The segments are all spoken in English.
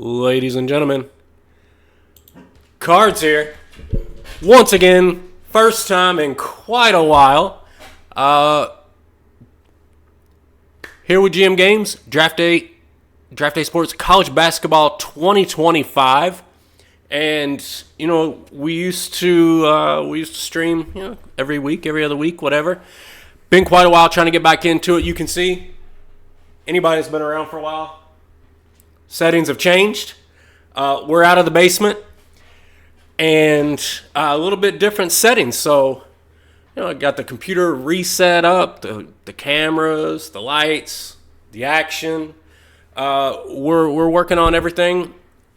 Ladies and gentlemen, Cards here. Once again, first time in quite a while. Here with GM Games, Draft Day Sports College Basketball 2025. And, we used to stream, every week, every other week, whatever. Been quite a while trying to get back into it. You can see, anybody that's been around for a while, settings have changed. We're out of the basement and a little bit different settings. So, I got the computer reset up, the cameras, the lights, the action. We're working on everything,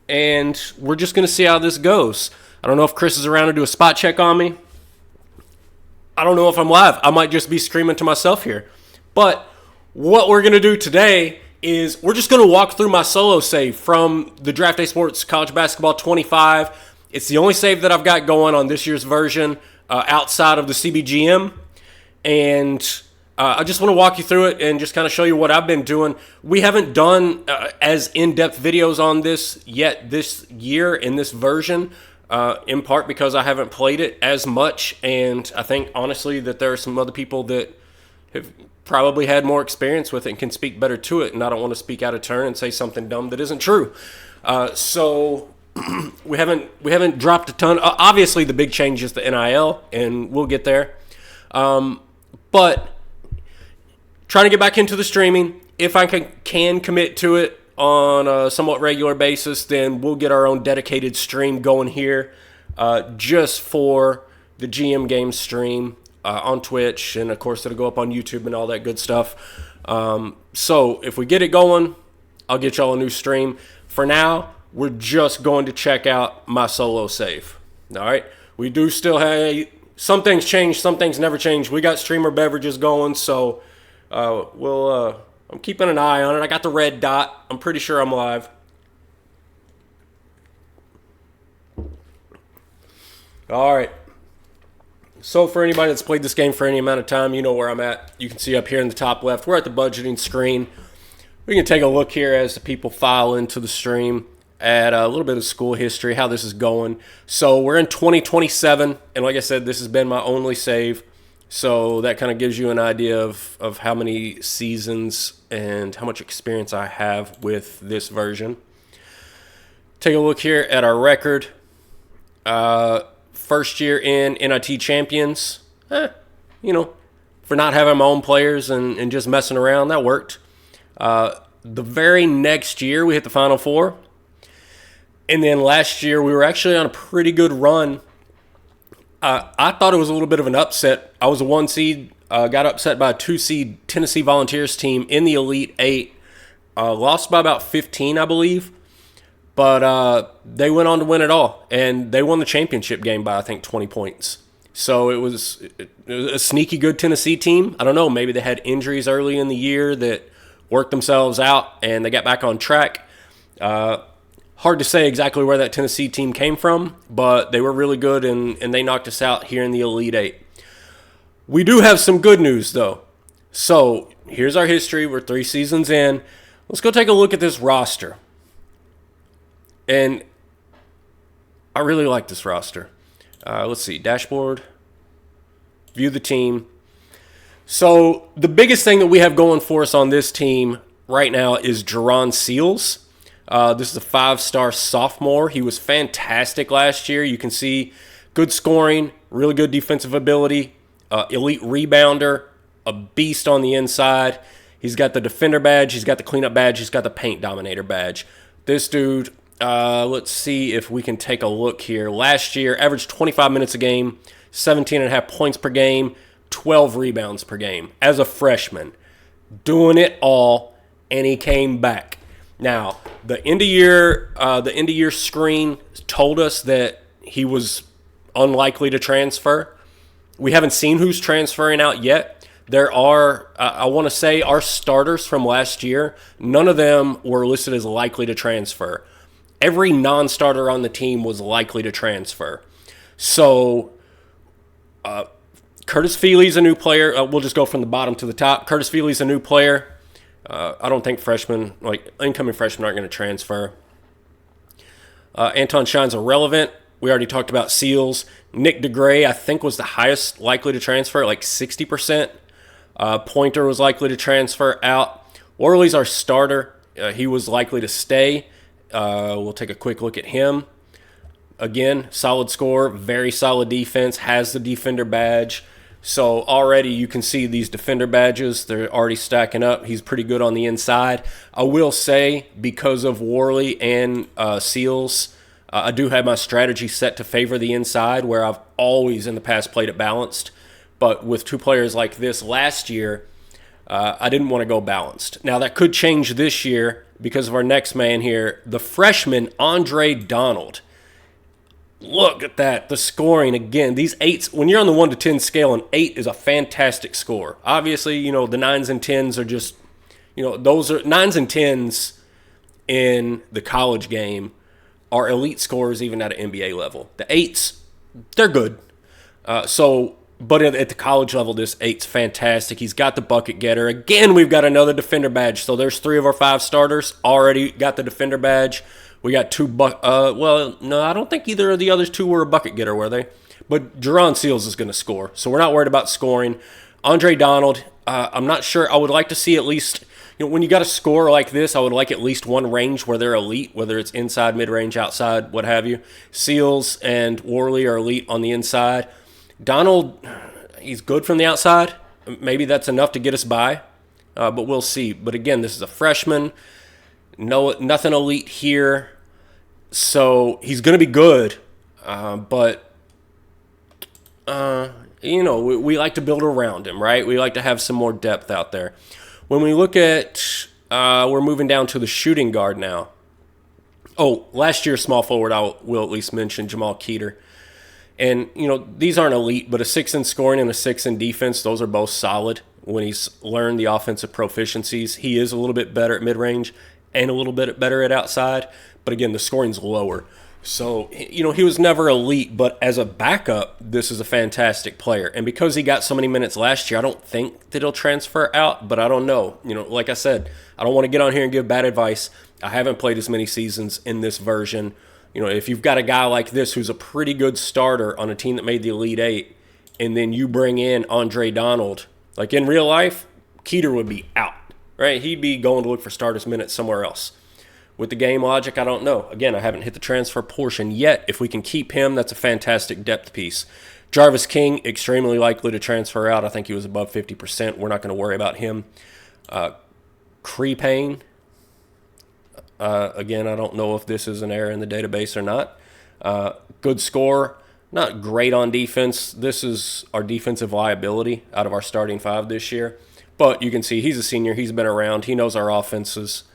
and we're just going to see how this goes. I don't know if Chris is around to do a spot check on me. I don't know if I'm live. I might just be screaming to myself here. But what we're going to do today is we're just going to walk through my solo save from the Draft Day Sports College Basketball 25. It's the only save that I've got going on this year's version outside of the CBGM. And I just want to walk you through it and just kind of show you what I've been doing. We haven't done as in-depth videos on this yet this year in this version, in part because I haven't played it as much. And I think, honestly, that there are some other people that have probably had more experience with it and can speak better to it, and I don't want to speak out of turn and say something dumb that isn't true. So we haven't dropped a ton. Obviously, the big change is the NIL, and we'll get there. But trying to get back into the streaming. If I can commit to it on a somewhat regular basis, then we'll get our own dedicated stream going here, just for the GM Games stream. On Twitch, and of course it'll go up on YouTube and all that good stuff. So if we get it going, I'll get y'all a new stream. For now, we're just going to check out my solo save. All right, we do still have some things change, some things never change. We got streamer beverages going, so I'm keeping an eye on it. I got the red dot. I'm pretty sure I'm live. All right. So for anybody that's played this game for any amount of time, you know where I'm at. You can see up here in the top left, we're at the budgeting screen. We can take a look here as the people file into the stream at a little bit of school history, how this is going. So we're in 2027, and like I said, this has been my only save. So that kind of gives you an idea of how many seasons and how much experience I have with this version. Take a look here at our record. First year in NIT champions, for not having my own players and just messing around, that worked. The very next year, we hit the Final Four. And then last year, we were actually on a pretty good run. I thought it was a little bit of an upset. I was a 1 seed, got upset by a 2 seed Tennessee Volunteers team in the Elite Eight. Lost by about 15, I believe. But they went on to win it all, and they won the championship game by, I think, 20 points. So it was a sneaky good Tennessee team. I don't know, maybe they had injuries early in the year that worked themselves out, and they got back on track. Hard to say exactly where that Tennessee team came from, but they were really good, and they knocked us out here in the Elite Eight. We do have some good news, though. So here's our history. We're 3 seasons in. Let's go take a look at this roster. And I really like this roster. Let's see. Dashboard. View the team. So the biggest thing that we have going for us on this team right now is Jerron Seals. This is a 5-star sophomore. He was fantastic last year. You can see good scoring, really good defensive ability, elite rebounder, a beast on the inside. He's got the defender badge. He's got the cleanup badge. He's got the paint dominator badge. This dude... let's see if we can take a look here. Last year, averaged 25 minutes a game, 17.5 points per game, 12 rebounds per game as a freshman. Doing it all, and he came back. Now, the end of year screen told us that he was unlikely to transfer. We haven't seen who's transferring out yet. There are, I want to say, our starters from last year, none of them were listed as likely to transfer. Every non-starter on the team was likely to transfer. So, Curtis Feely's a new player. We'll just go from the bottom to the top. Curtis Feely's a new player. I don't think incoming freshmen aren't going to transfer. Anton Shine's irrelevant. We already talked about Seals. Nick DeGray, I think, was the highest likely to transfer, like 60%. Pointer was likely to transfer out. Worley's our starter. He was likely to stay. We'll take a quick look at him. Again, solid score, very solid defense, has the defender badge. So already you can see these defender badges, they're already stacking up. He's pretty good on the inside. I will say, because of Worley and Seals, I do have my strategy set to favor the inside, where I've always in the past played it balanced. But with two players like this last year, I didn't want to go balanced. Now, that could change this year because of our next man here, the freshman Andre Donald. Look at that, the scoring again. These 8s, when you're on the 1 to 10 scale, an 8 is a fantastic score. Obviously, the 9s and 10s are just, those are 9s and 10s in the college game are elite scores even at an NBA level. The 8s, they're good. But at the college level, this 8's fantastic. He's got the bucket getter. Again, we've got another defender badge. So there's 3 of our 5 starters already got the defender badge. We got 2 well, no, I don't think either of the others 2 were a bucket getter, were they? But Jerron Seals is going to score. So we're not worried about scoring. Andre Donald, I'm not sure. I would like to see at least, when you got a score like this, I would like at least one range where they're elite, whether it's inside, mid-range, outside, what have you. Seals and Worley are elite on the inside. Donald, he's good from the outside. Maybe that's enough to get us by, but we'll see. But again, this is a freshman. Nothing elite here. So he's going to be good, but we like to build around him, right? We like to have some more depth out there. When we look at, we're moving down to the shooting guard now. Oh, last year's small forward, I will at least mention Jamal Keeter. And, these aren't elite, but a 6 in scoring and a 6 in defense, those are both solid when he's learned the offensive proficiencies. He is a little bit better at mid-range and a little bit better at outside. But again, the scoring's lower. So, he was never elite, but as a backup, this is a fantastic player. And because he got so many minutes last year, I don't think that he'll transfer out, but I don't know. Like I said, I don't want to get on here and give bad advice. I haven't played as many seasons in this version. If you've got a guy like this who's a pretty good starter on a team that made the Elite 8, and then you bring in Andre Donald, like in real life, Keeter would be out, right? He'd be going to look for starters minutes somewhere else. With the game logic, I don't know. Again, I haven't hit the transfer portion yet. If we can keep him, that's a fantastic depth piece. Jarvis King, extremely likely to transfer out. I think he was above 50%. We're not going to worry about him. Cree Payne. Again, I don't know if this is an error in the database or not. Good score. Not great on defense. This is our defensive liability out of our starting 5 this year. But you can see he's a senior. He's been around. He knows our offenses.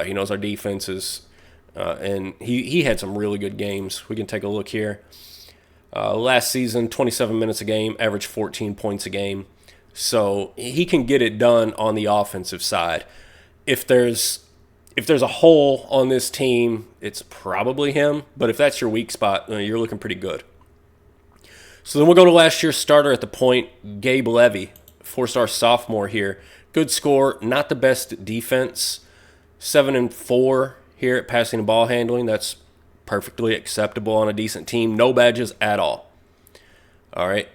He knows our defenses. And he had some really good games. We can take a look here. Last season, 27 minutes a game, averaged 14 points a game. So he can get it done on the offensive side. If there's a hole on this team, it's probably him. But if that's your weak spot, you're looking pretty good. So then we'll go to last year's starter at the point, Gabe Levy, 4-star sophomore here. Good score, not the best defense. 7-4 here at passing and ball handling. That's perfectly acceptable on a decent team. No badges at all. All right.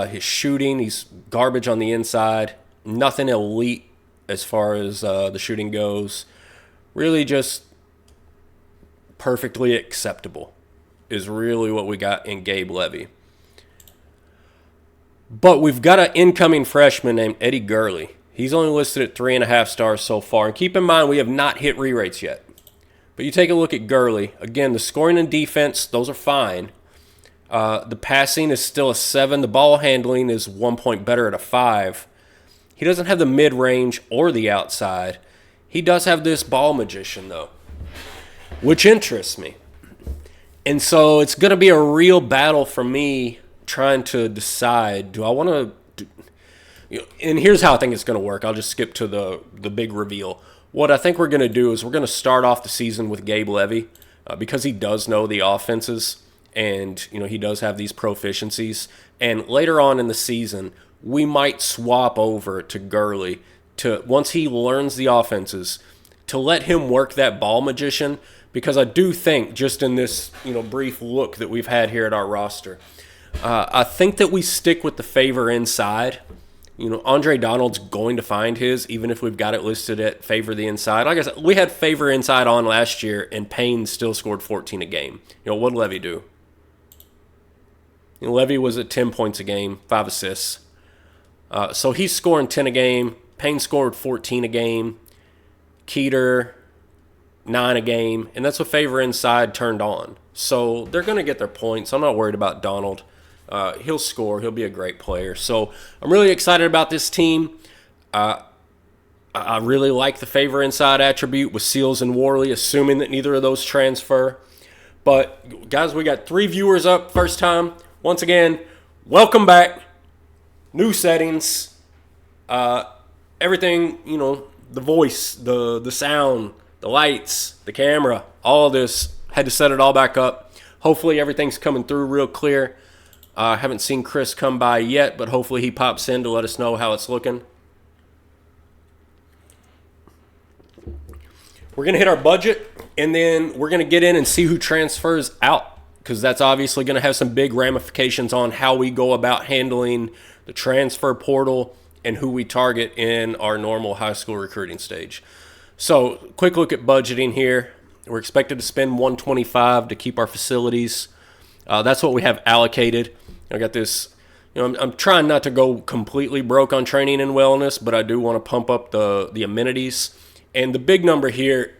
His shooting, he's garbage on the inside. Nothing elite as far as the shooting goes. Really just perfectly acceptable is really what we got in Gabe Levy. But we've got an incoming freshman named Eddie Gurley. He's only listed at 3.5 stars so far. And keep in mind, we have not hit re-rates yet. But you take a look at Gurley. Again, the scoring and defense, those are fine. The passing is still a 7. The ball handling is 1 point better at a 5. He doesn't have the mid-range or the outside. He does have this ball magician, though, which interests me. And so it's going to be a real battle for me trying to decide, do I want to... And here's how I think it's going to work. I'll just skip to the big reveal. What I think we're going to do is we're going to start off the season with Gabe Levy because he does know the offenses and he does have these proficiencies. And later on in the season, we might swap over to Gurley to once he learns the offenses to let him work that ball magician, because I do think, just in this brief look that we've had here at our roster, I think that we stick with the favor inside. Andre Donald's going to find his, even if we've got it listed at favor the inside. Like I said, we had favor inside on last year, and Payne still scored 14 a game. What did Levy do? Levy was at 10 points a game, 5 assists. So he's scoring 10 a game. Payne scored 14 a game. Keeter, 9 a game. And that's what favor inside turned on. So they're going to get their points. I'm not worried about Donald. He'll score. He'll be a great player. So I'm really excited about this team. I really like the favor inside attribute with Seals and Worley, assuming that neither of those transfer. But, guys, we got 3 viewers up first time. Once again, welcome back. New settings. Everything, the voice, the sound, the lights, the camera, all of this. Had to set it all back up. Hopefully everything's coming through real clear. I haven't seen Chris come by yet, but hopefully he pops in to let us know how it's looking. We're going to hit our budget, and then we're going to get in and see who transfers out, because that's obviously going to have some big ramifications on how we go about handling the transfer portal and who we target in our normal high school recruiting stage. So, quick look at budgeting here. We're expected to spend $125 to keep our facilities. That's what we have allocated. I got this, I'm trying not to go completely broke on training and wellness, but I do want to pump up the amenities. And the big number here,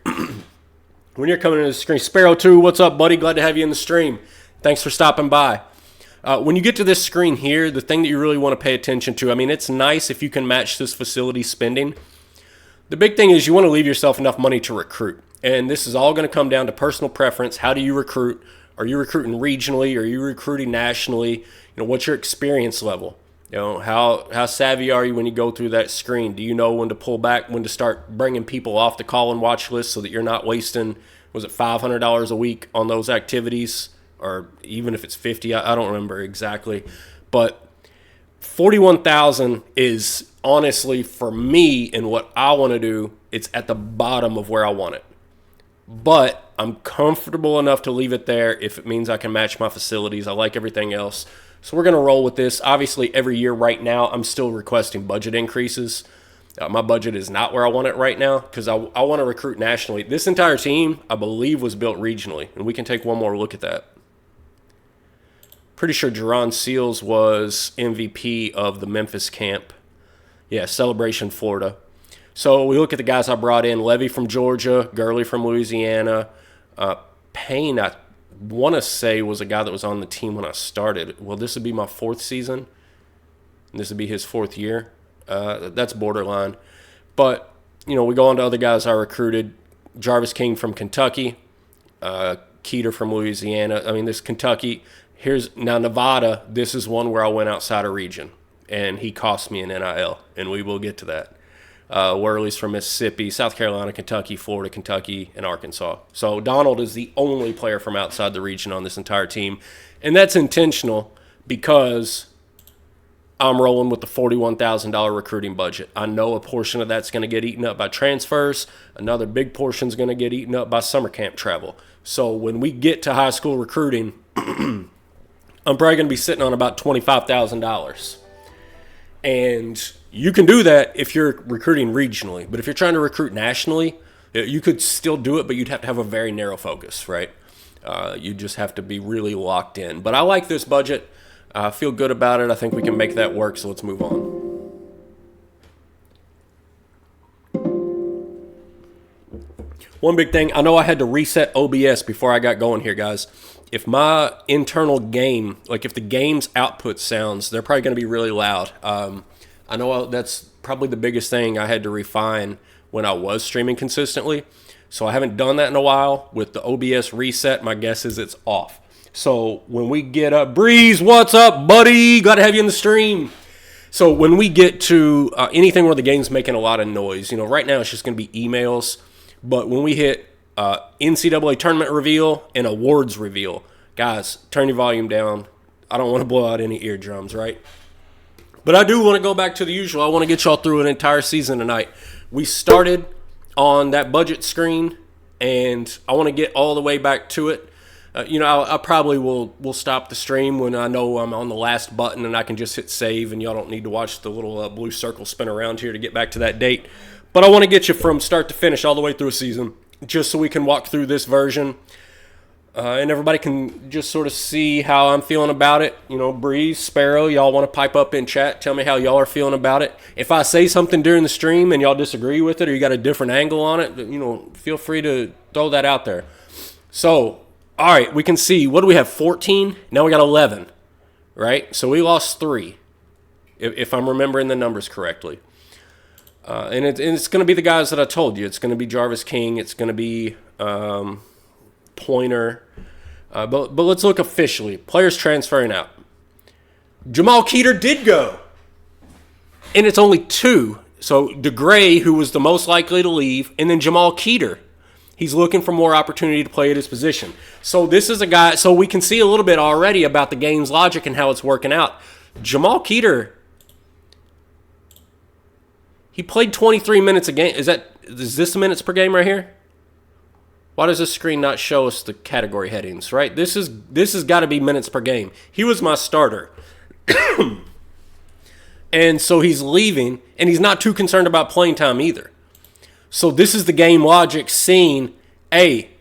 when you're coming into the screen, Sparrow 2, what's up, buddy? Glad to have you in the stream. Thanks for stopping by. When you get to this screen here, the thing that you really want to pay attention to, it's nice if you can match this facility spending. The big thing is you want to leave yourself enough money to recruit. And this is all going to come down to personal preference. How do you recruit? Are you recruiting regionally? Are you recruiting nationally? What's your experience level? How savvy are you when you go through that screen? Do you know when to pull back, when to start bringing people off the call and watch list so that you're not wasting, was it $500 a week on those activities? Or even if it's 50, I don't remember exactly. But $41,000 is honestly, for me and what I want to do, it's at the bottom of where I want it. But I'm comfortable enough to leave it there if it means I can match my facilities. I like everything else. So we're going to roll with this. Obviously, every year right now, I'm still requesting budget increases. My budget is not where I want it right now because I want to recruit nationally. This entire team, I believe, was built regionally, and we can take one more look at that. Pretty sure Jerron Seals was MVP of the Memphis camp. Yeah, Celebration, Florida. So we look at the guys I brought in. Levy from Georgia, Gurley from Louisiana. Payne, I want to say, was a guy that was on the team when I started. Well, this would be my 4th season. And this would be his 4th year. That's borderline. But, we go on to other guys I recruited. Jarvis King from Kentucky. Keeter from Louisiana. This Kentucky. Now Nevada, this is one where I went outside of region. And he cost me an NIL. And we will get to that. Worley's from Mississippi, South Carolina, Kentucky, Florida, Kentucky, and Arkansas. So Donald is the only player from outside the region on this entire team. And that's intentional because I'm rolling with the $41,000 recruiting budget. I know a portion of that's going to get eaten up by transfers. Another big portion is going to get eaten up by summer camp travel. So when we get to high school recruiting, I'm probably going to be sitting on about $25,000. And you can do that if you're recruiting regionally. But if you're trying to recruit nationally, you could still do it, but you'd have to have a very narrow focus, right? You just have to be really locked in. But I like this budget. I feel good about it. I think we can make that work, so let's move on. One big thing, I know I had to reset OBS before I got going here, guys. If my internal game, like if the game's output sounds, they're probably going to be really loud. I know that's probably the biggest thing I had to refine when I was streaming consistently. So I haven't done that in a while. With the OBS reset, my guess is it's off. So when we get up, Breeze, what's up, buddy? Glad to have you in the stream. So when we get to anything where the game's making a lot of noise, right now it's just going to be emails. But when we hit NCAA tournament reveal and awards reveal, guys, turn your volume down. I don't want to blow out any eardrums, right? But I do want to go back to the usual. I want to get y'all through an entire season tonight. We started on that budget screen, and I want to get all the way back to it. I probably will stop the stream when I know I'm on the last button and I can just hit save, and y'all don't need to watch the little blue circle spin around here to get back to that date. But I want to get you from start to finish all the way through a season, just so we can walk through this version. And everybody can just sort of see how I'm feeling about it. Breeze, Sparrow, y'all want to pipe up in chat. Tell me how y'all are feeling about it. If I say something during the stream and y'all disagree with it or you got a different angle on it, feel free to throw that out there. So, all right, we can see. What do we have, 14? Now we got 11, right? So we lost 3, if I'm remembering the numbers correctly. And it's going to be the guys that I told you. It's going to be Jarvis King. It's going to be Pointer. But let's look officially. Players transferring out. Jamal Keeter did go. And it's only 2. So DeGray, who was the most likely to leave, and then Jamal Keeter. He's looking for more opportunity to play at his position. So this is a guy, so we can see a little bit already about the game's logic and how it's working out. Jamal Keeter, he played 23 minutes a game. Is this the minutes per game right here? Why does this screen not show us the category headings, right? This has got to be minutes per game. He was my starter. And so he's leaving, and he's not too concerned about playing time either. So this is the game logic saying, hey,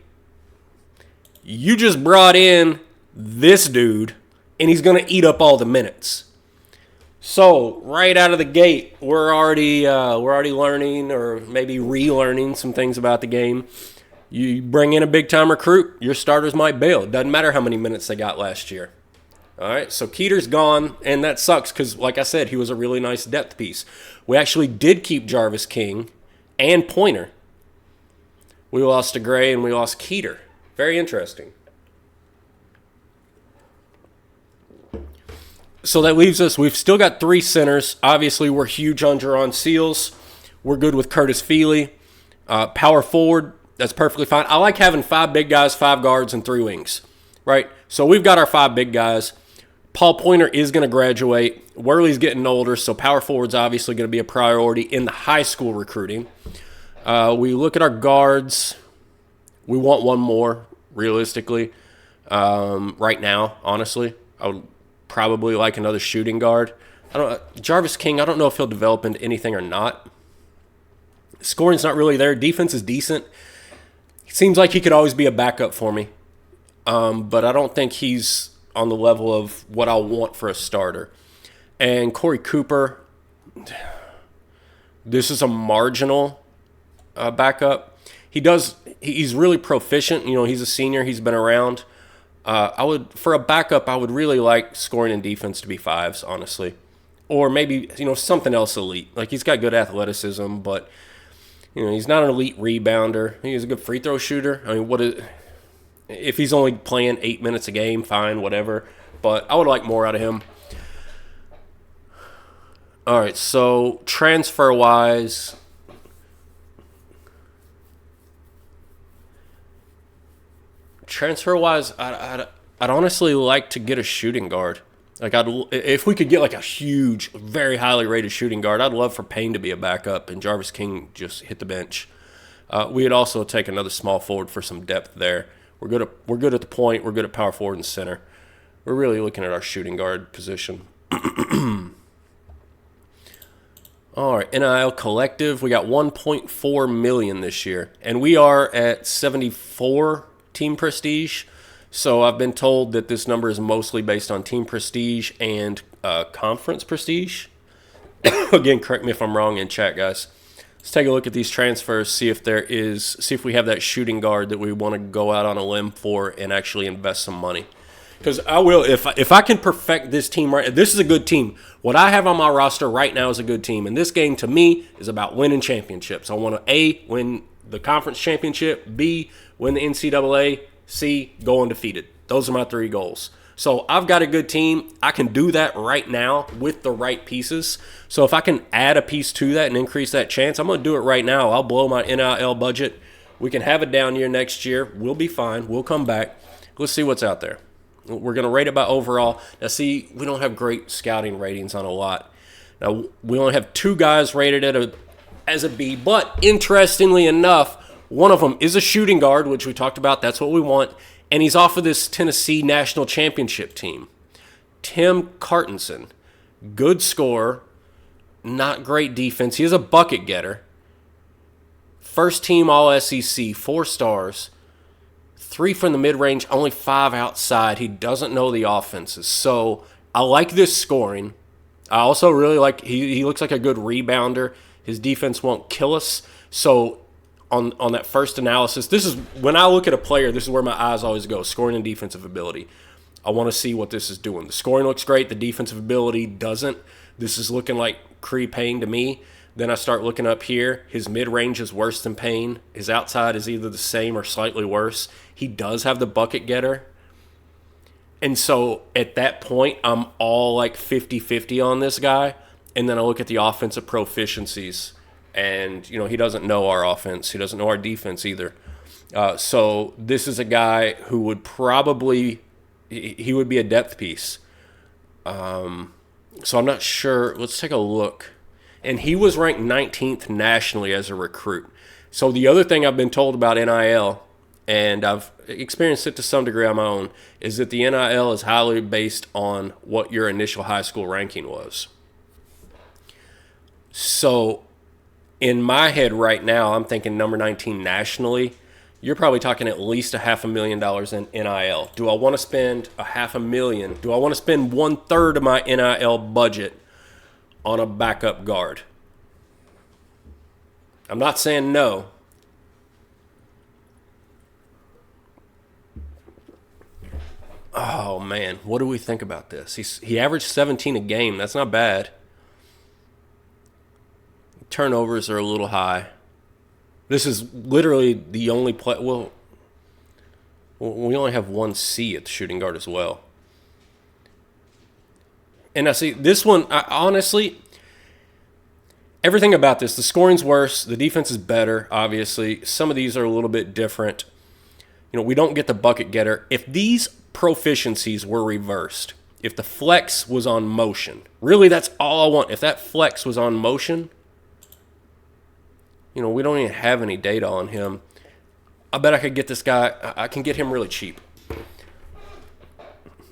you just brought in this dude, and he's going to eat up all the minutes. So right out of the gate, we're already learning, or maybe relearning some things about the game. You bring in a big-time recruit, your starters might bail. It doesn't matter how many minutes they got last year. All right, so Keeter's gone, and that sucks because, like I said, he was a really nice depth piece. We actually did keep Jarvis King and Pointer. We lost to Gray and we lost Keeter. Very interesting. So that leaves us, we've still got 3 centers. Obviously, we're huge on Jerron Seals. We're good with Curtis Feely. Power forward, that's perfectly fine. I like having 5 big guys, 5 guards, and 3 wings. Right? So we've got our 5 big guys. Paul Pointer is going to graduate. Worley's getting older, so power forward's obviously going to be a priority in the high school recruiting. We look at our guards. We want one more, realistically. Right now, honestly. I would probably like another shooting guard. Jarvis King, I don't know if he'll develop into anything or not. Scoring's not really there. Defense is decent. Seems like he could always be a backup for me. But I don't think he's on the level of what I want for a starter. And Corey Cooper, this is a marginal backup. He's really proficient. He's a senior. He's been around. For a backup, I would really like scoring and defense to be 5s, honestly. Or maybe, something else elite. Like, he's got good athleticism, but, he's not an elite rebounder. He's a good free throw shooter. I mean, if he's only playing 8 minutes a game, fine, whatever. But I would like more out of him. All right, so transfer-wise, I'd honestly like to get a shooting guard. Like, if we could get like a huge, very highly rated shooting guard, I'd love for Payne to be a backup and Jarvis King just hit the bench. We'd also take another small forward for some depth there. We're good at the point. We're good at power forward and center. We're really looking at our shooting guard position. All right, NIL Collective. We got $1.4 million this year, and we are at 74 team prestige. So I've been told that this number is mostly based on team prestige and conference prestige. Again, correct me if I'm wrong in chat, guys. Let's take a look at these transfers, see if we have that shooting guard that we want to go out on a limb for and actually invest some money. Because I will, if I can perfect this team right, this is a good team. What I have on my roster right now is a good team. And this game, to me, is about winning championships. I want to, A, win the conference championship, B, win the NCAA, C, go undefeated. Those are my 3 goals. So I've got a good team. I can do that right now with the right pieces. So if I can add a piece to that and increase that chance, I'm going to do it right now. I'll blow my NIL budget. We can have a down year next year. We'll be fine. We'll come back. Let's see what's out there. We're going to rate it by overall. Now, see, we don't have great scouting ratings on a lot. Now, we only have 2 guys rated at as a B. But interestingly enough, one of them is a shooting guard, which we talked about. That's what we want. And he's off of this Tennessee national championship team. Tim Cartenson, good scorer, not great defense. He is a bucket getter. First team All-SEC, 4 stars. 3 from the mid-range, only 5 outside. He doesn't know the offenses. So I like this scoring. I also really like, he looks like a good rebounder. His defense won't kill us. So on that first analysis, this is, when I look at a player, this is where my eyes always go, scoring and defensive ability. I want to see what this is doing. The scoring looks great. The defensive ability doesn't. This is looking like Cree Payne to me. Then I start looking up here. His mid-range is worse than Payne. His outside is either the same or slightly worse. He does have the bucket getter. And so at that point, I'm all like 50-50 on this guy. And then I look at the offensive proficiencies. And, you know, he doesn't know our offense. He doesn't know our defense either. So this is a guy who would probably, he would be a depth piece. So I'm not sure. Let's take a look. And he was ranked 19th nationally as a recruit. So the other thing I've been told about NIL, and I've experienced it to some degree on my own, is that the NIL is highly based on what your initial high school ranking was. So in my head right now, I'm thinking number 19 nationally. You're probably talking at least $500,000 in NIL. Do I want to spend $500,000? Do I want to spend 1/3 of my NIL budget on a backup guard? I'm not saying no. Oh, man. What do we think about this? He averaged 17 a game. That's not bad. Turnovers are a little high. This is literally the only play. Well, we only have 1 C at the shooting guard as well. And I see this one, honestly, everything about this, the scoring's worse, the defense is better, obviously. Some of these are a little bit different. You know, we don't get the bucket getter. If these proficiencies were reversed, if the flex was on motion, really that's all I want. If that flex was on motion, you know, we don't even have any data on him. I bet I could get this guy. I can get him really cheap.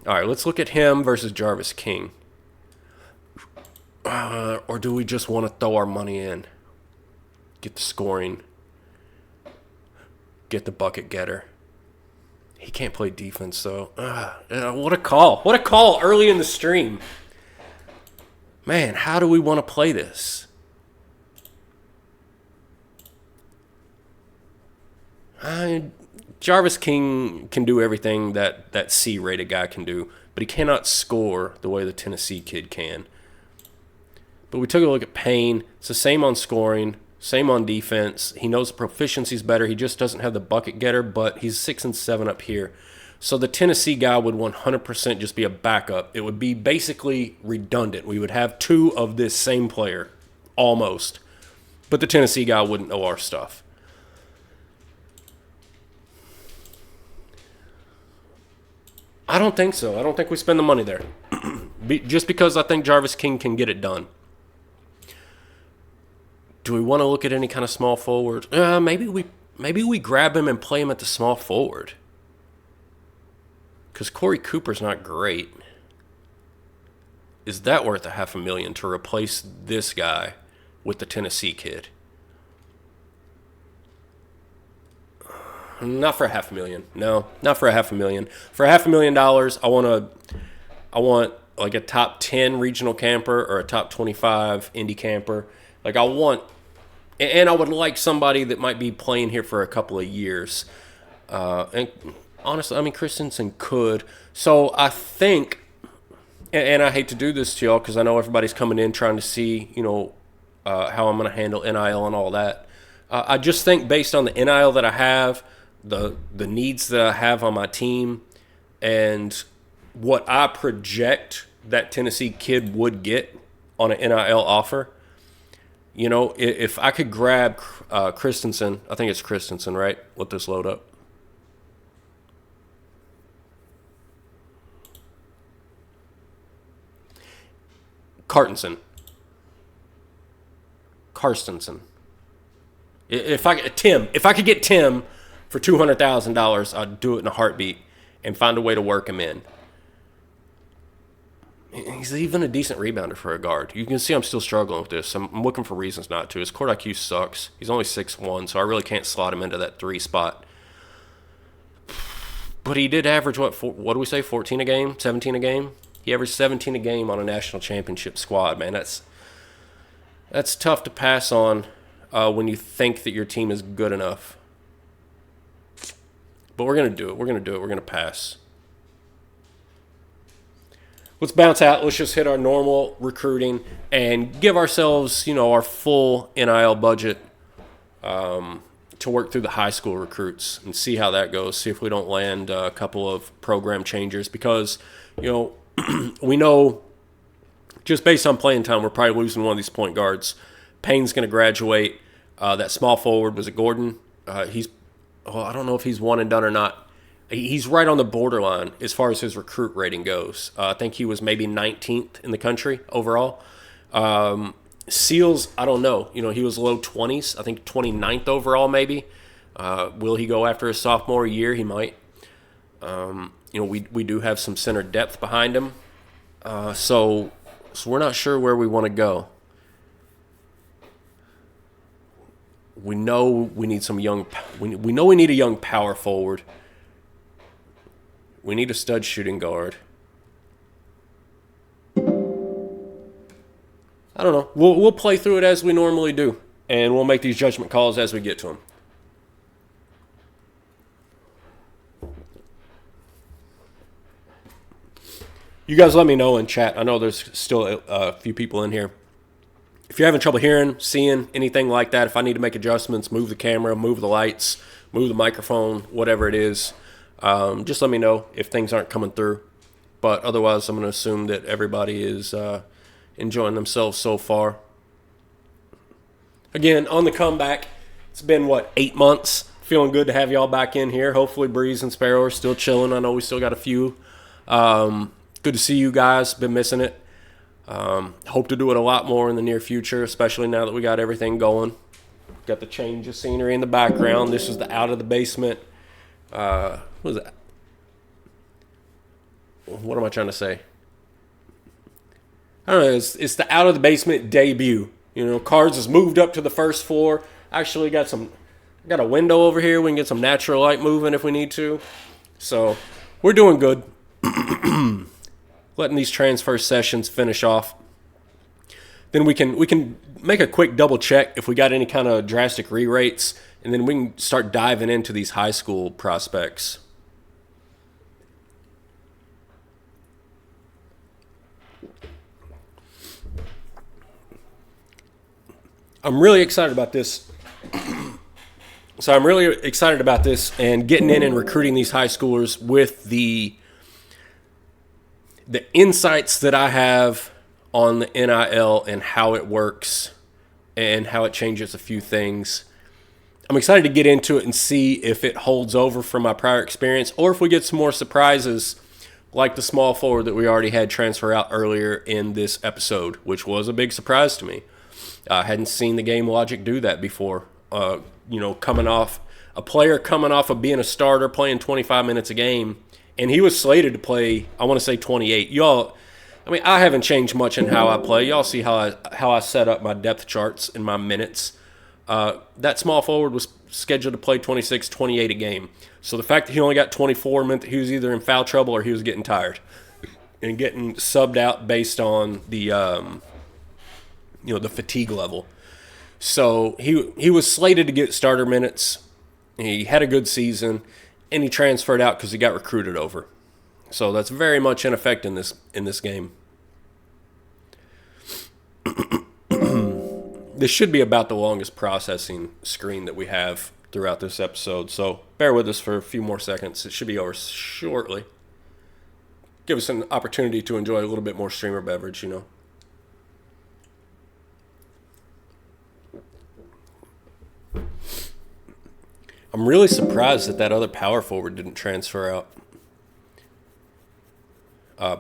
All right, let's look at him versus Jarvis King. Or do we just want to throw our money in? Get the scoring. Get the bucket getter. He can't play defense, though. What a call. What a call early in the stream. Man, how do we want to play this? Jarvis King can do everything that C-rated guy can do, but he cannot score the way the Tennessee kid can. But we took a look at Payne. It's the same on scoring, same on defense. He knows the proficiency's better. He just doesn't have the bucket getter, but he's 6 and 7 up here. So the Tennessee guy would 100% just be a backup. It would be basically redundant. We would have 2 of this same player, almost. But the Tennessee guy wouldn't know our stuff. I don't think so. I don't think we spend the money there. Just because I think Jarvis King can get it done. Do we want to look at any kind of small forward? Maybe we grab him and play him at the small forward. Because Corey Cooper's not great. Is that worth $500,000 to replace this guy with the Tennessee kid? Not for $500,000. No, not for $500,000. For $500,000, I want like a top 10 regional camper or a top 25 indie camper. Like I would like somebody that might be playing here for a couple of years. And honestly, I mean, Christensen could. So I think, and I hate to do this to y'all because I know everybody's coming in trying to see, you know, how I'm going to handle NIL and all that. I just think based on the NIL that I have, the needs that I have on my team, and what I project that Tennessee kid would get on an NIL offer, you know, if I could grab Christensen, I think it's Christensen, right? Let this load up. Carstensen. If I could get Tim for $200,000, I'd do it in a heartbeat and find a way to work him in. He's even a decent rebounder for a guard. You can see I'm still struggling with this. I'm looking for reasons not to. His court IQ sucks. He's only 6'1", so I really can't slot him into that 3 spot. But he did average, what do we say, 14 a game, 17 a game? He averaged 17 a game on a national championship squad, man. That's tough to pass on when you think that your team is good enough. But we're going to do it. We're going to pass. Let's bounce out. Let's just hit our normal recruiting and give ourselves, our full NIL budget to work through the high school recruits and see how that goes. See if we don't land a couple of program changers because, we know just based on playing time, we're probably losing one of these point guards. Payne's going to graduate. That small forward, was it Gordon? I don't know if he's one and done or not. He's right on the borderline as far as his recruit rating goes. I think he was maybe 19th in the country overall. Seals, I don't know. He was low 20s. I think 29th overall maybe. Will he go after his sophomore year? He might. We do have some center depth behind him. So we're not sure where we want to go. We know we need some young. We know we need a young power forward. We need a stud shooting guard. I don't know. We'll play through it as we normally do, and we'll make these judgment calls as we get to them. You guys let me know in chat. I know there's still a few people in here. If you're having trouble hearing, seeing, anything like that, if I need to make adjustments, move the camera, move the lights, move the microphone, whatever it is, just let me know if things aren't coming through. But otherwise, I'm going to assume that everybody is enjoying themselves so far. Again, on the comeback, it's been, 8 months? Feeling good to have y'all back in here. Hopefully Breeze and Sparrow are still chilling. I know we still got a few. Good to see you guys. Been missing it. Hope to do it a lot more in the near future, especially now that we got everything going. Got the change of scenery in the background. This is the out of the basement. What is that? What am I trying to say? I don't know. It's the out of the basement debut. Cards has moved up to the first floor. Actually got a window over here. We can get some natural light moving if we need to. So we're doing good. Letting these transfer sessions finish off. Then we can make a quick double check if we got any kind of drastic re-rates, and then we can start diving into these high school prospects. I'm really excited about this. I'm really excited about this and getting in and recruiting these high schoolers with the insights that I have on the NIL and how it works and how it changes a few things. I'm excited to get into it and see if it holds over from my prior experience or if we get some more surprises like the small forward that we already had transfer out earlier in this episode, which was a big surprise to me. I hadn't seen the game logic do that before. Coming off of being a starter, playing 25 minutes a game, and he was slated to play, I want to say 28. I haven't changed much in how I play. Y'all see how I set up my depth charts and my minutes. That small forward was scheduled to play 26, 28 a game. So the fact that he only got 24 meant that he was either in foul trouble or he was getting tired and getting subbed out based on the the fatigue level. So he was slated to get starter minutes. He had a good season, and he transferred out because he got recruited over. So that's very much in effect in this game. This should be about the longest processing screen that we have throughout this episode. So bear with us for a few more seconds. It should be over shortly. Give us an opportunity to enjoy a little bit more streamer beverage, I'm really surprised that other power forward didn't transfer out.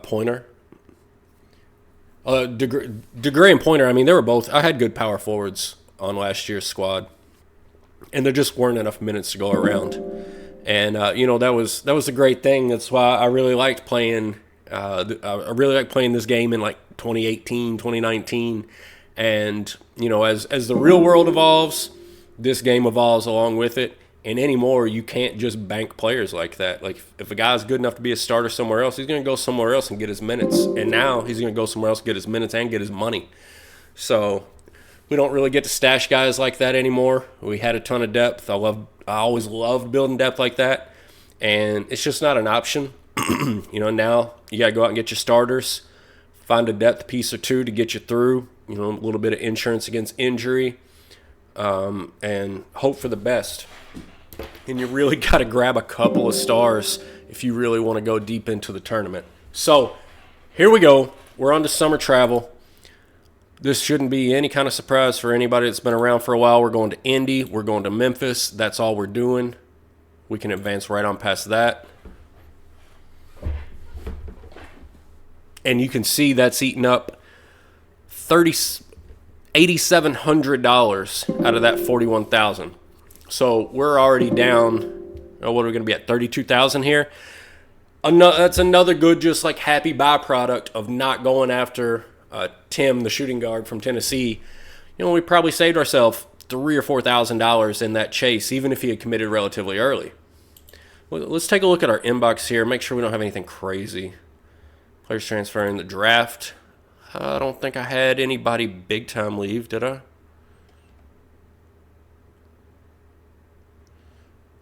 Pointer. Degree and Pointer, they were both. I had good power forwards on last year's squad. and there just weren't enough minutes to go around. And that was a great thing. That's why I really liked playing. I really liked playing this game in like 2018, 2019, and as the real world evolves, this game evolves along with it. And anymore, you can't just bank players like that. Like, if a guy's good enough to be a starter somewhere else, he's going to go somewhere else and get his minutes. And now he's going to go somewhere else, get his minutes, and get his money. So we don't really get to stash guys like that anymore. We had a ton of depth. I always loved building depth like that. And it's just not an option. Now you got to go out and get your starters, find a depth piece or two to get you through, a little bit of insurance against injury, and hope for the best. And you really got to grab a couple of stars if you really want to go deep into the tournament. So here we go. We're on to summer travel. This shouldn't be any kind of surprise for anybody that's been around for a while. We're going to Indy. We're going to Memphis. That's all we're doing. We can advance right on past that. And you can see that's eating up $8,700 out of that $41,000. So we're already down. What are we going to be at? $32,000 here. That's another good, just like happy byproduct of not going after Tim, the shooting guard from Tennessee. We probably saved ourselves $3,000 or $4,000 in that chase, even if he had committed relatively early. Let's take a look at our inbox here. Make sure we don't have anything crazy. Players transferring the draft. I don't think I had anybody big time leave, did I?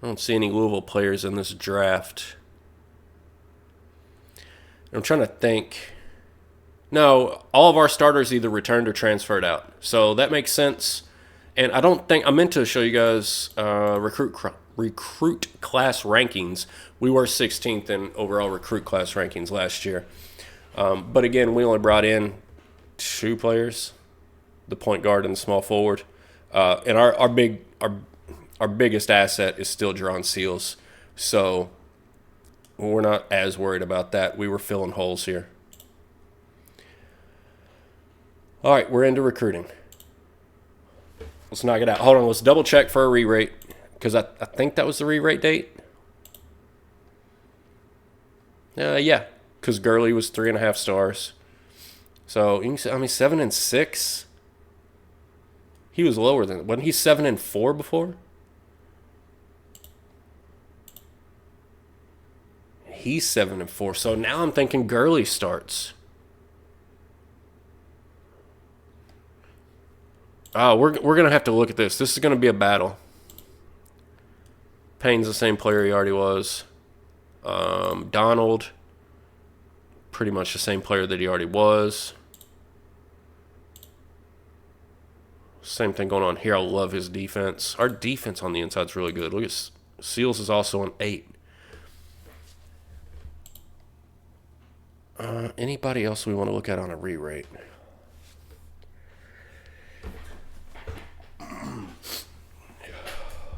I don't see any Louisville players in this draft. I'm trying to think. No, all of our starters either returned or transferred out. So that makes sense. And I meant to show you guys recruit class rankings. We were 16th in overall recruit class rankings last year. But again, we only brought in 2 players, the point guard and the small forward. And our biggest asset is still Jerron Seals. So we're not as worried about that. We were filling holes here. All right, we're into recruiting. Let's knock it out. Hold on, let's double check for a re-rate, because I think that was the re-rate date. Yeah, because Gurley was 3.5 stars. So, you can say, 7 and 6. He was lower than, wasn't he 7 and 4 before? He's 7 and 4. So now I'm thinking Gurley starts. Oh, we're going to have to look at this. This is going to be a battle. Payne's the same player he already was. Donald, pretty much the same player that he already was. Same thing going on here. I love his defense. Our defense on the inside is really good. Look at Seals is also an 8. Anybody else we want to look at on a re-rate?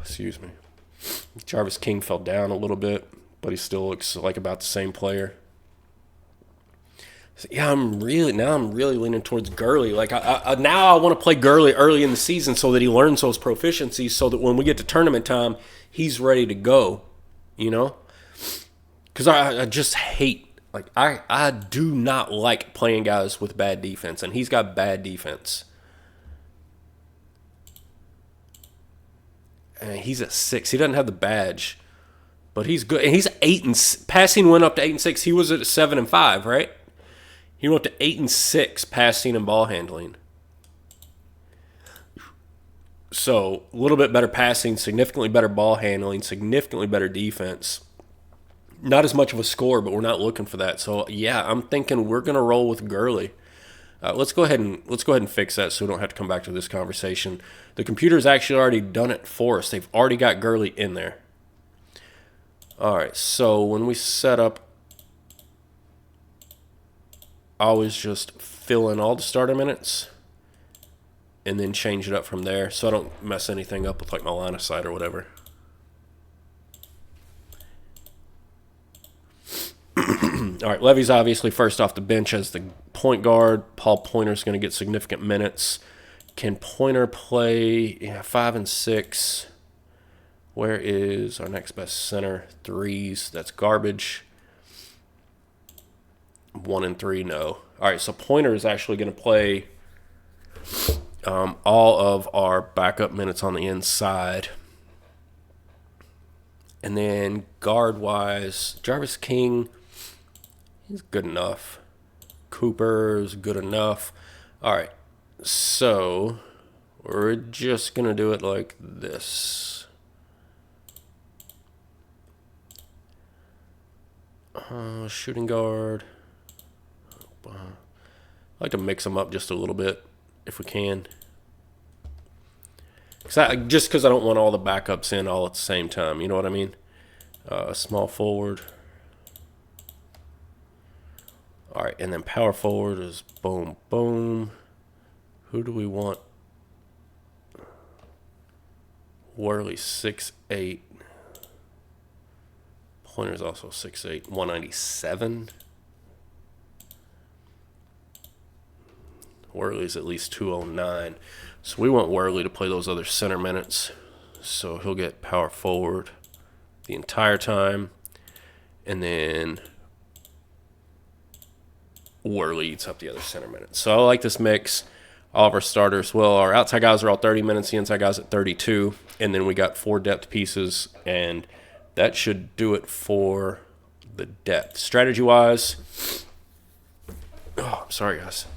Excuse me. Jarvis King fell down a little bit, but he still looks like about the same player. So, yeah, I'm really leaning towards Gurley. Like now I want to play Gurley early in the season so that he learns those proficiencies, so that when we get to tournament time, he's ready to go. Because I just hate. Like, I do not like playing guys with bad defense, and he's got bad defense. And he's at 6. He doesn't have the badge, but he's good. And he's 8 and passing went up to 8 and 6. He was at 7 and 5, right? He went to 8 and 6 passing and ball handling. So a little bit better passing, significantly better ball handling, significantly better defense. Not as much of a score, but we're not looking for that. So yeah, I'm thinking we're gonna roll with Gurley. Let's go ahead and fix that so we don't have to come back to this conversation. The computer's actually already done it for us. They've already got Gurley in there. All right, so when we set up, I always just fill in all the starter minutes and then change it up from there so I don't mess anything up with like my line of sight or whatever. All right, Levy's obviously first off the bench as the point guard. Paul Pointer's going to get significant minutes. Can Pointer play 5 and 6? Where is our next best center? 3s. That's garbage. 1 and 3, no. All right, so Pointer is actually going to play all of our backup minutes on the inside. And then guard-wise, Jarvis King, he's good enough. Cooper's good enough. All right, so we're just going to do it like this. Shooting guard. I like to mix them up just a little bit if we can. Just because I don't want all the backups in all at the same time. You know what I mean? Small forward. All right, and then power forward is boom, boom. Who do we want? Worley 6'8". Pointer's also 6'8", 197. Worley's at least 209. So we want Worley to play those other center minutes. So he'll get power forward the entire time. And then Worley eats up the other center minutes. So I like this mix. All of our starters, well, our outside guys are all 30 minutes, the inside guys at 32. And then we got 4 depth pieces. And that should do it for the depth. Strategy-wise, I'm sorry, guys.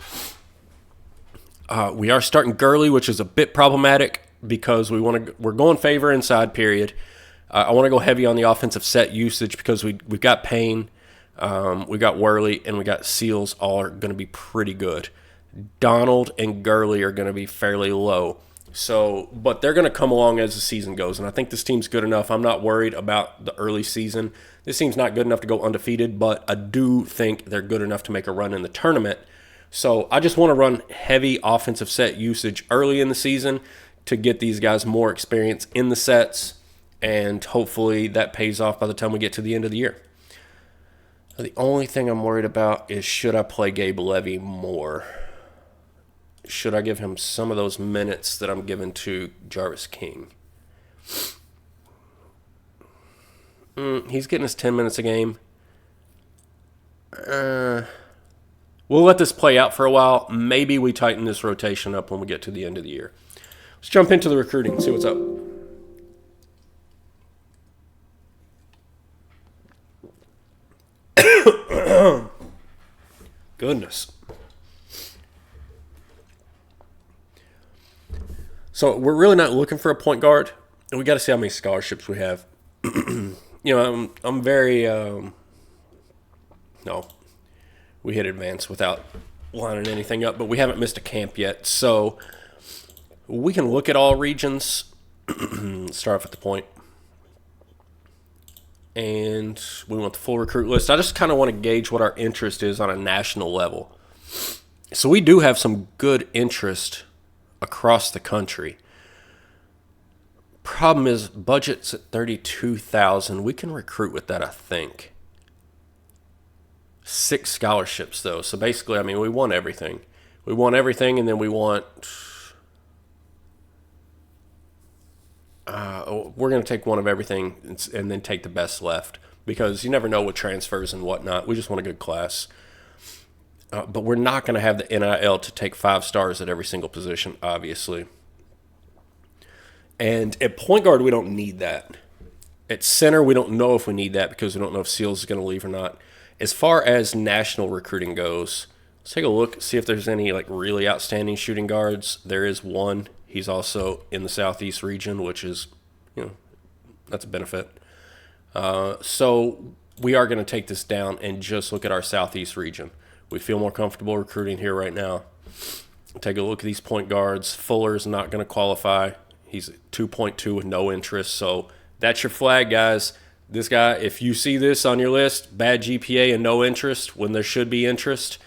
We are starting Gurley, which is a bit problematic because we're going favor inside, period. I want to go heavy on the offensive set usage because we've got Payne, we got Worley, and we got Seals all are going to be pretty good. Donald and Gurley are going to be fairly low. So, but they're going to come along as the season goes, and I think this team's good enough. I'm not worried about the early season. This team's not good enough to go undefeated, but I do think they're good enough to make a run in the tournament. So I just want to run heavy offensive set usage early in the season to get these guys more experience in the sets, and hopefully that pays off by the time we get to the end of the year. The only thing I'm worried about is should I play Gabe Levy more? Should I give him some of those minutes that I'm giving to Jarvis King? He's getting his 10 minutes a game. We'll let this play out for a while. Maybe we tighten this rotation up when we get to the end of the year. Let's jump into the recruiting and see what's up. Goodness. So we're really not looking for a point guard, and we got to see how many scholarships we have. I'm very no. We hit advance without lining anything up, but we haven't missed a camp yet. So we can look at all regions, start off at the point. And we want the full recruit list. I just kind of want to gauge what our interest is on a national level. So we do have some good interest across the country. Problem is, budget's at $32,000. We can recruit with that, I think. 6 scholarships, though. So basically, we want everything. We want everything, and then we want... we're going to take one of everything and then take the best left, because you never know with transfers and whatnot. We just want a good class. But we're not going to have the NIL to take 5 stars at every single position, obviously. And at point guard, we don't need that. At center, we don't know if we need that because we don't know if Seals is going to leave or not. As far as national recruiting goes, let's take a look, see if there's any really outstanding shooting guards. There is one. He's also in the Southeast region, which is, that's a benefit. So we are going to take this down and just look at our Southeast region. We feel more comfortable recruiting here right now. Take a look at these point guards. Fuller's not going to qualify. He's 2.2 with no interest. So that's your flag, guys. This guy, if you see this on your list, bad GPA and no interest when there should be interest,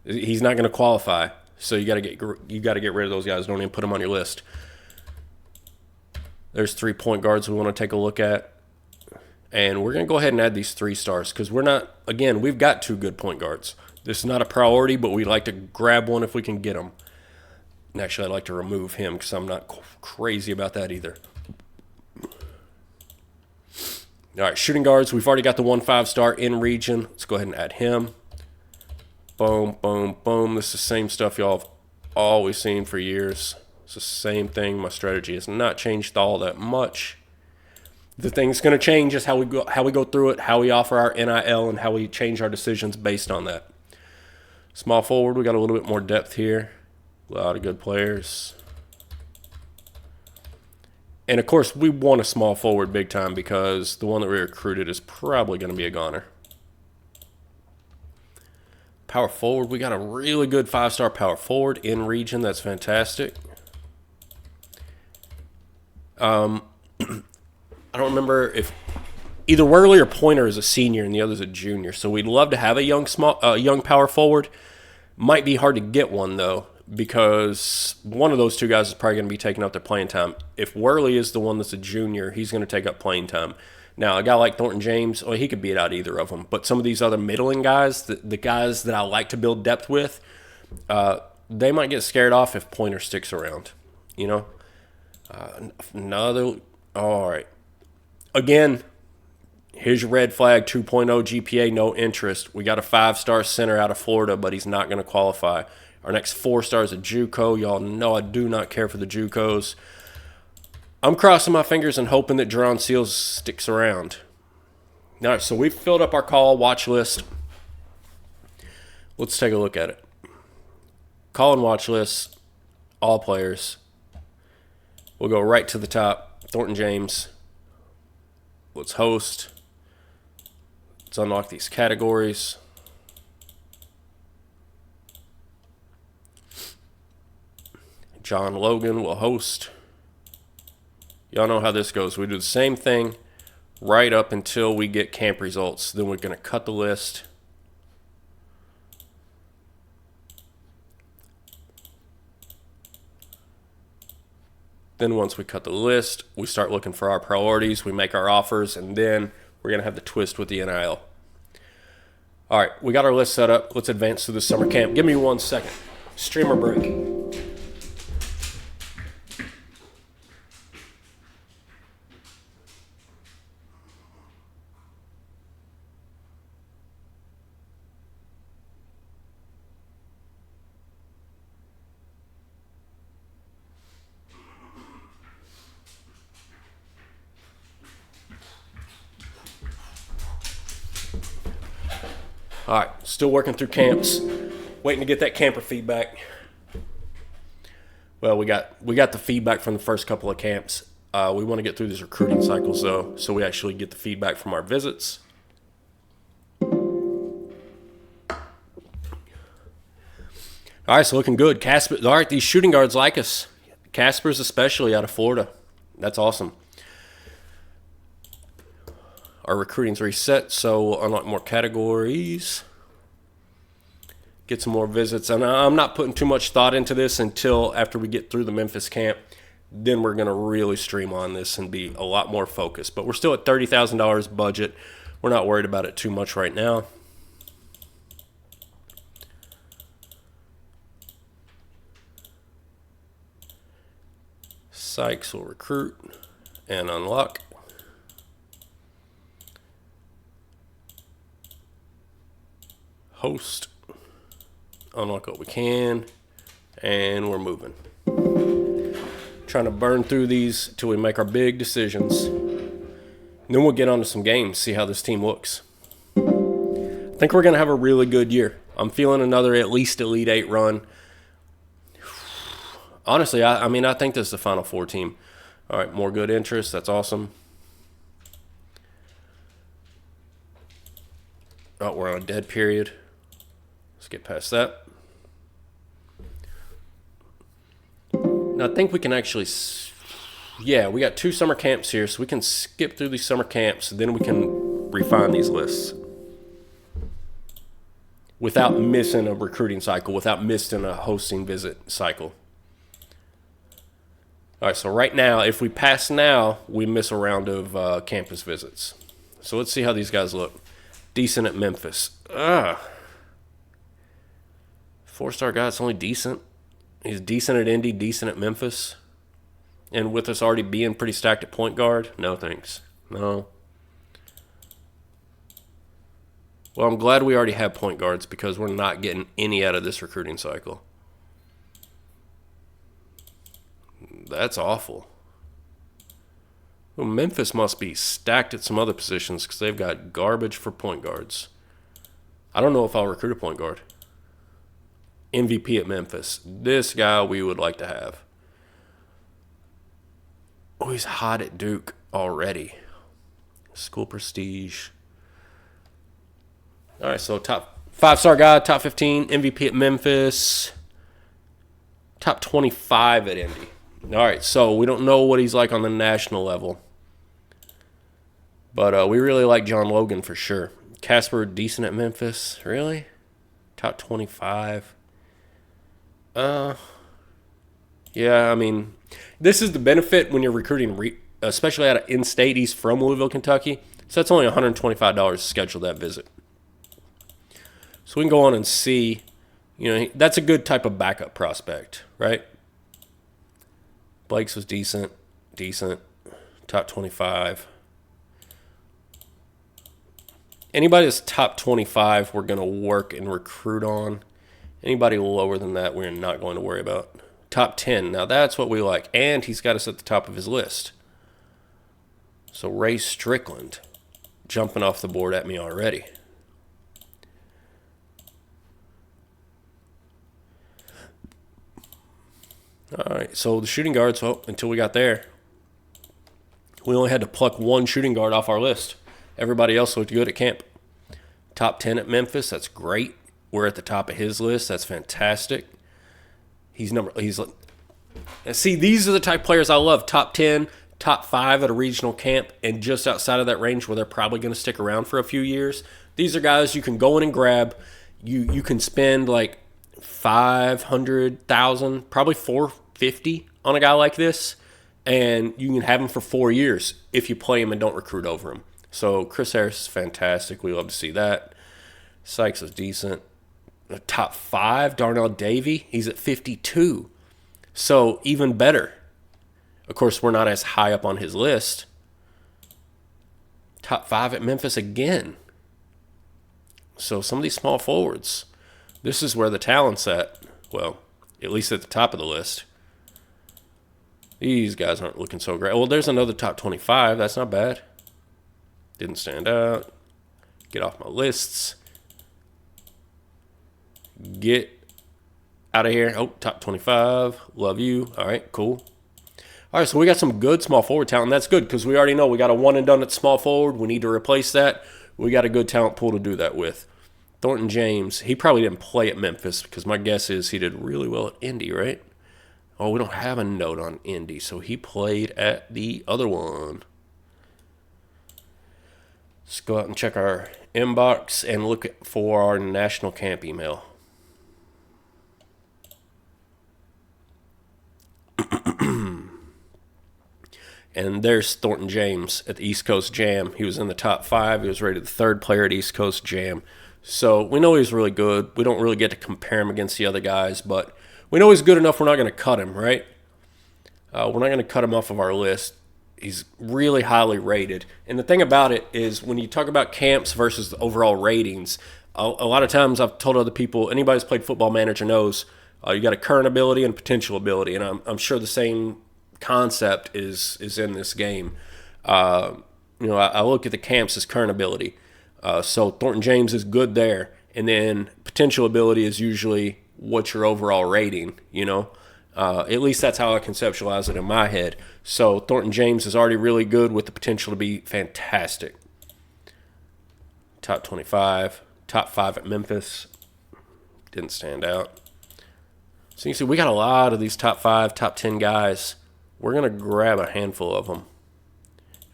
he's not going to qualify. So you got to get rid of those guys. Don't even put them on your list. There's 3 point guards we want to take a look at. And we're going to go ahead and add these 3 stars because we've got 2 good point guards. This is not a priority, but we like to grab one if we can get them. And actually, I'd like to remove him because I'm not crazy about that either. All right, shooting guards. We've already got the 1 5-star in region. Let's go ahead and add him. Boom, boom, boom. This is the same stuff y'all have always seen for years. It's the same thing. My strategy has not changed all that much. The thing's going to change is how we go through it, how we offer our NIL, and how we change our decisions based on that. Small forward, we got a little bit more depth here. A lot of good players. And, of course, we want a small forward big time because the one that we recruited is probably going to be a goner. Power forward, we got a really good 5-star power forward in region. That's fantastic. I don't remember if either Worley or Pointer is a senior and the other's a junior. So we'd love to have a young power forward. Might be hard to get one, though, because one of those two guys is probably going to be taking up their playing time. If Worley is the one that's a junior, he's going to take up playing time. Now, a guy like Thornton James, well, he could beat out either of them. But some of these other middling guys, the guys that I like to build depth with, they might get scared off if Pointer sticks around. You know? All right. Again, here's your red flag, 2.0 GPA, no interest. We got a 5-star center out of Florida, but he's not going to qualify. Our next 4-star is a JUCO. Y'all know I do not care for the JUCOs. I'm crossing my fingers and hoping that Jerron Seals sticks around. All right, so we've filled up our call watch list. Let's take a look at it. Call and watch list, all players. We'll go right to the top. Thornton James. Let's host. Let's unlock these categories. John Logan will host. Y'all know how this goes. We do the same thing right up until we get camp results. Then we're going to cut the list. Then once we cut the list, we start looking for our priorities. We make our offers, and then we're going to have the twist with the NIL. All right, we got our list set up. Let's advance to the summer camp. Give me 1 second. Streamer break. All right, still working through camps, waiting to get that camper feedback. Well, we got the feedback from the first couple of camps. We want to get through these recruiting cycles, though, so we actually get the feedback from our visits. All right, so looking good. Casper, all right, these shooting guards like us. Casper's especially out of Florida. That's awesome. Our recruiting's reset, so we'll unlock more categories. Get some more visits. And I'm not putting too much thought into this until after we get through the Memphis camp. Then we're going to really streamline this and be a lot more focused. But we're still at $30,000 budget. We're not worried about it too much right now. Sykes will recruit and unlock. Host, unlock what we can, and we're moving. Trying to burn through these till we make our big decisions. And then we'll get on to some games, see how this team looks. I think we're going to have a really good year. I'm feeling another at least Elite 8 run. Honestly, I think this is the Final Four team. All right, more good interest. That's awesome. Oh, we're on a dead period. Let's get past that. Now, I think we can actually, yeah, we got 2 summer camps here, so we can skip through these summer camps, and then we can refine these lists without missing a recruiting cycle, without missing a hosting visit cycle. All right, so right now, if we pass now, we miss a round of campus visits. So let's see how these guys look. Decent at Memphis. 4-star guy, it's only decent. He's decent at Indy, decent at Memphis. And with us already being pretty stacked at point guard, no thanks. No. Well, I'm glad we already have point guards because we're not getting any out of this recruiting cycle. That's awful. Well, Memphis must be stacked at some other positions because they've got garbage for point guards. I don't know if I'll recruit a point guard. MVP at Memphis. This guy we would like to have. Oh, he's hot at Duke already. School prestige. All right, so top 5-star guy, top 15, MVP at Memphis. Top 25 at Indy. All right, so we don't know what he's like on the national level. But we really like John Logan for sure. Casper, decent at Memphis. Really? Top 25. Yeah, I mean, this is the benefit when you're recruiting, especially out of in-state. He's from Louisville, Kentucky. So that's only $125 to schedule that visit. So we can go on and see, that's a good type of backup prospect, right? Blake's was decent, top 25. Anybody that's top 25, we're going to work and recruit on. Anybody lower than that, we're not going to worry about. Top 10, now that's what we like. And he's got us at the top of his list. So Ray Strickland, jumping off the board at me already. All right, so the shooting guards, well, until we got there, we only had to pluck one shooting guard off our list. Everybody else looked good at camp. Top 10 at Memphis, that's great. We're at the top of his list. That's fantastic. See, these are the type of players I love. Top 10, top 5 at a regional camp, and just outside of that range where they're probably going to stick around for a few years. These are guys you can go in and grab. You can spend like $500,000, probably $450 on a guy like this, and you can have him for 4 years if you play him and don't recruit over him. So Chris Harris is fantastic. We love to see that. Sykes is decent. Top 5, Darnell Davey, he's at 52. So even better. Of course, we're not as high up on his list. Top 5 at Memphis again. So some of these small forwards, this is where the talent's at. Well, at least at the top of the list. These guys aren't looking so great. Well, there's another top 25. That's not bad. Didn't stand out. Get off my lists. Get out of here. Oh, top 25. Love you. All right, cool. All right, so we got some good small forward talent. That's good because we already know we got a one and done at small forward. We need to replace that. We got a good talent pool to do that with. Thornton James, he probably didn't play at Memphis because my guess is he did really well at Indy, right? Oh, we don't have a note on Indy, so he played at the other one. Let's go out and check our inbox and look for our national camp email. And there's Thornton James at the East Coast Jam. He was in the top 5. He was rated the 3rd player at East Coast Jam. So we know he's really good. We don't really get to compare him against the other guys, but we know he's good enough we're not going to cut him, right? We're not going to cut him off of our list. He's really highly rated. And the thing about it is when you talk about camps versus the overall ratings, a lot of times I've told other people, anybody who's played Football Manager knows you got a current ability and potential ability. And I'm sure the same concept is in this game. I look at the camps as current ability. So Thornton James is good there. And then potential ability is usually what's your overall rating, At least that's how I conceptualize it in my head. So Thornton James is already really good with the potential to be fantastic. Top 25, top 5 at Memphis. Didn't stand out. So you can see we got a lot of these top 5, top 10 guys. We're going to grab a handful of them.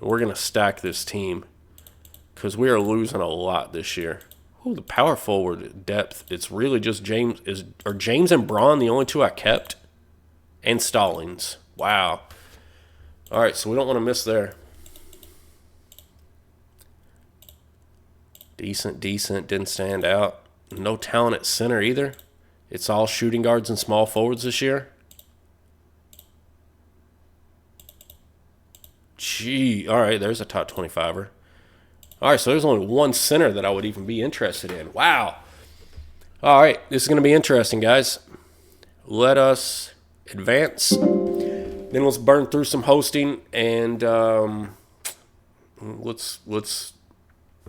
And we're going to stack this team because we are losing a lot this year. Oh, the power forward depth. It's really just James. Are James and Braun the only 2 I kept? And Stallings. Wow. All right, so we don't want to miss there. Decent. Didn't stand out. No talent at center either. It's all shooting guards and small forwards this year. Gee, all right, there's a top 25er. All right, so there's only one center that I would even be interested in. Wow. All right, this is going to be interesting, guys. Let us advance. Then let's burn through some hosting, and let's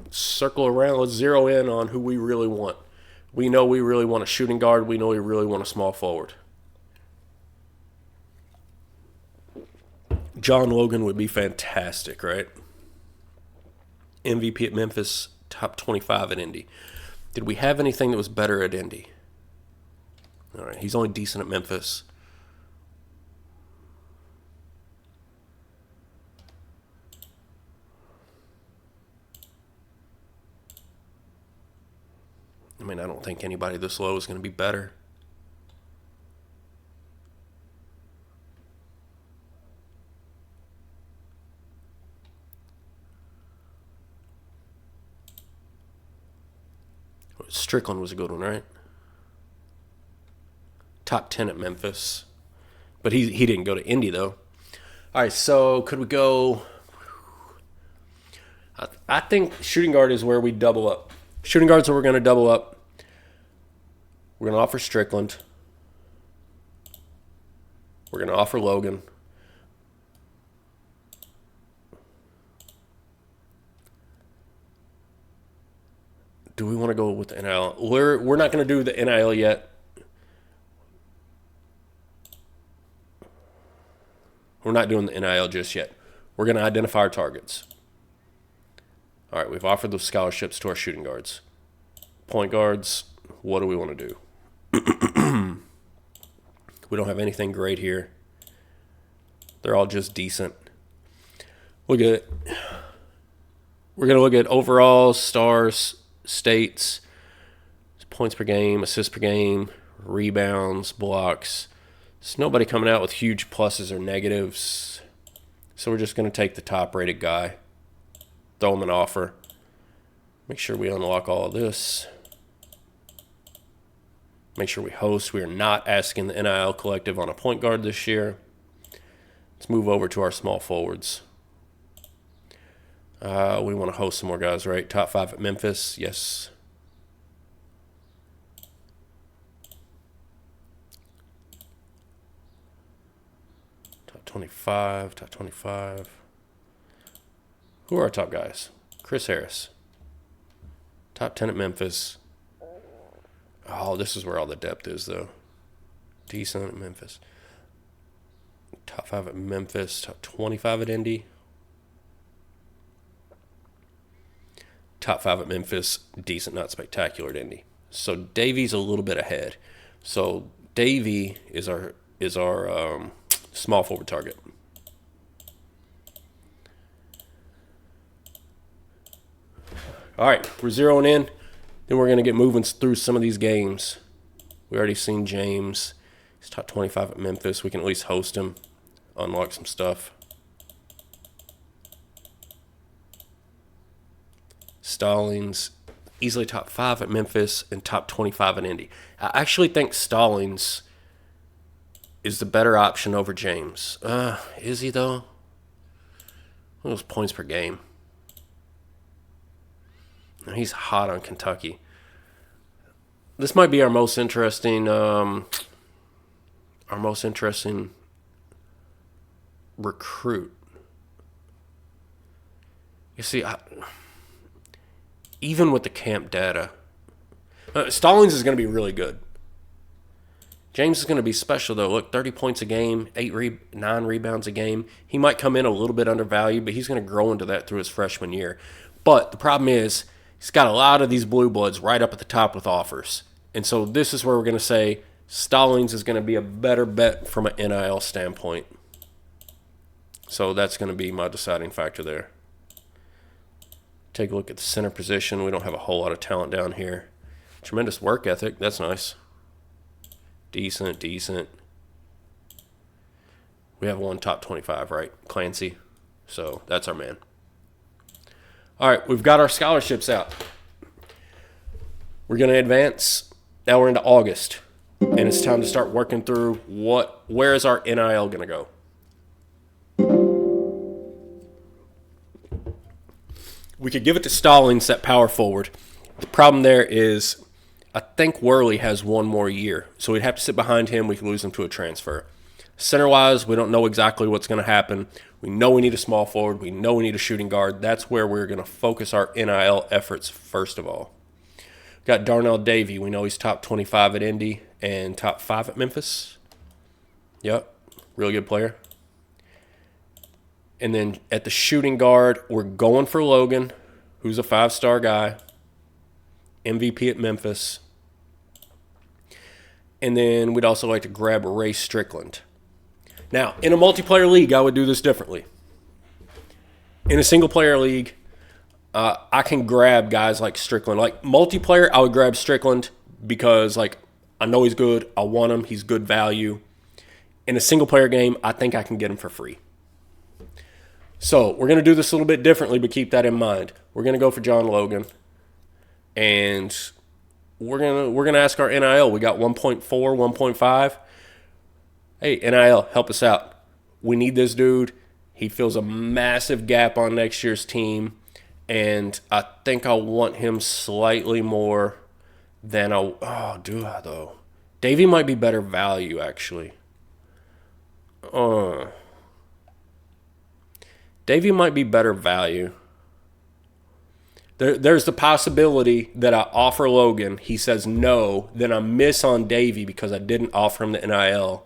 circle around. Let's zero in on who we really want. We know we really want a shooting guard. We know we really want a small forward. John Logan would be fantastic, right? MVP at Memphis, top 25 at Indy. Did we have anything that was better at Indy? All right, he's only decent at Memphis. I mean, I don't think anybody this low is going to be better. Strickland was a good one, right? Top 10 at Memphis. But he didn't go to Indy, though. All right, so could we go... I think shooting guard is where we double up. Shooting guard's where we're going to double up. We're going to offer Strickland. We're going to offer Logan. Do we want to go with the NIL? We're not going to do the NIL yet. We're not doing the NIL just yet. We're going to identify our targets. All right, we've offered those scholarships to our shooting guards. Point guards, what do we want to do? We don't have anything great here. They're all just decent. We're going to look at overall, stars, states, points per game, assists per game, rebounds, blocks. There's nobody coming out with huge pluses or negatives. So we're just going to take the top-rated guy, throw him an offer, make sure we unlock all of this, make sure we host. We are not asking the NIL collective on a point guard this year. Let's move over to our small forwards. We want to host some more guys, right? Top 5 at Memphis, yes. Top 25, top 25. Who are our top guys? Chris Harris. Top 10 at Memphis. Oh, this is where all the depth is, though. Decent at Memphis. Top 5 at Memphis. Top 25 at Indy. Top 5 at Memphis. Decent, not spectacular at Indy. So Davy's a little bit ahead. So Davy is our small forward target. All right, we're zeroing in. Then we're going to get moving through some of these games. We already seen James. He's top 25 at Memphis. We can at least host him, unlock some stuff. Stallings, easily top 5 at Memphis and top 25 at Indy. I actually think Stallings is the better option over James. Is he, though? What are those points per game? He's hot on Kentucky. This might be our most interesting recruit. You see, even with the camp data, Stallings is going to be really good. James is going to be special, though. Look, 30 points a game, 9 rebounds a game. He might come in a little bit undervalued, but he's going to grow into that through his freshman year. But the problem is, he's got a lot of these blue bloods right up at the top with offers. And so this is where we're going to say Stallings is going to be a better bet from an NIL standpoint. So that's going to be my deciding factor there. Take a look at the center position. We don't have a whole lot of talent down here. Tremendous work ethic. That's nice. Decent. We have one top 25, right? Clancy. So that's our man. All right, we've got our scholarships out. We're going to advance. Now we're into August, and it's time to start working through where is our NIL going to go. We could give it to Stallings at power forward. The problem there is I think Worley has one more year, so we'd have to sit behind him. We could lose him to a transfer. Center-wise, we don't know exactly what's going to happen. We know we need a small forward. We know we need a shooting guard. That's where we're going to focus our NIL efforts first of all. We've got Darnell Davey. We know he's top 25 at Indy and top 5 at Memphis. Yep, really good player. And then at the shooting guard, we're going for Logan, who's a 5-star guy, MVP at Memphis. And then we'd also like to grab Ray Strickland. Now, in a multiplayer league, I would do this differently. In a single-player league, I can grab guys like Strickland. Like multiplayer, I would grab Strickland because like I know he's good. I want him. He's good value. In a single-player game, I think I can get him for free. So we're going to do this a little bit differently, but keep that in mind. We're going to go for John Logan, and we're gonna ask our NIL. We got 1.4, 1.5. Hey, NIL, help us out. We need this dude. He fills a massive gap on next year's team, and I think I want him slightly more than do I though? Davey might be better value actually. Davey might be better value. There's the possibility that I offer Logan, he says no, then I miss on Davey because I didn't offer him the NIL.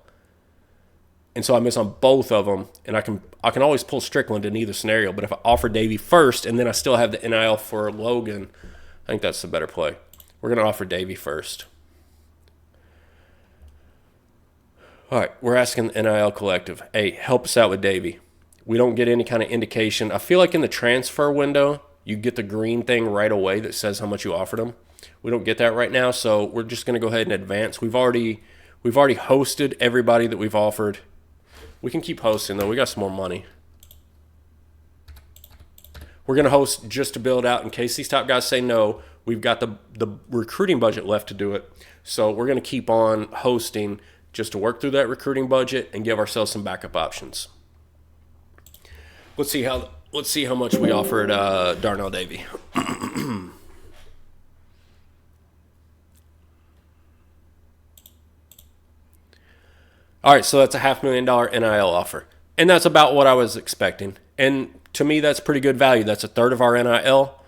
And so I miss on both of them, and I can always pull Strickland in either scenario. But if I offer Davey first and then I still have the NIL for Logan, I think that's the better play. We're going to offer Davey first. All right, we're asking the NIL collective, hey, help us out with Davey. We don't get any kind of indication. I feel like in the transfer window, you get the green thing right away that says how much you offered them. We don't get that right now, so we're just going to go ahead and advance. We've already hosted everybody that we've offered. We can keep hosting, though. We got some more money. We're going to host just to build out in case these top guys say no. We've got the recruiting budget left to do it. So we're going to keep on hosting just to work through that recruiting budget and give ourselves some backup options. Let's see how much we offered Darnell Davey. All right, so that's a $500,000 NIL offer. And that's about what I was expecting. And to me, that's pretty good value. That's a third of our NIL.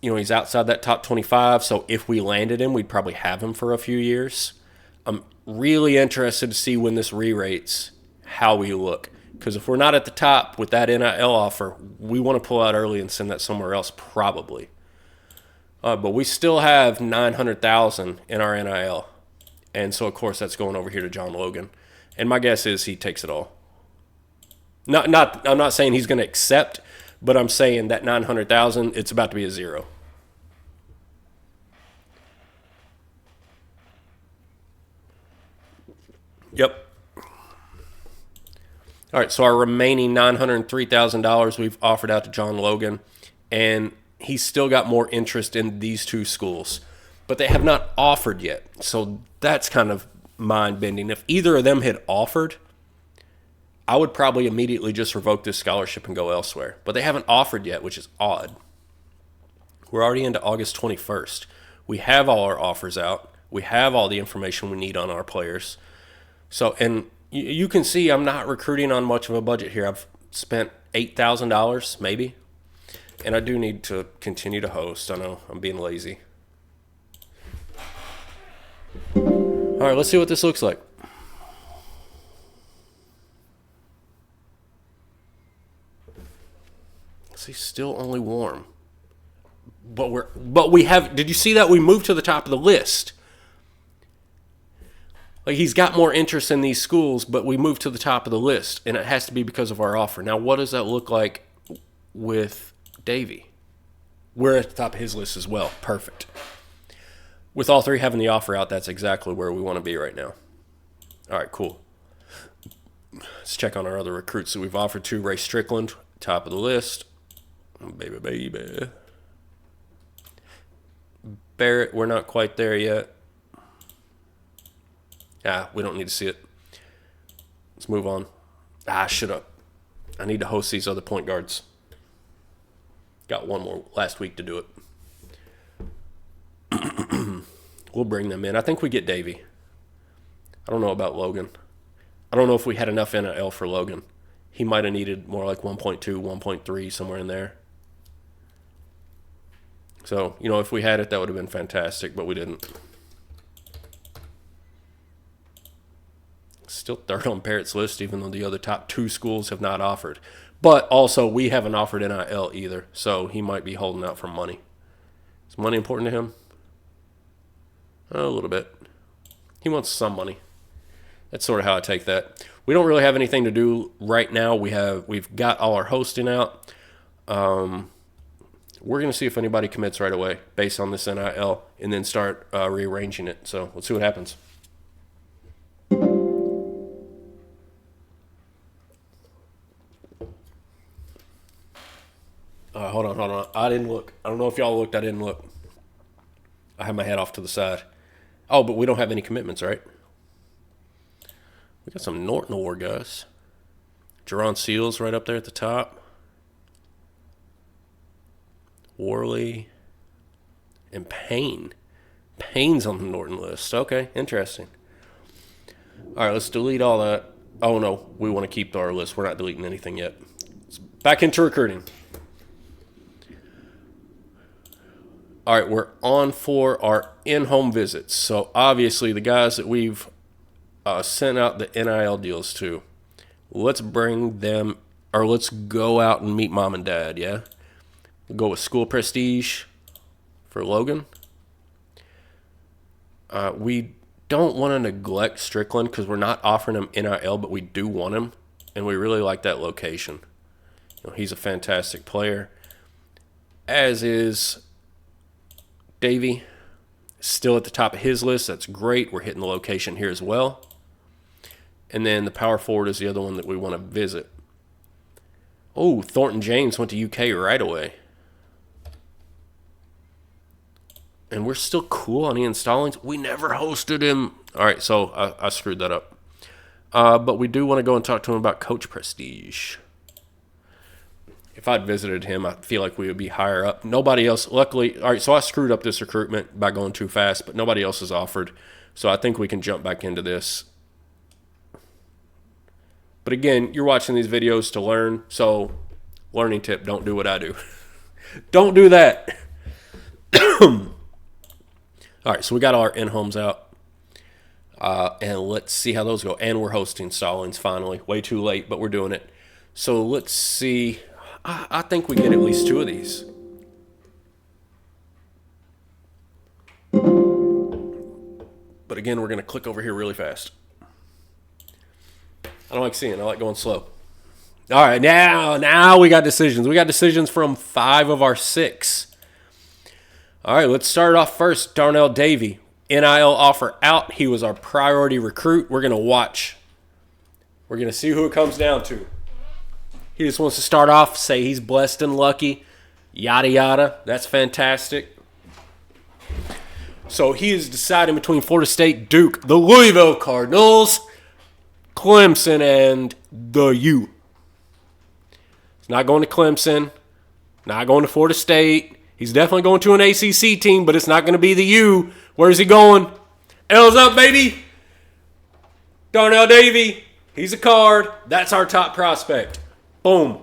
He's outside that top 25, so if we landed him, we'd probably have him for a few years. I'm really interested to see when this re-rates how we look. Because if we're not at the top with that NIL offer, we want to pull out early and send that somewhere else probably. But we still have $900,000 in our NIL. And so, of course, that's going over here to John Logan. And my guess is he takes it all. I'm not saying he's going to accept, but I'm saying that $900,000, it's about to be a zero. Yep. All right, so our remaining $903,000 we've offered out to John Logan, and he's still got more interest in these two schools. But they have not offered yet, so that's kind of mind-bending. If either of them had offered, I would probably immediately just revoke this scholarship and go elsewhere. But they haven't offered yet, which is odd. We're already into August 21st. We have all our offers out. We have all the information we need on our players. So, and you can see I'm not recruiting on much of a budget here. I've spent $8,000 maybe, and I do need to continue to host. I know I'm being lazy. All right, let's see what this looks like. See, still only warm. But we have, did you see that? We moved to the top of the list. Like, he's got more interest in these schools, but we moved to the top of the list, and it has to be because of our offer. Now, what does that look like with Davey? We're at the top of his list as well. Perfect. With all three having the offer out, that's exactly where we want to be right now. All right, cool. Let's check on our other recruits that we've offered to. Ray Strickland, top of the list. Baby. Barrett, we're not quite there yet. We don't need to see it. Let's move on. Shut up. I need to host these other point guards. Got one more last week to do it. We'll bring them in. I think we get Davey. I don't know about Logan. I don't know if we had enough NIL for Logan. He might have needed more like 1.2, 1.3, somewhere in there. So, if we had it, that would have been fantastic, but we didn't. Still third on Parrott's list, even though the other top 2 schools have not offered. But also, we haven't offered NIL either, so he might be holding out for money. Is money important to him? A little bit. He wants some money. That's sort of how I take that. We don't really have anything to do right now. We've got all our hosting out. We're going to see if anybody commits right away based on this NIL and then start rearranging it. So let's see what happens. Hold on. I didn't look. I don't know if y'all looked. I didn't look. I have my head off to the side. Oh, but we don't have any commitments, right? We got some Norton Award guys. Jerron Seals right up there at the top. Worley. And Payne. Payne's on the Norton list. Okay, interesting. All right, let's delete all that. Oh, no, we want to keep our list. We're not deleting anything yet. Back into recruiting. All right, we're on for our in-home visits. So, obviously, the guys that we've sent out the NIL deals to, let's bring them, or let's go out and meet mom and dad, yeah? We'll go with School Prestige for Logan. We don't want to neglect Strickland because we're not offering him NIL, but we do want him, and we really like that location. He's a fantastic player, as is Davey. Still at the top of his list. That's great. We're hitting the location here as well. And then the power forward is the other one that we want to visit. Oh, Thornton James went to UK right away. And we're still cool on Ian Stallings. We never hosted him. All right, so I screwed that up. But we do want to go and talk to him about Coach Prestige. If I'd visited him, I feel like we would be higher up. Nobody else, luckily, all right, so I screwed up this recruitment by going too fast, but nobody else has offered. So I think we can jump back into this. But again, you're watching these videos to learn. So learning tip, don't do what I do. Don't do that. All right, so we got our in-homes out. And let's see how those go. And we're hosting Stallings finally. Way too late, but we're doing it. So let's see. I think we get at least 2 of these. But again, we're going to click over here really fast. I don't like seeing it. I like going slow. All right, now we got decisions. We got decisions from 5 of our 6. All right, let's start off first. Darnell Davey, NIL offer out. He was our priority recruit. We're going to watch. We're going to see who it comes down to. He just wants to start off, say he's blessed and lucky, yada, yada. That's fantastic. So he is deciding between Florida State, Duke, the Louisville Cardinals, Clemson, and the U. He's not going to Clemson, not going to Florida State. He's definitely going to an ACC team, but it's not going to be the U. Where's he going? L's up, baby. Darnell Davey. He's a card. That's our top prospect. Boom.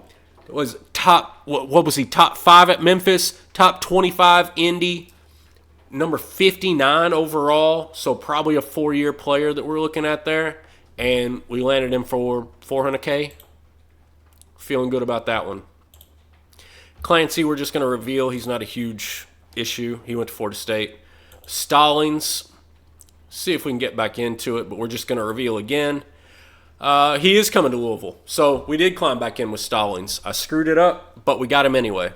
It was top, what was he? Top 5 at Memphis. Top 25 Indy. Number 59 overall. So probably a 4-year player that we're looking at there. And we landed him for $400K. Feeling good about that one. Clancy, we're just going to reveal he's not a huge issue. He went to Florida State. Stallings, see if we can get back into it, but we're just going to reveal again. He is coming to Louisville. So we did climb back in with Stallings. I screwed it up, but we got him anyway.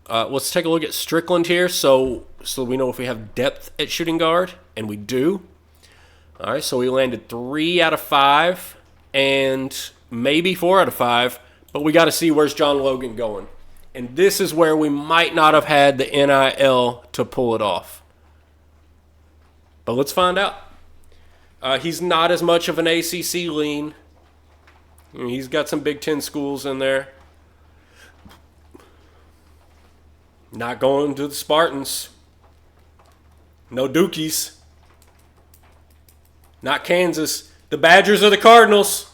Let's take a look at Strickland here so we know if we have depth at shooting guard, and we do. All right, so we landed 3 out of 5 and maybe 4 out of 5, but we got to see where's John Logan going. And this is where we might not have had the NIL to pull it off. But let's find out. He's not as much of an ACC lean. He's got some Big Ten schools in there. Not going to the Spartans. No Dukies. Not Kansas. The Badgers are the Cardinals.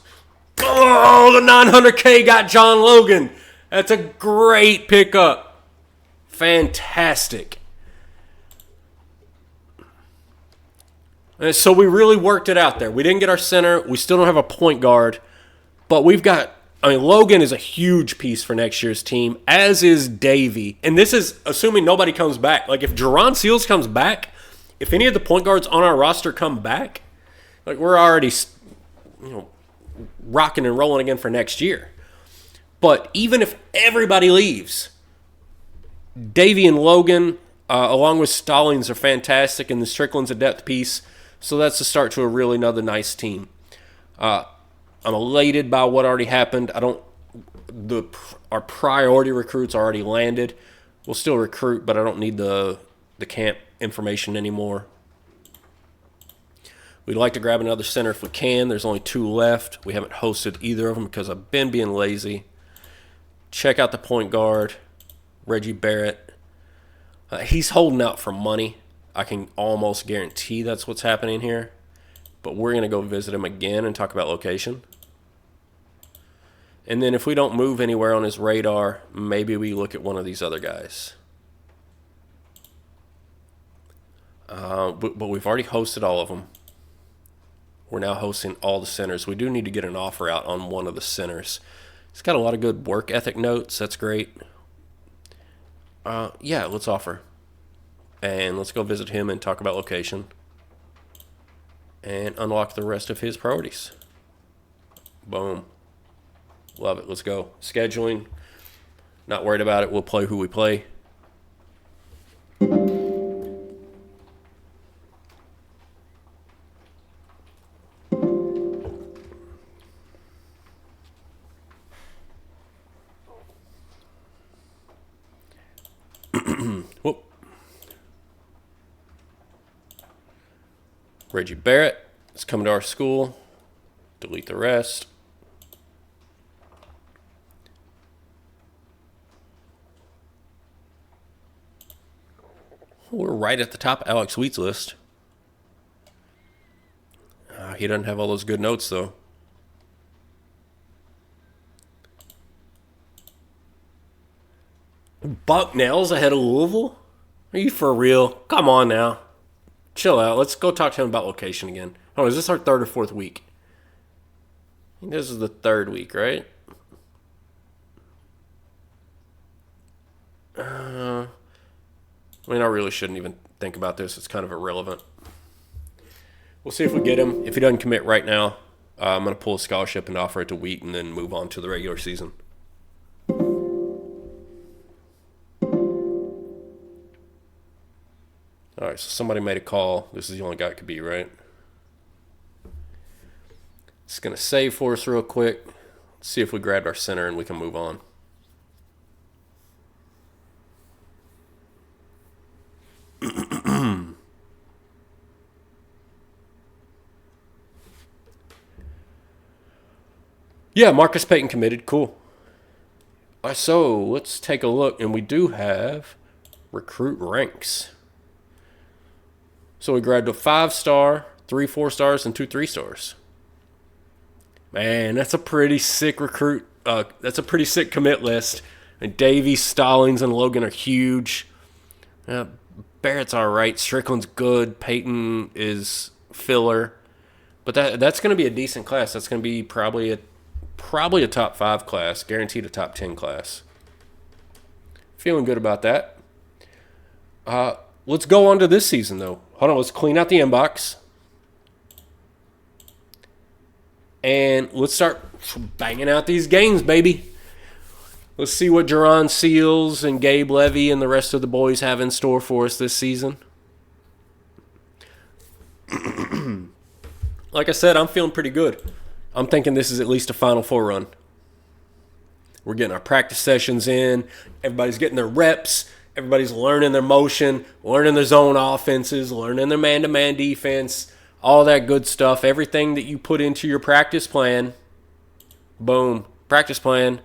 Oh, the 900K got John Logan. That's a great pickup. Fantastic. And so we really worked it out there. We didn't get our center. We still don't have a point guard. But we've got, Logan is a huge piece for next year's team, as is Davey. And this is assuming nobody comes back. Like, if Jerron Seals comes back, if any of the point guards on our roster come back, like, we're already, rocking and rolling again for next year. But even if everybody leaves, Davey and Logan, along with Stallings, are fantastic, and the Strickland's a depth piece. So that's the start to a really another nice team. I'm elated by what already happened. Our priority recruits already landed. We'll still recruit, but I don't need the camp information anymore. We'd like to grab another center if we can. There's only 2 left. We haven't hosted either of them because I've been being lazy. Check out the point guard, Reggie Barrett. He's holding out for money. I can almost guarantee that's what's happening here. But we're going to go visit him again and talk about location. And then if we don't move anywhere on his radar, maybe we look at one of these other guys. But we've already hosted all of them. We're now hosting all the centers. We do need to get an offer out on one of the centers. He's got a lot of good work ethic notes. That's great. Yeah, let's offer. And let's go visit him and talk about location. And unlock the rest of his priorities. Boom. Love it. Let's go. Scheduling. Not worried about it. We'll play who we play. Whoop. Reggie Barrett is coming to our school. Delete the rest. We're right at the top of Alex Wheat's list. He doesn't have all those good notes, though. Bucknell's ahead of Louisville? Are you for real? Come on now. Chill out. Let's go talk to him about location again. Oh, is this our 3rd or 4th week? I think this is the 3rd week, right? I really shouldn't even think about this. It's kind of irrelevant. We'll see if we get him. If he doesn't commit right now, I'm going to pull a scholarship and offer it to Wheat and then move on to the regular season. All right, so somebody made a call. This is the only guy it could be, right? It's going to save for us real quick. Let's see if we grabbed our center and we can move on. Yeah, Marcus Payton committed. Cool. All right, so let's take a look. And we do have recruit ranks. So we grabbed a 5-star, 3 4-stars, and 2 3-stars. Man, that's a pretty sick recruit. That's a pretty sick commit list. And Davey, Stallings, and Logan are huge. Barrett's all right. Strickland's good. Payton is filler. But that's going to be a decent class. That's going to be probably a top 5 class. Guaranteed a top 10 class. Feeling good about that. Let's go on to this season, though. Hold on, let's clean out the inbox. And let's start banging out these games, baby. Let's see what Jerron Seals and Gabe Levy and the rest of the boys have in store for us this season. Like I said, I'm feeling pretty good. I'm thinking this is at least a Final Four run. We're getting our practice sessions in. Everybody's getting their reps. Everybody's learning their motion, learning their zone offenses, learning their man-to-man defense, all that good stuff. Everything that you put into your practice plan, boom, practice plan.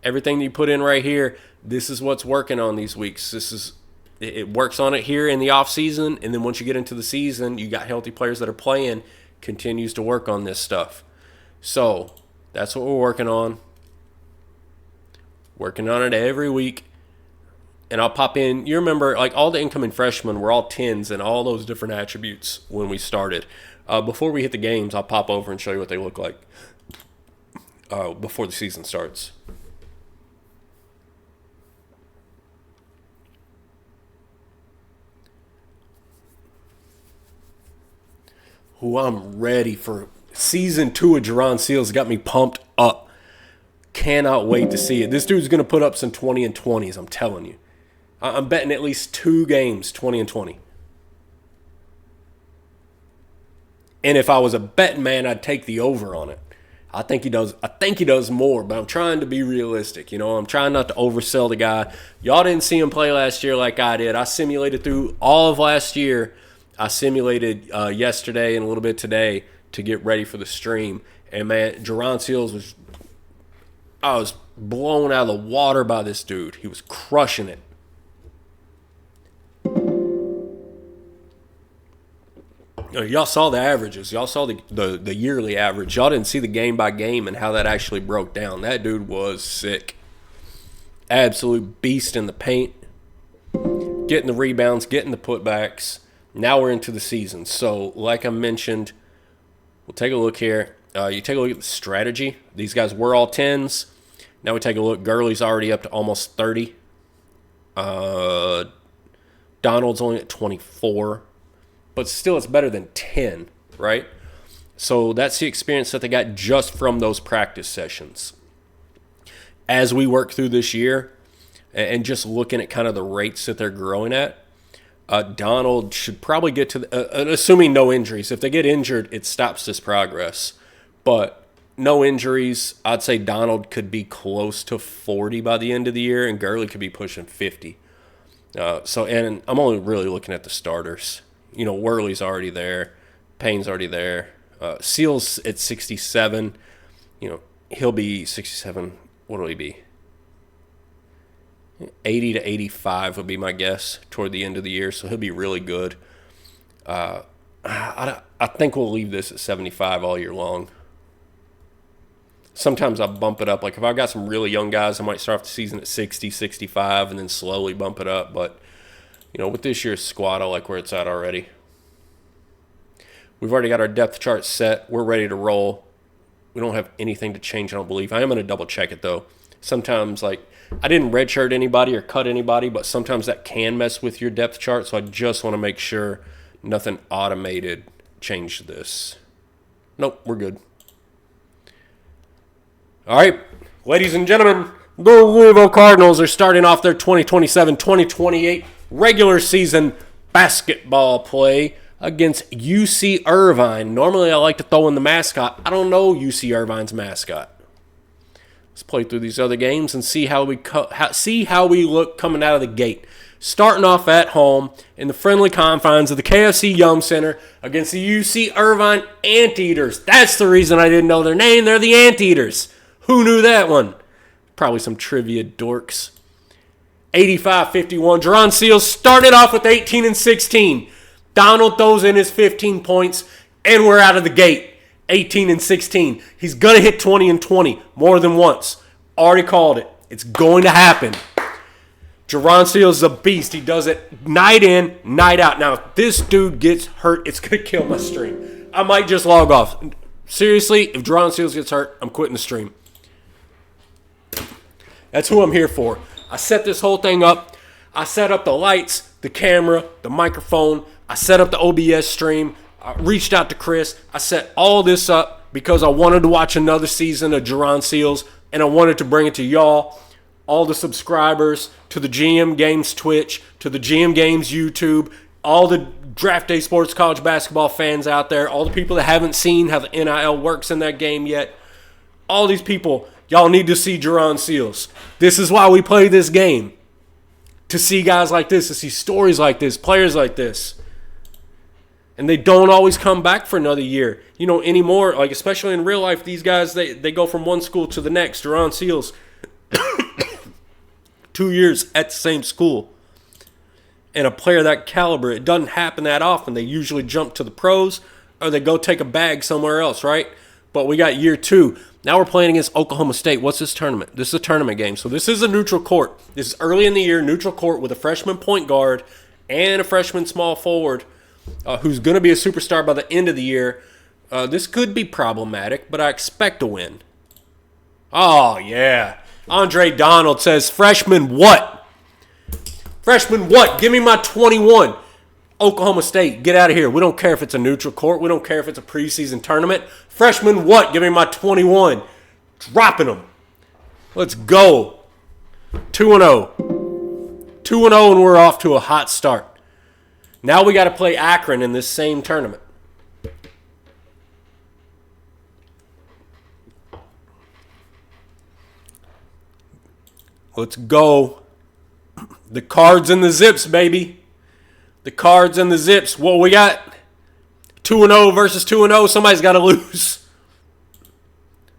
everything you put in right here, this is what's working on these weeks. It works on it here in the off season, and then once you get into the season, you got healthy players that are playing, continues to work on this stuff. So that's what we're working on. Working on it every week. And I'll pop in. You remember, like, all the incoming freshmen were all 10s and all those different attributes when we started. Before we hit the games, I'll pop over and show you what they look like before the season starts. Who I'm ready for. Season 2 of Jerron Seals got me pumped up. Cannot wait to see it. This dude's going to put up some 20 and 20s, I'm telling you. I'm betting at least 2 games, 20 and 20. And if I was a betting man, I'd take the over on it. I think he does more, but I'm trying to be realistic. I'm trying not to oversell the guy. Y'all didn't see him play last year like I did. I simulated through all of last year. I simulated yesterday and a little bit today to get ready for the stream. And, man, Jerron Seals I was blown out of the water by this dude. He was crushing it. Y'all saw the averages. Y'all saw the yearly average. Y'all didn't see the game by game and how that actually broke down. That dude was sick. Absolute beast in the paint. Getting the rebounds, getting the putbacks. Now we're into the season. So, like I mentioned, we'll take a look here. You take a look at the strategy. These guys were all 10s. Now we take a look. Gurley's already up to almost 30. Donald's only at 24. But still, it's better than 10, right? So that's the experience that they got just from those practice sessions. As we work through this year and just looking at kind of the rates that they're growing at, Donald should probably get to, assuming no injuries. If they get injured, it stops this progress. But no injuries, I'd say Donald could be close to 40 by the end of the year, and Gurley could be pushing 50. And I'm only really looking at the starters. Worley's already there. Payne's already there. Seals at 67. He'll be 67. What will he be? 80 to 85 would be my guess toward the end of the year, so he'll be really good. I think we'll leave this at 75 all year long. Sometimes I bump it up. Like if I've got some really young guys, I might start off the season at 60, 65, and then slowly bump it up. But, with this year's squad, I like where it's at already. We've already got our depth chart set. We're ready to roll. We don't have anything to change, I don't believe. I am going to double check it, though. Sometimes, I didn't redshirt anybody or cut anybody, but sometimes that can mess with your depth chart, so I just want to make sure nothing automated changed this. Nope, we're good. All right, ladies and gentlemen, the Louisville Cardinals are starting off their 2027-2028 regular season basketball play against UC Irvine. Normally, I like to throw in the mascot. I don't know UC Irvine's mascot. Let's play through these other games and see how we look coming out of the gate. Starting off at home in the friendly confines of the KFC Yum Center against the UC Irvine Anteaters. That's the reason I didn't know their name. They're the Anteaters. Who knew that one? Probably some trivia dorks. 85-51. Jerron Seals started off with 18 and 16. Donald throws in his 15 points, and we're out of the gate. 18 and 16. He's going to hit 20 and 20 more than once. Already called it. It's going to happen. Jerron Seals is a beast. He does it night in, night out. Now, if this dude gets hurt, it's going to kill my stream. I might just log off. Seriously, if Jerron Seals gets hurt, I'm quitting the stream. That's who I'm here for. I set this whole thing up. I set up the lights, the camera, the microphone. I set up the OBS stream. I reached out to Chris. I set all this up because I wanted to watch another season of Jerron Seals, and I wanted to bring it to y'all, all the subscribers, to the GM Games Twitch, to the GM Games YouTube, all the Draft Day Sports College Basketball fans out there, all the people that haven't seen how the NIL works in that game yet. All these people, y'all need to see Jerron Seals. This is why we play this game. To see guys like this, to see stories like this, players like this. And they don't always come back for another year. Anymore, especially in real life, these guys, they go from one school to the next. Jerron Seals, 2 years at the same school. And a player that caliber, it doesn't happen that often. They usually jump to the pros or they go take a bag somewhere else, right? But we got year 2. Now we're playing against Oklahoma State. What's this tournament? This is a tournament game. So this is a neutral court. This is early in the year, neutral court with a freshman point guard and a freshman small forward who's going to be a superstar by the end of the year. This could be problematic, but I expect a win. Oh, yeah. Andre Donald says, freshman what? Freshman what? Give me my 21. Oklahoma State, get out of here. We don't care if it's a neutral court. We don't care if it's a preseason tournament. Freshman what? Give me my 21. Dropping them. Let's go. 2-0. 2-0 and we're off to a hot start. Now we got to play Akron in this same tournament. Let's go. The cards and the zips, baby. The cards and the zips. Well, we got 2-0 versus 2-0. Somebody's got to lose.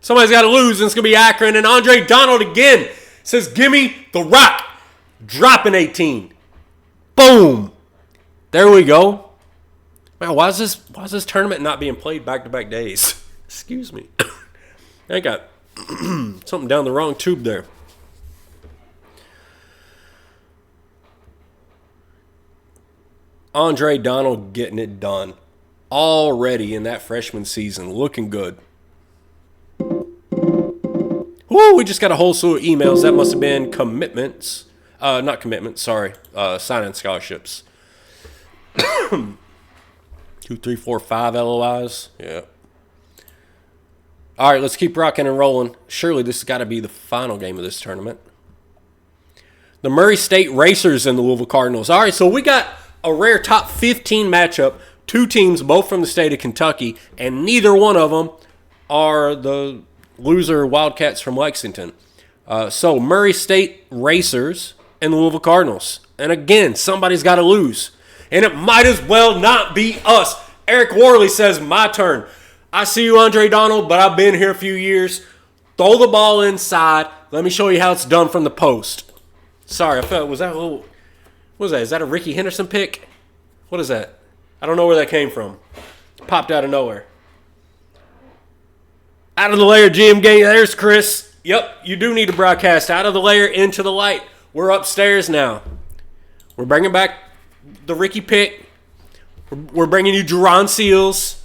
Somebody's got to lose, and it's going to be Akron. And Andre Donald again says, give me the rock. Dropping 18. Boom. There we go. Man, why is this tournament not being played back-to-back days? Excuse me. I got something down the wrong tube there. Andre Donald getting it done already in that freshman season. Looking good. Woo, we just got a whole slew of emails. That must have been commitments. Not commitments, sorry. Sign-in scholarships. 2, 3, 4, 5 LOIs. Yeah. All right, let's keep rocking and rolling. Surely this has got to be the final game of this tournament. The Murray State Racers and the Louisville Cardinals. All right, so we got a rare top 15 matchup. 2 teams, both from the state of Kentucky, and neither one of them are the loser Wildcats from Lexington. So Murray State Racers and the Louisville Cardinals. And again, somebody's got to lose. And it might as well not be us. Eric Worley says, my turn. I see you, Andre Donald, but I've been here a few years. Throw the ball inside. Let me show you how it's done from the post. Sorry, I felt, was that a little, what was that? Is that a Ricky Henderson pick? What is that? I don't know where that came from. Popped out of nowhere. Out of the layer, GM game. There's Chris. Yep, you do need to broadcast out of the layer into the light. We're upstairs now. We're bringing back the Ricky pick. We're bringing you Jerron Seals.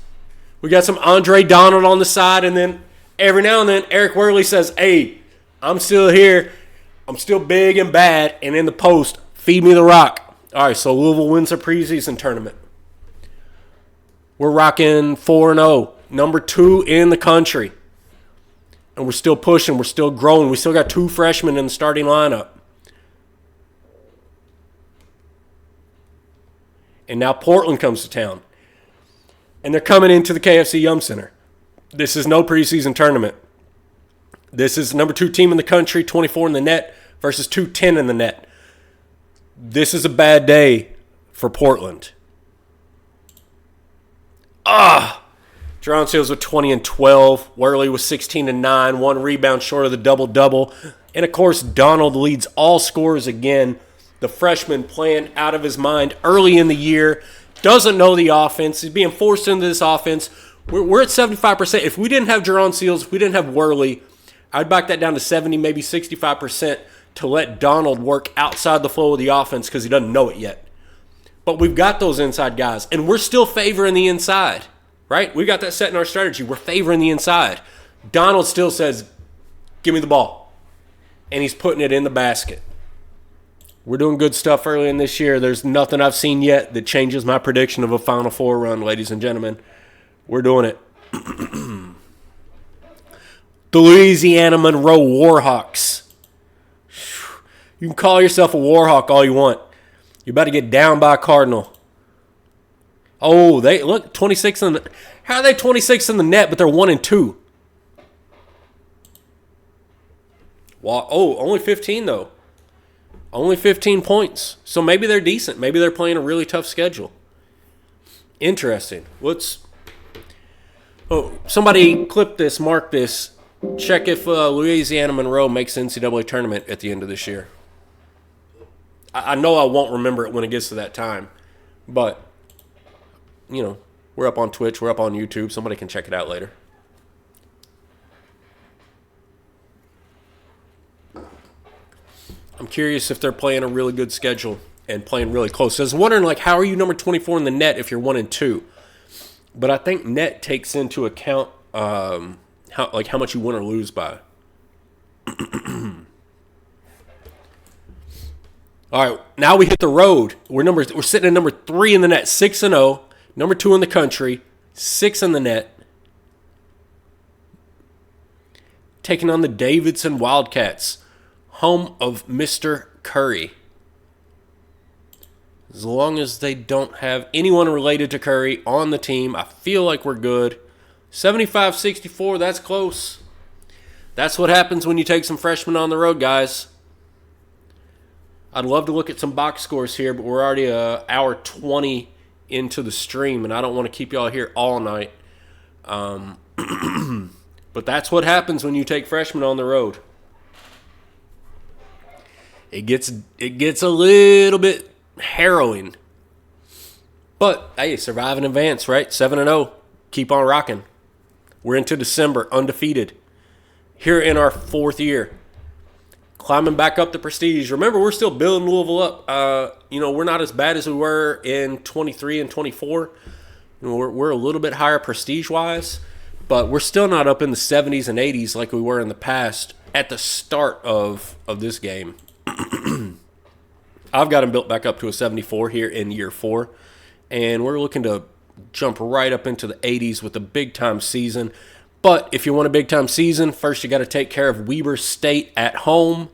We got some Andre Donald on the side. And then every now and then, Eric Worley says, hey, I'm still here. I'm still big and bad. And in the post, feed me the rock. All right, so Louisville wins a preseason tournament. We're rocking 4-0. Number 2 in the country. And we're still pushing. We're still growing. We still got 2 freshmen in the starting lineup. And now Portland comes to town. And they're coming into the KFC Yum Center. This is no preseason tournament. This is number 2 team in the country, 24 in the net versus 210 in the net. This is a bad day for Portland. Jerron Seals with 20 and 12. Worley with 16 and 9. 1 rebound short of the double-double. And, of course, Donald leads all scorers again. The freshman playing out of his mind early in the year. Doesn't know the offense. He's being forced into this offense. We're at 75%. If we didn't have Jerron Seals, if we didn't have Worley, I'd back that down to 70, maybe 65% to let Donald work outside the flow of the offense because he doesn't know it yet. But we've got those inside guys, and we're still favoring the inside, right? We got that set in our strategy. We're favoring the inside. Donald still says, give me the ball. And he's putting it in the basket. We're doing good stuff early in this year. There's nothing I've seen yet that changes my prediction of a Final Four run, ladies and gentlemen. We're doing it. The Louisiana Monroe Warhawks. You can call yourself a Warhawk all you want. You're about to get down by a Cardinal. Oh, they look 26 in the. How are they 26 in the net, but they're 1 and 2? Wow. Oh, only 15 though. Only 15 points. So maybe they're decent. Maybe they're playing a really tough schedule. Interesting. Somebody clip this, mark this. Check if Louisiana Monroe makes the NCAA tournament at the end of this year. I know I won't remember it when it gets to that time, but, we're up on Twitch, we're up on YouTube. Somebody can check it out later. I'm curious if they're playing a really good schedule and playing really close. I was wondering, how are you number 24 in the net if you're 1-2? But I think net takes into account how much you win or lose by. All right, now we hit the road. We're sitting at number 3 in the net, 6-0, number 2 in the country, 6 in the net. Taking on the Davidson Wildcats, home of Mr. Curry. As long as they don't have anyone related to Curry on the team, I feel like we're good. 75-64, that's close. That's what happens when you take some freshmen on the road, guys. I'd love to look at some box scores here, but we're already an hour 20 into the stream, and I don't want to keep y'all here all night. But that's what happens when you take freshmen on the road. It gets a little bit harrowing. But, hey, survive and advance, right? 7-0. Keep on rocking. We're into December, undefeated. Here in our 4th year. Climbing back up the prestige. Remember, we're still building Louisville up. We're not as bad as we were in 23 and 24. We're a little bit higher prestige-wise. But we're still not up in the 70s and 80s like we were in the past at the start of this game. I've got them built back up to a 74 here in year 4. And we're looking to jump right up into the 80s with a big-time season. But if you want a big-time season, first you got to take care of Weber State at home.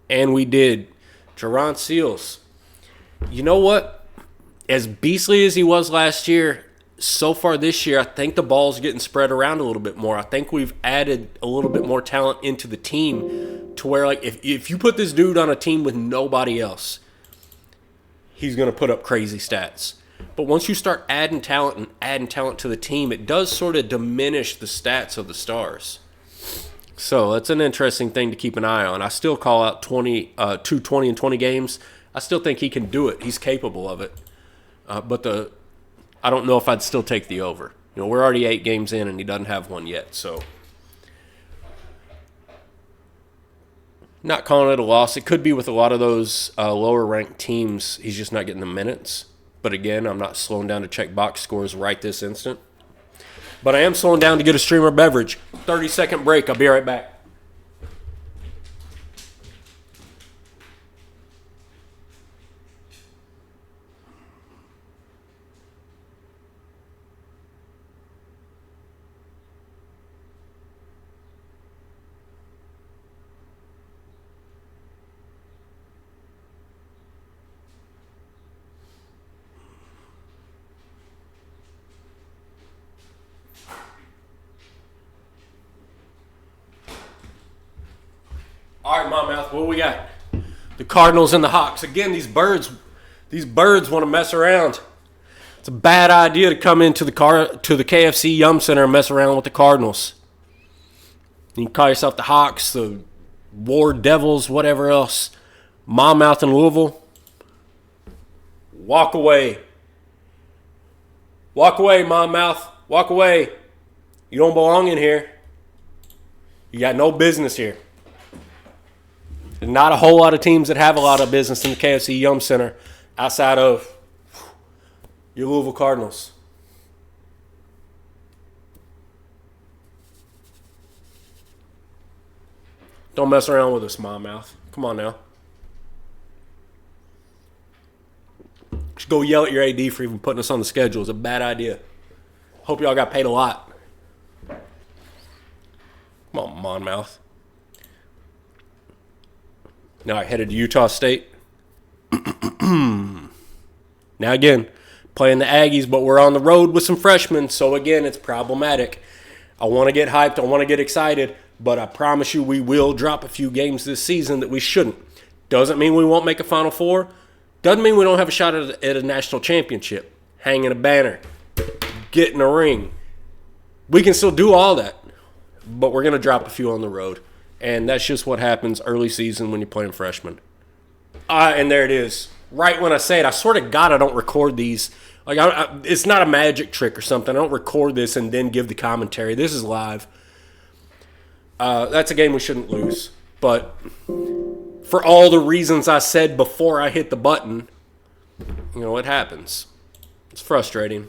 And we did. Jerron Seals. You know what? As beastly as he was last year, so far this year, I think the ball's getting spread around a little bit more. I think we've added a little bit more talent into the team to where, if you put this dude on a team with nobody else, he's going to put up crazy stats. But once you start adding talent to the team, it does sort of diminish the stats of the stars. So that's an interesting thing to keep an eye on. I still call out 20 and 20 games. I still think he can do it. He's capable of it. But I don't know if I'd still take the over. We're already 8 games in and he doesn't have one yet. So not calling it a loss. It could be with a lot of those lower ranked teams. He's just not getting the minutes. But again, I'm not slowing down to check box scores right this instant. But I am slowing down to get a streamer beverage. 30-second break. I'll be right back. All right, Monmouth, what we got? The Cardinals and the Hawks. Again, these birds want to mess around. It's a bad idea to come into the KFC Yum Center and mess around with the Cardinals. You can call yourself the Hawks, the War Devils, whatever else. Monmouth and Louisville. Walk away. Walk away, Monmouth. Walk away. You don't belong in here. You got no business here. There's not a whole lot of teams that have a lot of business in the KFC Yum Center outside of your Louisville Cardinals. Don't mess around with us, Monmouth. Come on now. Just go yell at your AD for even putting us on the schedule. It's a bad idea. Hope y'all got paid a lot. Come on, Monmouth. Now I headed to Utah State. Now again, playing the Aggies, but we're on the road with some freshmen, so again, it's problematic. I want to get hyped, I want to get excited, but I promise you we will drop a few games this season that we shouldn't. Doesn't mean we won't make a Final Four. Doesn't mean we don't have a shot at a national championship. Hanging a banner. Getting a ring. We can still do all that. but we're going to drop a few on the road. And that's just what happens early season when you're playing freshmen. And there it is. Right when I say it, I swear to God I don't record these. Like it's not a magic trick or something. I don't record this and then give the commentary. This is live. That's a game we shouldn't lose. But for all the reasons I said before I hit the button, it happens. It's frustrating.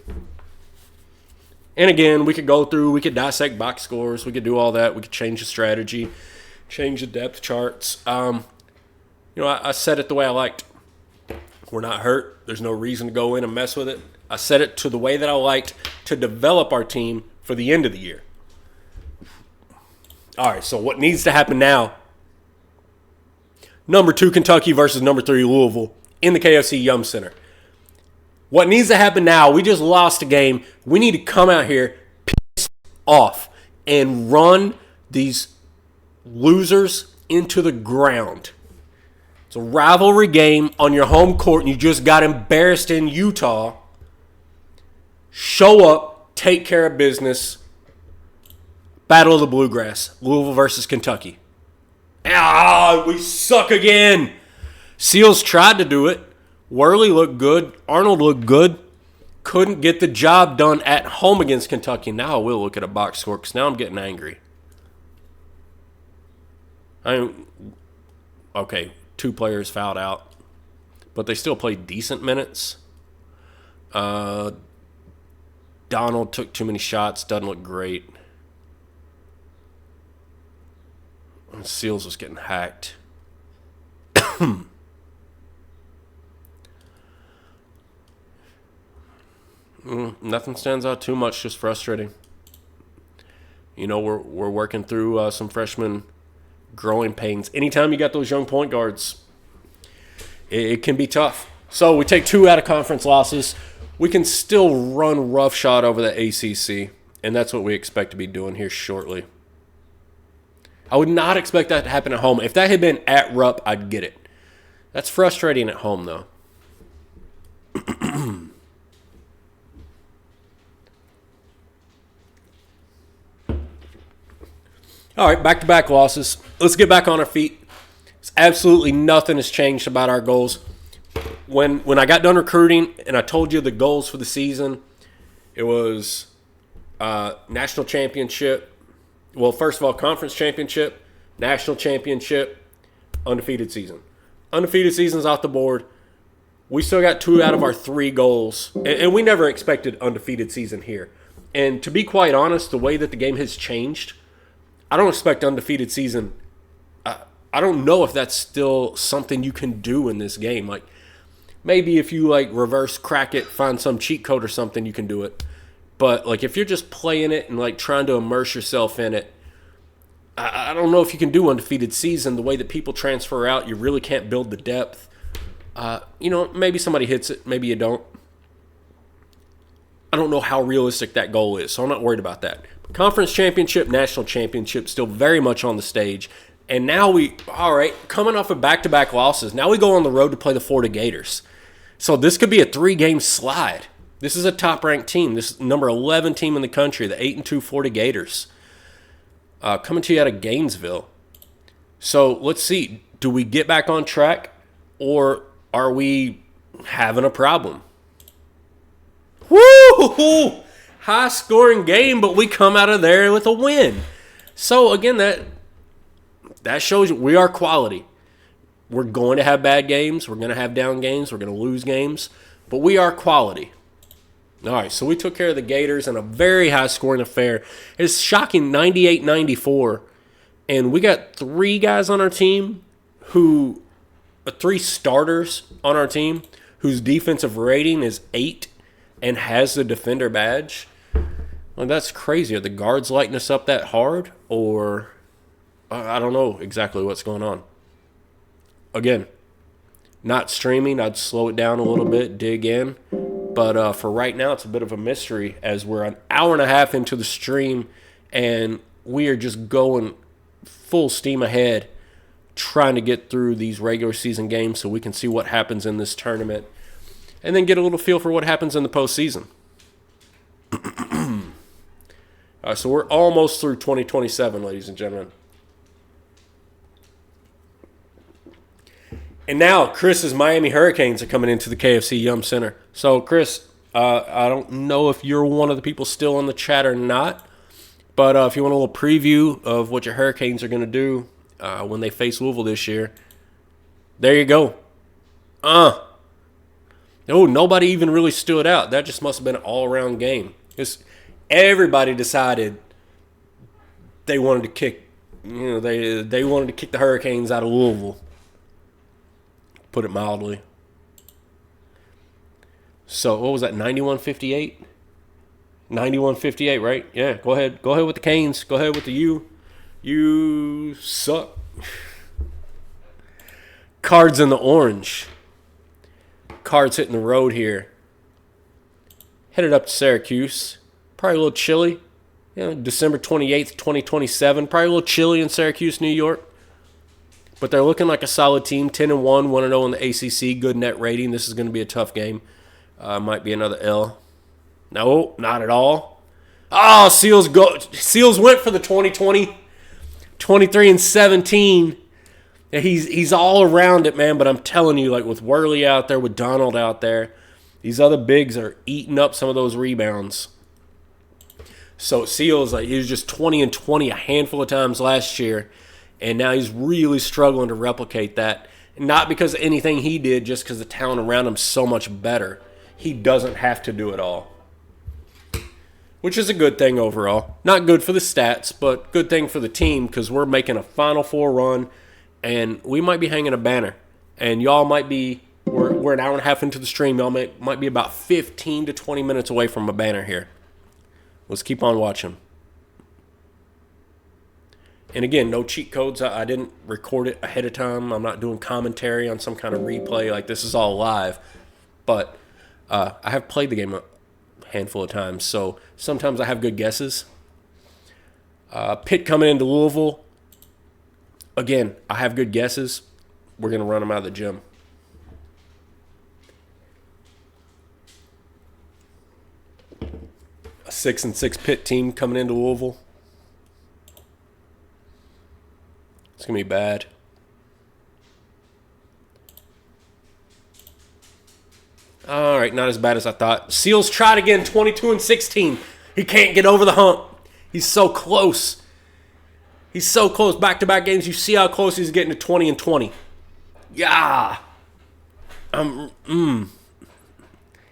And again, we could dissect box scores. We could do all that. We could change the strategy, change the depth charts. I said it the way I liked. We're not hurt. There's no reason to go in and mess with it. I set it to the way that I liked to develop our team for the end of the year. All right, so what needs to happen now? Number 2 Kentucky versus number 3 Louisville in the KFC Yum Center. What needs to happen now, we just lost a game. We need to come out here, piss off, and run these losers into the ground. It's a rivalry game on your home court, and you just got embarrassed in Utah. Show up, take care of business. Battle of the Bluegrass, Louisville versus Kentucky. We suck again. Seals tried to do it. Worley looked good. Arnold looked good. Couldn't get the job done at home against Kentucky. Now I will look at a box score because now I'm getting angry. Okay, 2 players fouled out, but they still played decent minutes. Donald took too many shots. Doesn't look great. Seals was getting hacked. Nothing stands out too much, just frustrating. We're working through some freshman growing pains. Anytime you got those young point guards, it can be tough. So we take 2 out of conference losses. We can still run roughshod over the ACC, and that's what we expect to be doing here shortly. I would not expect that to happen at home. If that had been at Rupp, I'd get it. That's frustrating at home, though. All right, back-to-back losses. Let's get back on our feet. Absolutely nothing has changed about our goals. When I got done recruiting and I told you the goals for the season, it was national championship. Well, first of all, conference championship, national championship, undefeated season. Undefeated season's off the board. We still got 2 out of our 3 goals, and we never expected undefeated season here. And to be quite honest, the way that the game has changed, I don't expect undefeated season. I don't know if that's still something you can do in this game. Like, maybe if you, reverse crack it, find some cheat code or something, you can do it. But, if you're just playing it and, trying to immerse yourself in it, I don't know if you can do undefeated season. The way that people transfer out, you really can't build the depth. Maybe somebody hits it. Maybe you don't. I don't know how realistic that goal is, so I'm not worried about that. Conference championship, national championship, still very much on the stage. And now coming off of back-to-back losses, now we go on the road to play the Florida Gators. So this could be a 3-game slide. This is a top-ranked team. This is number 11 team in the country, the 8-2 Florida Gators. Coming to you out of Gainesville. So let's see. Do we get back on track, or are we having a problem? Woo! High-scoring game, but we come out of there with a win. So, again, that shows you we are quality. We're going to have bad games. We're going to have down games. We're going to lose games. But we are quality. All right, so we took care of the Gators in a very high-scoring affair. It's shocking, 98-94. And we got 3 guys on our team 3 starters on our team whose defensive rating is 8 and has the defender badge. Well, that's crazy. Are the guards lighting us up that hard? Or I don't know exactly what's going on. Again, not streaming. I'd slow it down a little bit, dig in. But for right now, it's a bit of a mystery as we're an hour and a half into the stream and we are just going full steam ahead trying to get through these regular season games so we can see what happens in this tournament and then get a little feel for what happens in the postseason. So we're almost through 2027, ladies and gentlemen. And now Chris's Miami Hurricanes are coming into the KFC Yum Center. So, Chris, I don't know if you're one of the people still in the chat or not, but if you want a little preview of what your Hurricanes are going to do when they face Louisville this year, there you go. Oh, nobody even really stood out. That just must have been an all-around game. Everybody decided they wanted to kick, they wanted to kick the Hurricanes out of Louisville. Put it mildly. So what was that? 91-58? 91-58, right? Yeah. Go ahead. Go ahead with the Canes. Go ahead with the U. You suck. Cards in the orange. Cards hitting the road here. Headed up to Syracuse. Probably a little chilly. December 28th, 2027. Probably a little chilly in Syracuse, New York. But they're looking like a solid team. 10-1, 1-0 in the ACC. Good net rating. This is going to be a tough game. Might be another L. No, not at all. Oh, Seals went for the 2020. 23-17. Yeah, he's all around it, man. But I'm telling you, like with Worley out there, with Donald out there, these other bigs are eating up some of those rebounds. So Seals, he was just 20-20 a handful of times last year. And now he's really struggling to replicate that. Not because of anything he did, just because the talent around him is so much better. He doesn't have to do it all. Which is a good thing overall. Not good for the stats, but good thing for the team because we're making a Final Four run. And we might be hanging a banner. And y'all might be, we're an hour and a half into the stream. Y'all might be about 15 to 20 minutes away from a banner here. Let's keep on watching. And again, no cheat codes. I didn't record it ahead of time. I'm not doing commentary on some kind of replay. Like, this is all live. But I have played the game a handful of times, so sometimes I have good guesses. Pitt coming into Louisville. Again, I have good guesses. We're going to run them out of the gym. A 6-6 Pitt team coming into Louisville. It's going to be bad. All right, not as bad as I thought. Seals tried again, 22-16. He can't get over the hump. He's so close. He's so close. Back-to-back games, you see how close he's getting to 20-20. Yeah.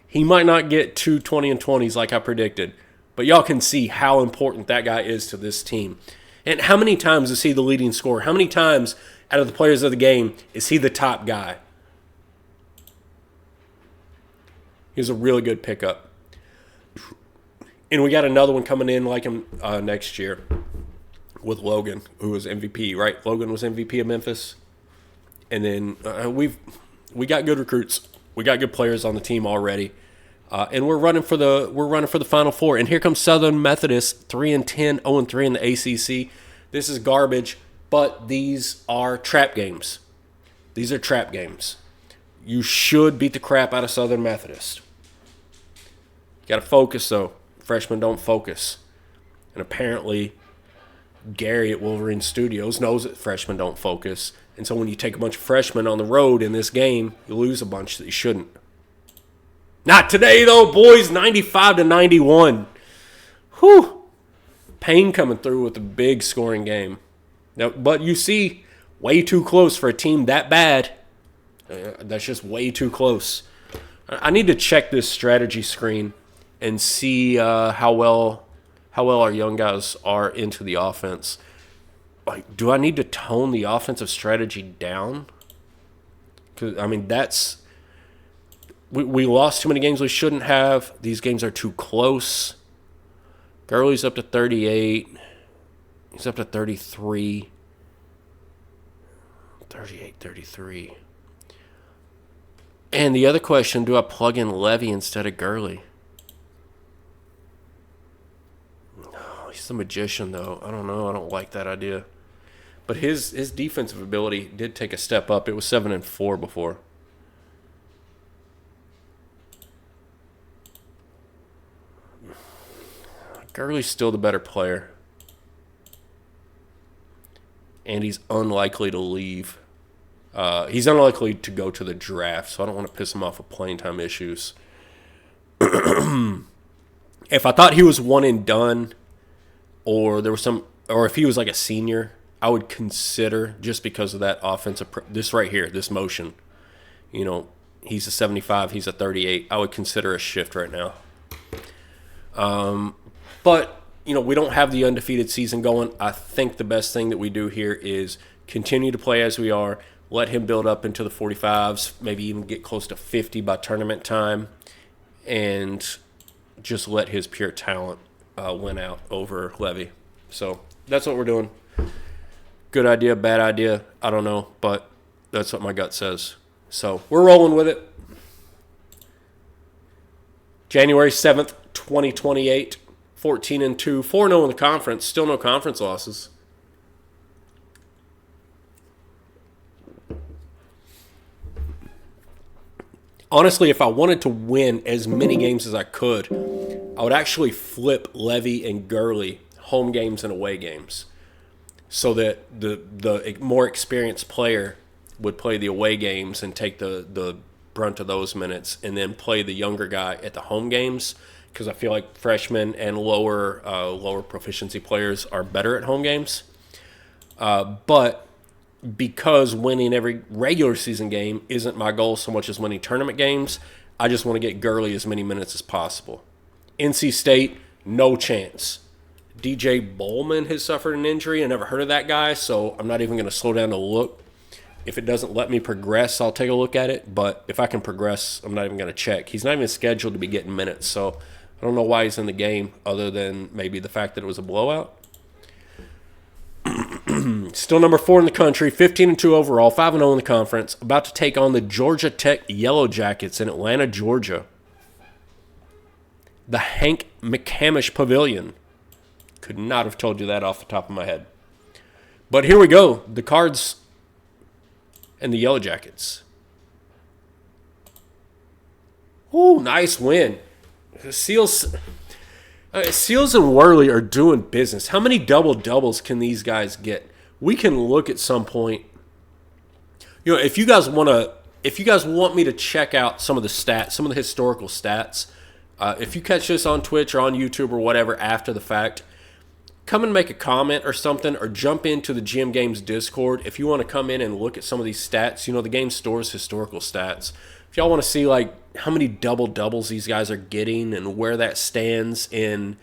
He might not get two 20-20s like I predicted, but y'all can see how important that guy is to this team. And how many times is he the leading scorer? How many times out of the players of the game is he the top guy? He's a really good pickup. And we got another one coming in like him next year with Logan, who was MVP, right? Logan was MVP of Memphis. And then we got good recruits. We got good players on the team already. And we're running for the Final Four. And here comes Southern Methodist, 3-10, 0-3 in the ACC. This is garbage, but these are trap games. These are trap games. You should beat the crap out of Southern Methodist. You got to focus, though. Freshmen don't focus. And apparently, Gary at Wolverine Studios knows that freshmen don't focus. And so when you take a bunch of freshmen on the road in this game, you lose a bunch that you shouldn't. Not today, though, boys. 95-91. Whew. Payne coming through with a big scoring game. Now, but you see, way too close for a team that bad. That's just way too close. I need to check this strategy screen and see how well our young guys are into the offense. Like, do I need to tone the offensive strategy down? Because I mean, we lost too many games we shouldn't have. These games are too close. Gurley's up to 38. He's up to 33. 38, 33. And the other question, do I plug in Levy instead of Gurley? No, he's the magician, though. I don't know. I don't like that idea. But his defensive ability did take a step up. It was 7-4 before. Gurley's still the better player. And he's unlikely to leave. He's unlikely to go to the draft, so I don't want to piss him off with playing time issues. If I thought he was one and done, or if he was like a senior, I would consider, just because of that offensive, this right here, this motion. You know, he's a 75, he's a 38. I would consider a shift right now. But, you know, we don't have the undefeated season going. I think the best thing that we do here is continue to play as we are, let him build up into the 45s, maybe even get close to 50 by tournament time, and just let his pure talent win out over Levy. So that's what we're doing. Good idea, bad idea, I don't know, but that's what my gut says. So we're rolling with it. January 7th, 2028, 14-2, 4-0 in the conference, still no conference losses. Honestly, if I wanted to win as many games as I could, I would actually flip Levy and Gurley home games and away games, so that the more experienced player would play the away games and take the brunt of those minutes, and then play the younger guy at the home games, because I feel like freshmen and lower proficiency players are better at home games. But because winning every regular season game isn't my goal so much as winning tournament games, I just want to get Gurley as many minutes as possible. NC State, no chance. DJ Bowman has suffered an injury. I never heard of that guy, so I'm not even going to slow down to look. If it doesn't let me progress, I'll take a look at it. But if I can progress, I'm not even going to check. He's not even scheduled to be getting minutes, so I don't know why he's in the game other than maybe the fact that it was a blowout. Still number 4 in the country, 15-2 overall, 5-0 in the conference. About to take on the Georgia Tech Yellow Jackets in Atlanta, Georgia. The Hank McCamish Pavilion. Could not have told you that off the top of my head. But here we go. The Cards and the Yellow Jackets. Ooh, nice win. Seals and Worley are doing business. How many double-doubles can these guys get? We can look at some point. You know, if you guys want me to check out some of the stats, some of the historical stats, if you catch this on Twitch or on YouTube or whatever after the fact, come and make a comment or something, or jump into the GM Games Discord if you want to come in and look at some of these stats. You know, the game stores historical stats. If y'all want to see like how many double-doubles these guys are getting and where that stands in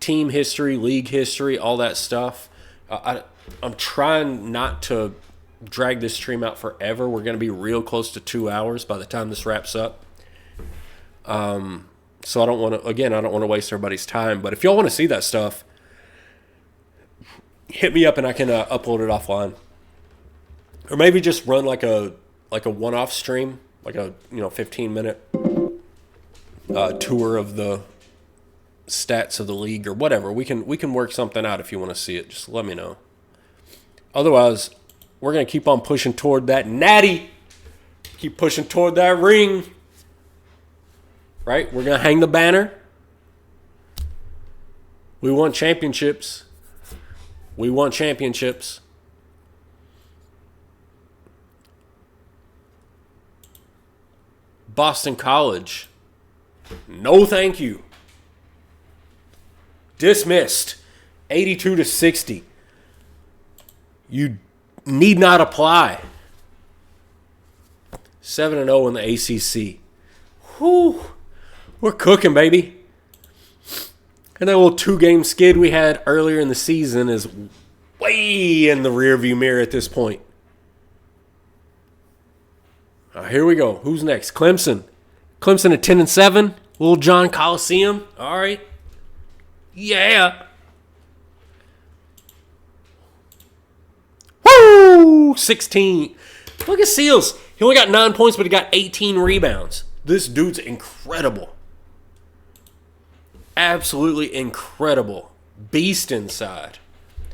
team history, league history, all that stuff. I'm trying not to drag this stream out forever. We're going to be real close to 2 hours by the time this wraps up. So I don't want to waste everybody's time. But if y'all want to see that stuff, hit me up and I can upload it offline. Or maybe just run like a one-off stream, like a 15-minute tour of the stats of the league or whatever. We can work something out if you want to see it. Just let me know. Otherwise, we're going to keep on pushing toward that natty. Keep pushing toward that ring. Right? We're going to hang the banner. We want championships. We want championships. Boston College. No thank you. Dismissed. 82-60. You need not apply. 7-0 in the ACC. Whew. We're cooking, baby. And that little 2-game skid we had earlier in the season is way in the rearview mirror at this point. Here we go. Who's next? Clemson. Clemson at 10-7. Little John Coliseum. All right. Yeah. Woo! 16. Look at Seals. He only got 9 points, but he got 18 rebounds. This dude's incredible. Absolutely incredible. Beast inside.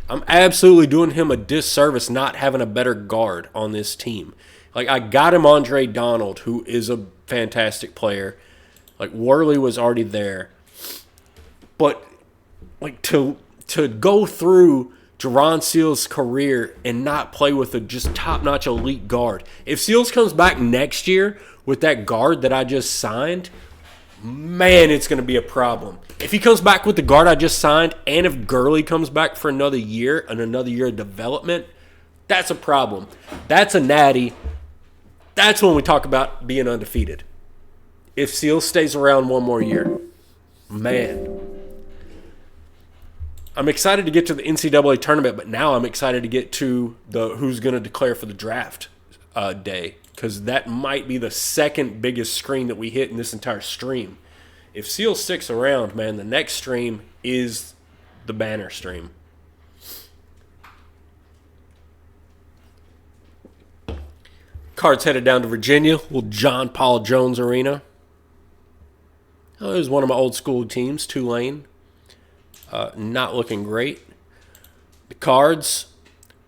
I'm absolutely doing him a disservice not having a better guard on this team. Like, I got him Andre Donald, who is a fantastic player. Like, Worley was already there. But like to go through Jerron Seals' career and not play with a just top-notch elite guard. If Seals comes back next year with that guard that I just signed, man, it's going to be a problem. If he comes back with the guard I just signed, and if Gurley comes back for another year and another year of development, that's a problem. That's a natty. That's when we talk about being undefeated. If Seals stays around one more year, man. I'm excited to get to the NCAA tournament, but now I'm excited to get to the who's going to declare for the draft day, because that might be the second biggest screen that we hit in this entire stream. If Seals sticks around, man, the next stream is the banner stream. Cards headed down to Virginia, little John Paul Jones Arena. Oh, it was one of my old school teams, Tulane. Not looking great. The Cards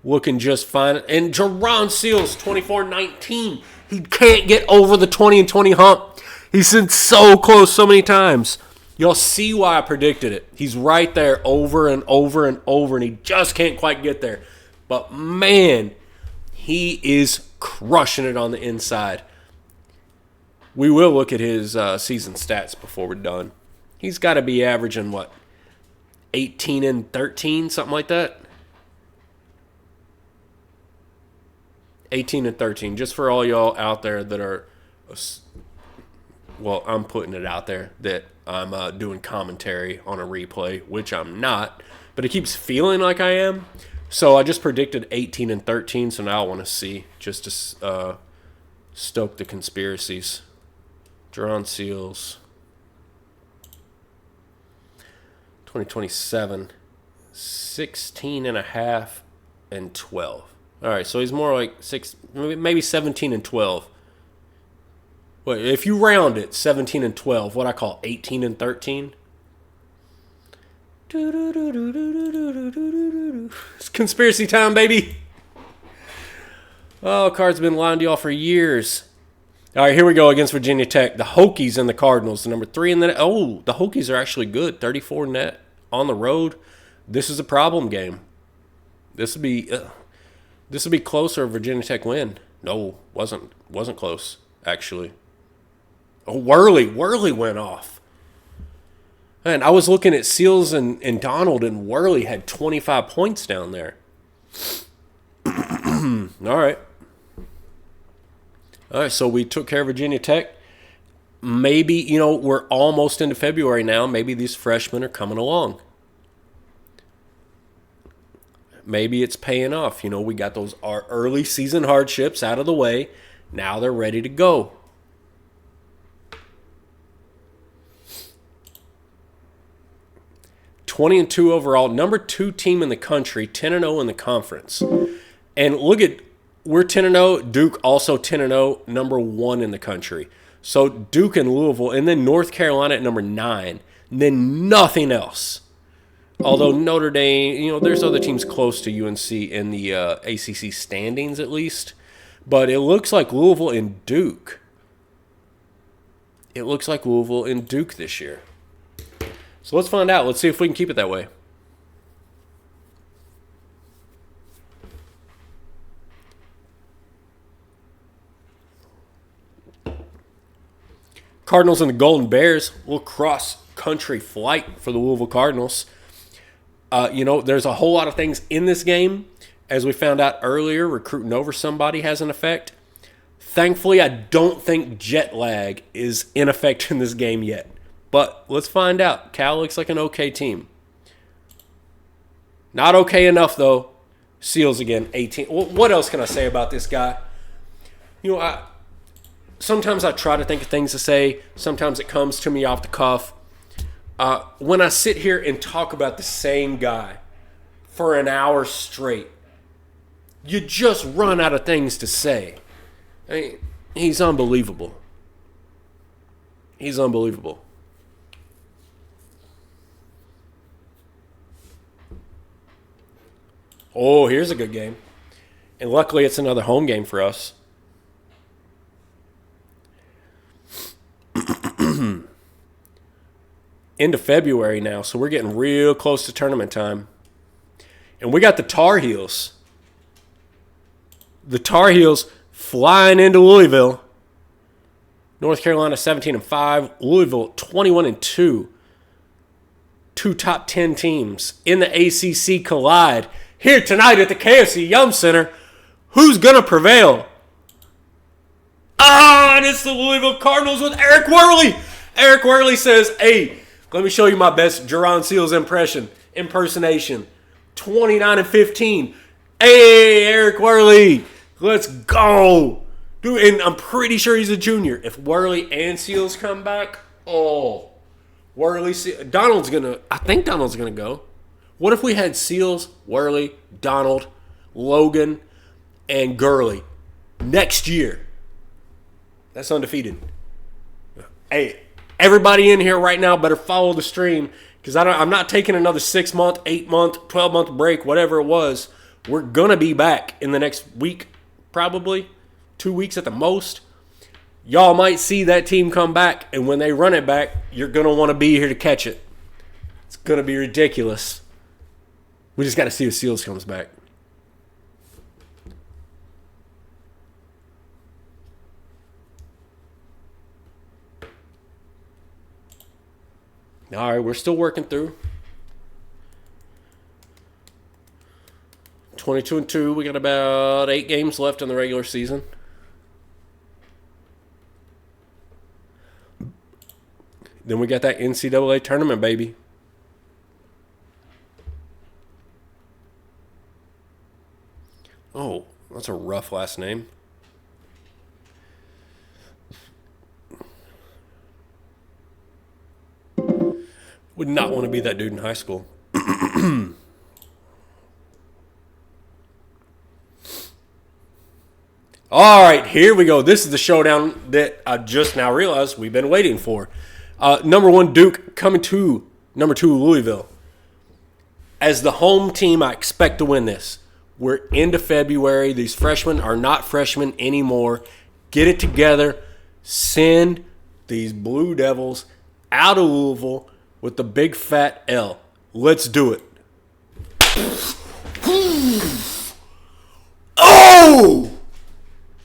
looking just fine. And Jerron Seals, 24-19. He can't get over the 20-20 hump. He's been so close so many times. You'll see why I predicted it. He's right there over and over and over, and he just can't quite get there. But, man, he is crushing it on the inside. We will look at his season stats before we're done. He's got to be averaging, 18 and 13, something like that? 18 and 13, just for all y'all out there that are, well, I'm putting it out there that I'm doing commentary on a replay, which I'm not, but it keeps feeling like I am. So I just predicted 18 and 13, so now I want to see, just to stoke the conspiracies. Jerron Seals, 2027, 16 and a half and 12. All right, so he's more like maybe 17 and 12. Wait, if you round it, 17 and 12, what I call 18 and 13? It's conspiracy time, baby. Oh, Cards been lying to y'all for years. All right, here we go against Virginia Tech. The Hokies and the Cardinals, the number 3 in the net. Oh, the Hokies are actually good. 34 net on the road. This is a problem game. This would be close or a Virginia Tech win. No, wasn't close, actually. Oh, Worley went off. Man, I was looking at Seals and Donald, and Worley had 25 points down there. All right. All right, so we took care of Virginia Tech. Maybe, we're almost into February now. Maybe these freshmen are coming along. Maybe it's paying off. We got our early season hardships out of the way. Now they're ready to go. (20-2) overall, number 2 team in the country, 10-0 in the conference. And look at, we're 10-0, Duke also 10-0, number 1 in the country. So Duke and Louisville, and then North Carolina at number 9, and then nothing else. Although Notre Dame, there's other teams close to UNC in the ACC standings at least. But it looks like Louisville and Duke. It looks like Louisville and Duke this year. So let's find out. Let's see if we can keep it that way. Cardinals and the Golden Bears. A little cross-country flight for the Louisville Cardinals. There's a whole lot of things in this game. As we found out earlier, recruiting over somebody has an effect. Thankfully, I don't think jet lag is in effect in this game yet. But let's find out. Cal looks like an okay team. Not okay enough, though. Seals again, 18. What else can I say about this guy? Sometimes I try to think of things to say. Sometimes it comes to me off the cuff. When I sit here and talk about the same guy for an hour straight, you just run out of things to say. I mean, he's unbelievable. He's unbelievable. Oh, here's a good game. And luckily it's another home game for us. into February now, so we're getting real close to tournament time. And we got the Tar Heels. The Tar Heels flying into Louisville. North Carolina 17-5, Louisville 21-2. Two top 10 teams in the ACC collide here tonight at the KFC Yum Center. Who's going to prevail? And it's the Louisville Cardinals with Eric Worley. Eric Worley says, hey, let me show you my best Jerron Seals impersonation. 29-15. Hey, Eric Worley, let's go. Dude, and I'm pretty sure he's a junior. If Worley and Seals come back, Worley, I think Donald's gonna go. What if we had Seals, Worley, Donald, Logan, and Gurley next year? That's undefeated. Hey, everybody in here right now better follow the stream, because I'm not taking another 6-month, 8-month, 12-month break, whatever it was. We're gonna be back in the next week, probably 2 weeks at the most. Y'all might see that team come back, and when they run it back, you're going to want to be here to catch it. It's going to be ridiculous. We just got to see if Seals comes back. All right, we're still working through. 22-2. We got about 8 games left in the regular season. Then we got that NCAA tournament, baby. Oh, that's a rough last name. Would not want to be that dude in high school. All right, here we go. This is the showdown that I just now realized we've been waiting for. Number 1, Duke coming to number 2, Louisville. As the home team, I expect to win this. We're into February. These freshmen are not freshmen anymore. Get it together. Send these Blue Devils out of Louisville with the big fat L. Let's do it. Oh!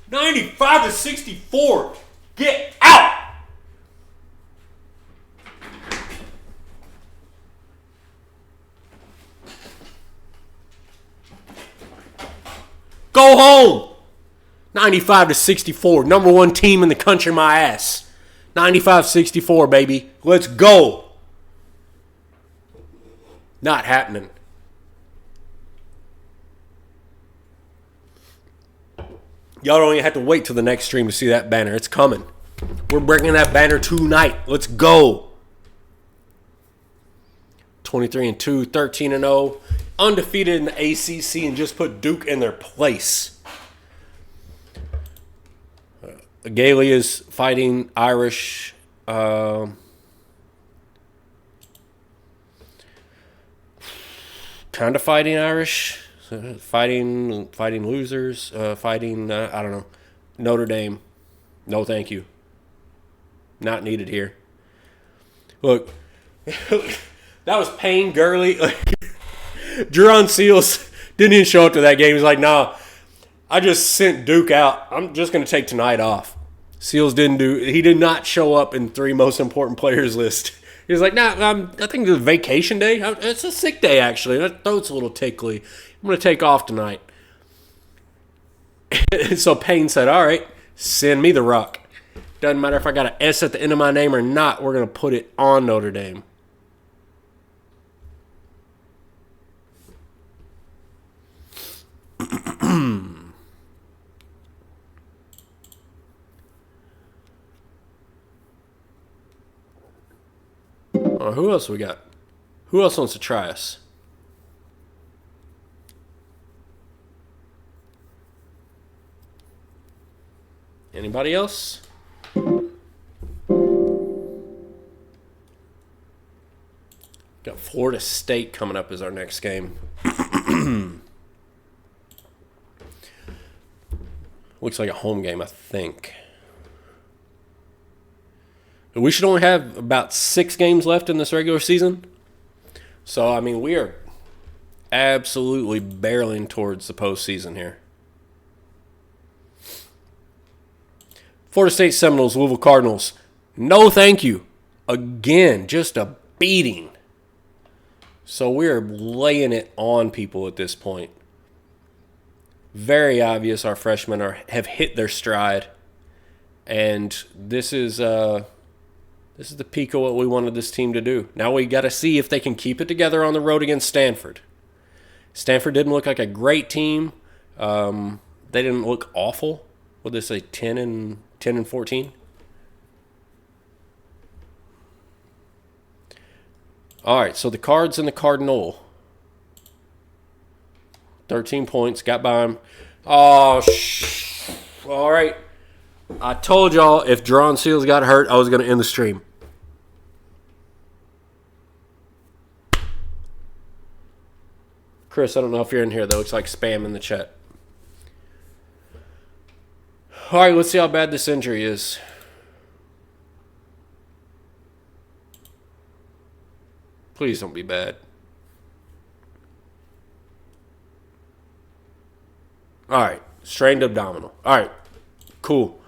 95-64. Get out! Go home. 95-64. Number 1 team in the country, my ass. 95-64, baby. Let's go. Not happening. Y'all don't even have to wait till the next stream to see that banner. It's coming. We're bringing that banner tonight. Let's go. 23-2, 13-0. Undefeated in the ACC and just put Duke in their place. Gailey is fighting Irish. Kind of fighting Irish. Fighting losers. Fighting, I don't know. Notre Dame. No, thank you. Not needed here. Look. That was Payne Gurley. Jerron Seals didn't even show up to that game. He's like, nah, I just sent Duke out. I'm just going to take tonight off. Seals he did not show up in 3 most important players list. He was like, nah, I think it's a vacation day. It's a sick day, actually. My throat's a little tickly. I'm going to take off tonight. So Payne said, all right, send me the rock. Doesn't matter if I got an S at the end of my name or not. We're going to put it on Notre Dame. Who else we got? Who else wants to try us? Anybody else? Got Florida State coming up as our next game. Looks like a home game, I think. We should only have about 6 games left in this regular season. So, I mean, we are absolutely barreling towards the postseason here. Florida State Seminoles, Louisville Cardinals. No thank you. Again, just a beating. So we're laying it on people at this point. Very obvious our freshmen have hit their stride. And this is the peak of what we wanted this team to do. Now we got to see if they can keep it together on the road against Stanford. Stanford didn't look like a great team. They didn't look awful. What did they say, 10 and 14? All right, so the Cards and the Cardinal. 13 points, got by him. Oh, all right. I told y'all if Drawn Seals got hurt, I was going to end the stream. Chris, I don't know if you're in here, though. It's like spam in the chat. All right, let's see how bad this injury is. Please don't be bad. All right, strained abdominal. All right, cool.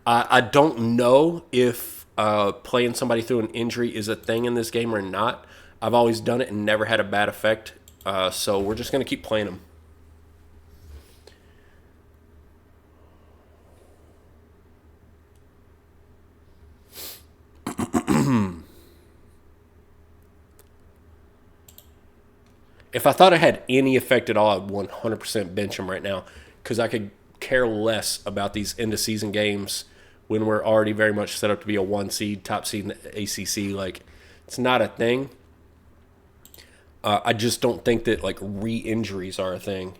I don't know if playing somebody through an injury is a thing in this game or not. I've always done it and never had a bad effect. So we're just going to keep playing them. If I thought it had any effect at all, I'd 100% bench him right now because I could care less about these end-of-season games when we're already very much set up to be a 1 seed, top seed in the ACC. Like, it's not a thing. I just don't think that, like, re-injuries are a thing.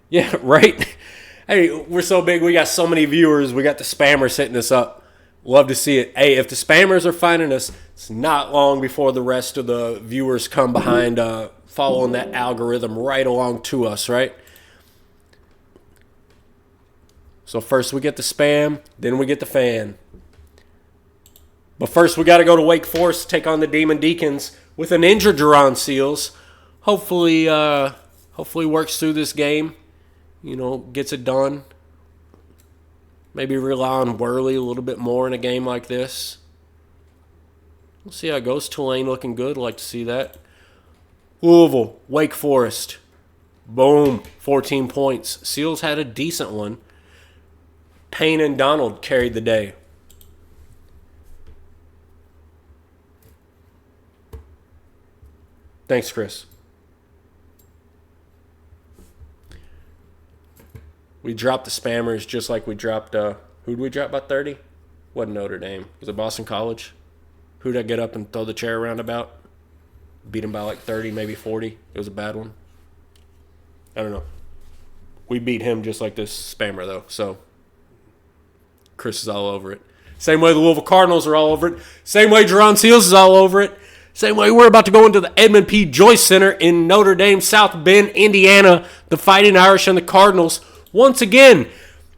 Yeah, right? Hey, we're so big. We got so many viewers. We got the spammers hitting us up. Love to see it. Hey, if the spammers are finding us, it's not long before the rest of the viewers come behind following that algorithm right along to us, right? So first we get the spam, then we get the fan. But first we got to go to Wake Forest, take on the Demon Deacons with an injured Drawn Seals. Hopefully works through this game, gets it done. Maybe rely on Worley a little bit more in a game like this. We'll see how it goes. Tulane looking good. Like to see that. Louisville, Wake Forest. Boom. 14 points. Seals had a decent one. Payne and Donald carried the day. Thanks, Chris. We dropped the spammers just like we dropped, who'd we drop by 30? Wasn't Notre Dame. Was it Boston College? Who'd I get up and throw the chair around about? Beat him by like 30, maybe 40. It was a bad one. I don't know. We beat him just like this spammer, though. So, Chris is all over it. Same way the Louisville Cardinals are all over it. Same way Drawn Seals is all over it. Same way we're about to go into the Edmund P. Joyce Center in Notre Dame, South Bend, Indiana. The Fighting Irish and the Cardinals. Once again,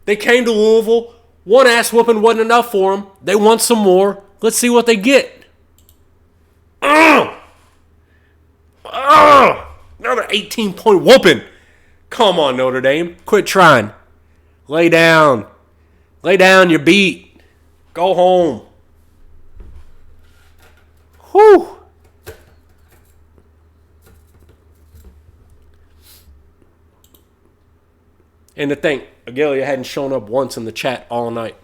they came to Louisville. One ass whooping wasn't enough for them. They want some more. Let's see what they get. Another 18-point whooping. Come on, Notre Dame. Quit trying. Lay down. Lay down your beat. Go home. Whew. And to think, Agelia hadn't shown up once in the chat all night.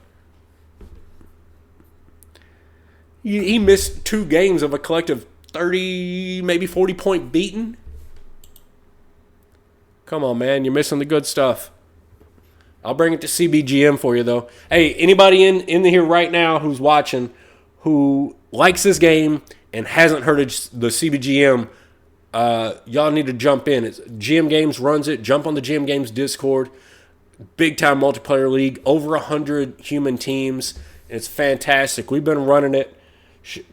He missed 2 games of a collective 30, maybe 40-point beating. Come on, man. You're missing the good stuff. I'll bring it to CBGM for you, though. Hey, anybody in here right now who's watching who likes this game and hasn't heard of the CBGM, y'all need to jump in. GM Games runs it. Jump on the GM Games Discord. Big-time multiplayer league. Over 100 human teams. It's fantastic. We've been running it.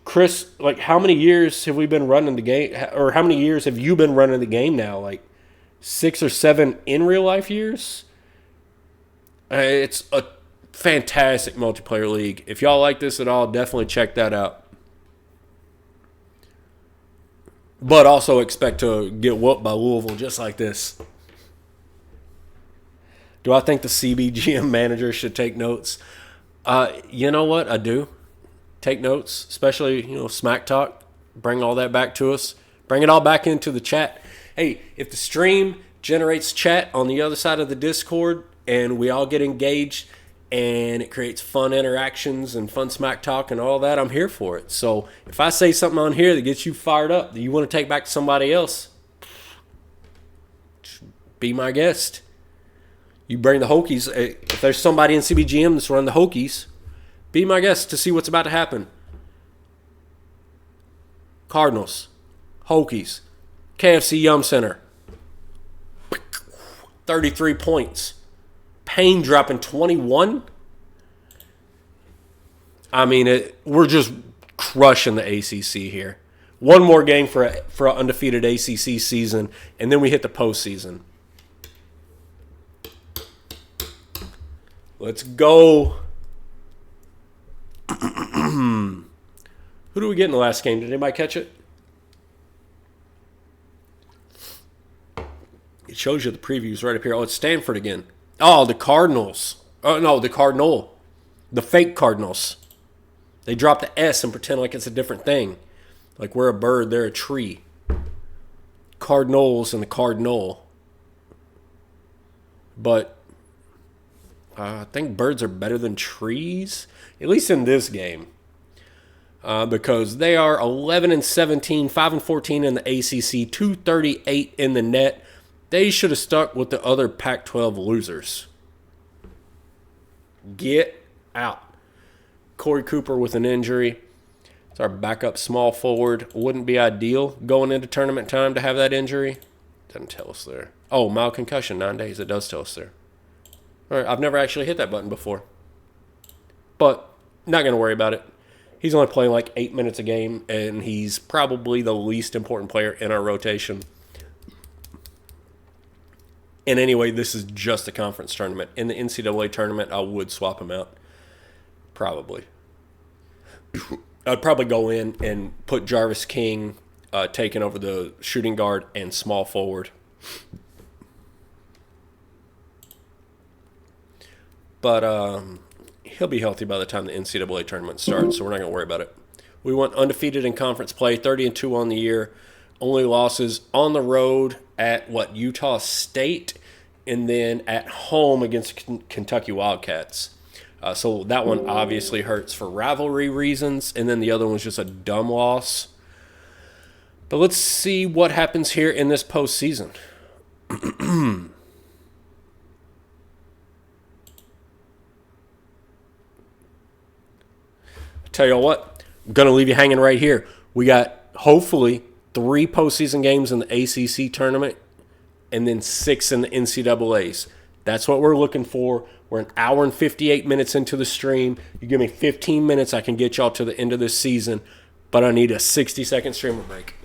Chris, like, how many years have we been running the game? Or how many years have you been running the game now? Like, 6 or 7 in real life years? It's a fantastic multiplayer league. If y'all like this at all, definitely check that out. But also expect to get whooped by Louisville just like this. Do I think the CBGM manager should take notes? You know what? I do. Take notes, especially, smack talk. Bring all that back to us. Bring it all back into the chat. Hey, if the stream generates chat on the other side of the Discord and we all get engaged and it creates fun interactions and fun smack talk and all that, I'm here for it. So if I say something on here that gets you fired up that you want to take back to somebody else, be my guest. You bring the Hokies. If there's somebody in CBGM that's running the Hokies, be my guest to see what's about to happen. Cardinals, Hokies, KFC Yum Center. 33 points. Payne dropping 21. I mean, we're just crushing the ACC here. One more game for an undefeated ACC season, and then we hit the postseason. Let's go. Who do we get in the last game? Did anybody catch it? It shows you the previews right up here. Oh, it's Stanford again. Oh, the Cardinals. Oh, no, the Cardinal. The fake Cardinals. They drop the S and pretend like it's a different thing. Like we're a bird, they're a tree. Cardinals and the Cardinal. But I think birds are better than trees, at least in this game. Because they are 11-17, 5-14 in the ACC, 238 in the net. They should have stuck with the other Pac-12 losers. Get out. Corey Cooper with an injury. It's our backup small forward. Wouldn't be ideal going into tournament time to have that injury. Doesn't tell us there. Oh, mild concussion, 9 days. It does tell us there. All right, I've never actually hit that button before. But not going to worry about it. He's only playing like 8 minutes a game, and he's probably the least important player in our rotation. And anyway, this is just a conference tournament. In the NCAA tournament, I would swap him out. Probably. I'd probably go in and put Jarvis King taking over the shooting guard and small forward. But he'll be healthy by the time the NCAA tournament starts, so we're not going to worry about it. We went undefeated in conference play, 30-2 on the year. Only losses on the road at, Utah State, and then at home against Kentucky Wildcats. So that one obviously hurts for rivalry reasons, and then the other one was just a dumb loss. But let's see what happens here in this postseason. Tell you what, I'm going to leave you hanging right here. We got, hopefully, 3 postseason games in the ACC tournament and then 6 in the NCAAs. That's what we're looking for. We're an hour and 58 minutes into the stream. You give me 15 minutes, I can get y'all to the end of this season, but I need a 60-second streamer break.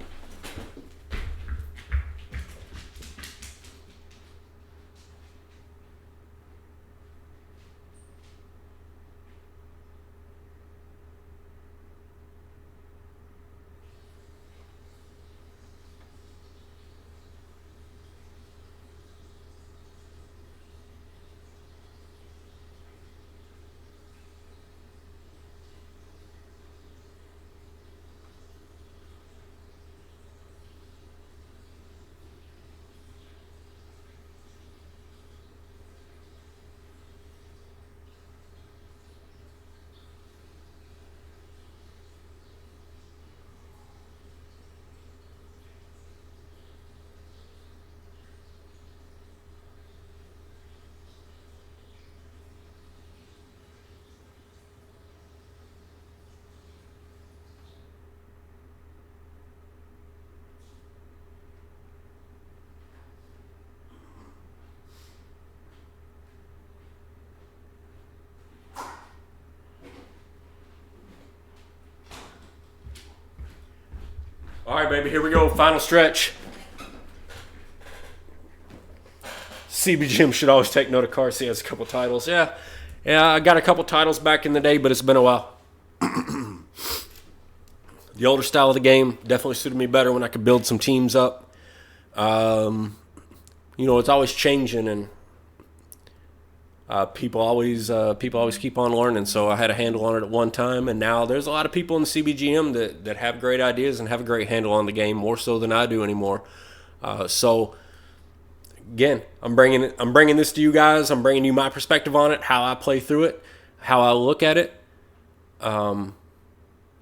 All right, baby, here we go. Final stretch. CB Jim should always take note of Carsey. He has a couple titles. Yeah, Yeah, I got a couple titles back in the day, but it's been a while. The older style of the game definitely suited me better when I could build some teams up. It's always changing, and people always keep on learning. So I had a handle on it at one time, and now there's a lot of people in the CBGM that have great ideas and have a great handle on the game, more so than I do anymore. So again, I'm bringing this to you guys. I'm bringing you my perspective on it, how I play through it, how I look at it.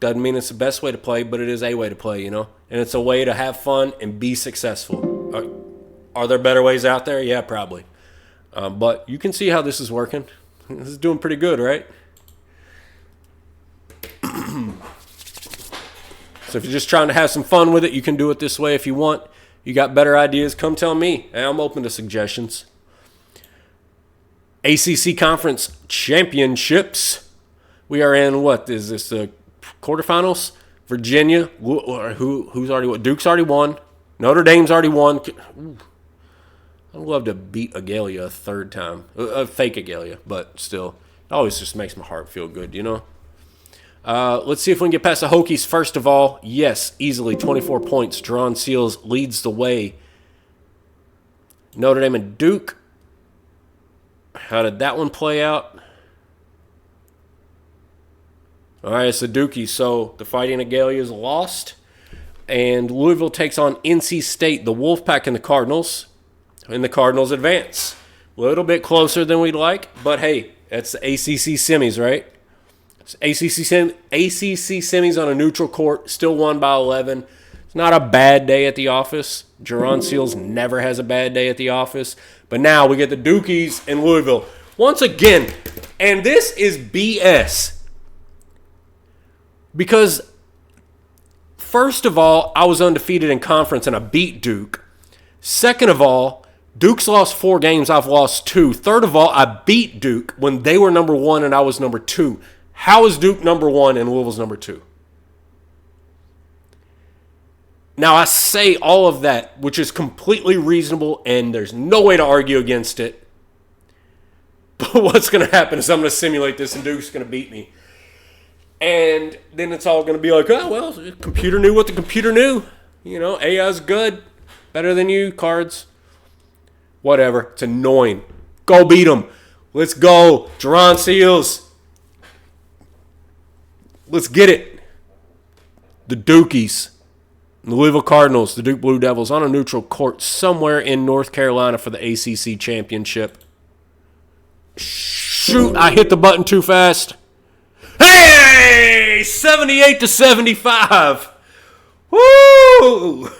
Doesn't mean it's the best way to play, but it is a way to play, and it's a way to have fun and be successful. Are there better ways out there? Yeah, probably. But you can see how this is working. This is doing pretty good, right? So if you're just trying to have some fun with it, you can do it this way if you want. You got better ideas, come tell me. Hey, I'm open to suggestions. ACC Conference Championships. We are in, what is this, the quarterfinals? Virginia, who's already won? Duke's already won. Notre Dame's already won. Ooh. I'd love to beat Agalia a third time. A fake Agalia, but still. It always just makes my heart feel good, Let's see if we can get past the Hokies first of all. Yes, easily 24 points. Drawn Seals leads the way. Notre Dame and Duke. How did that one play out? All right, it's the Dukies. So the Fighting Agalias lost. And Louisville takes on NC State, the Wolfpack, and the Cardinals. And the Cardinals advance. A little bit closer than we'd like. But hey, that's the ACC semis, right? ACC semis on a neutral court, still won by 11. It's not a bad day at the office. Jerron Seals never has a bad day at the office. But now we get the Dukies in Louisville. Once again, and this is BS. Because, first of all, I was undefeated in conference and I beat Duke. Second of all, Duke's lost 4 games, I've lost 2. Third of all, I beat Duke when they were number 1 and I was number 2. How is Duke number 1 and Louisville's number 2? Now, I say all of that, which is completely reasonable, and there's no way to argue against it. But what's going to happen is I'm going to simulate this, and Duke's going to beat me. And then it's all going to be like, oh, well, the computer knew what the computer knew. AI's good. Better than you, cards. Whatever. It's annoying. Go beat them. Let's go. Jerron Seals. Let's get it. The Dukies, the Louisville Cardinals, the Duke Blue Devils on a neutral court somewhere in North Carolina for the ACC championship. Shoot, I hit the button too fast. Hey, 78-75. Woo!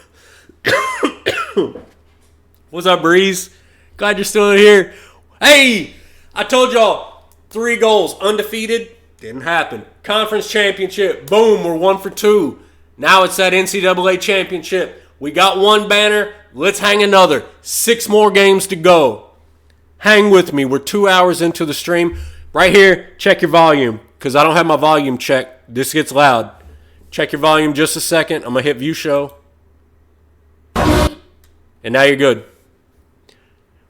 What's up, Breeze? Glad you're still here. Hey, I told y'all 3 goals, undefeated. Didn't happen. Conference championship. Boom, we're 1 for 2. Now it's that NCAA championship. We got 1 banner. Let's hang another. 6 more games to go. Hang with me. We're 2 hours into the stream. Right here, check your volume. Because I don't have my volume checked. This gets loud. Check your volume just a second. I'm going to hit view show. And now you're good.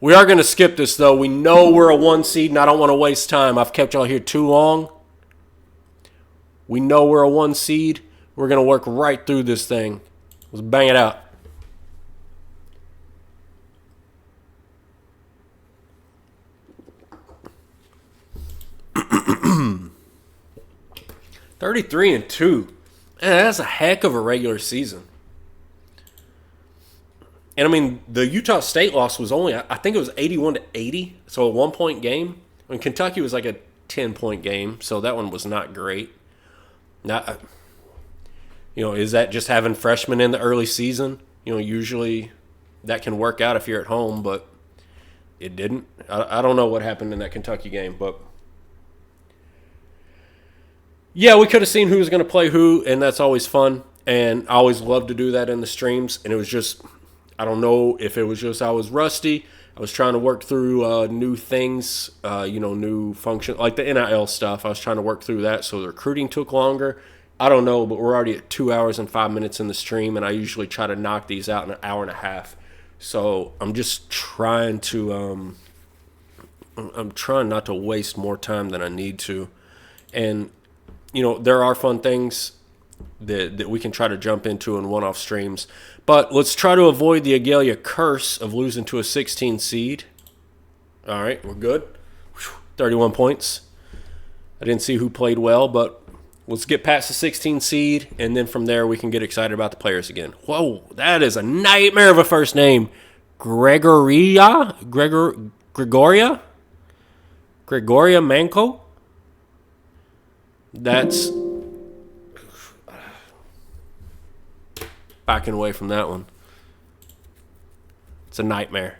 We are going to skip this, though. We know we're a 1 seed, and I don't want to waste time. I've kept y'all here too long. We know we're a 1 seed. We're going to work right through this thing. Let's bang it out. (33-2). That's a heck of a regular season. And I mean, the Utah State loss was only, I think it was 81-80, so a 1-point game. I mean, Kentucky was like a 10-point game, so that one was not great. Now, is that just having freshmen in the early season? Usually that can work out if you're at home, but it didn't. I don't know what happened in that Kentucky game, but yeah, we could have seen who was going to play who, and that's always fun. And I always love to do that in the streams, and it was just, I don't know if it was just I was rusty. I was trying to work through new things, new function, like the NIL stuff. I was trying to work through that, so the recruiting took longer. I don't know, but we're already at 2 hours and 5 minutes in the stream, and I usually try to knock these out in an hour and a half. So I'm just trying to I'm trying not to waste more time than I need to. And, there are fun things that we can try to jump into in one-off streams. But let's try to avoid the Agalia curse of losing to a 16 seed. All right, we're good. 31 points. I didn't see who played well, but let's get past the 16 seed, and then from there we can get excited about the players again. Whoa, that is a nightmare of a first name. Gregoria Manco? That's backing away from that one. It's a nightmare.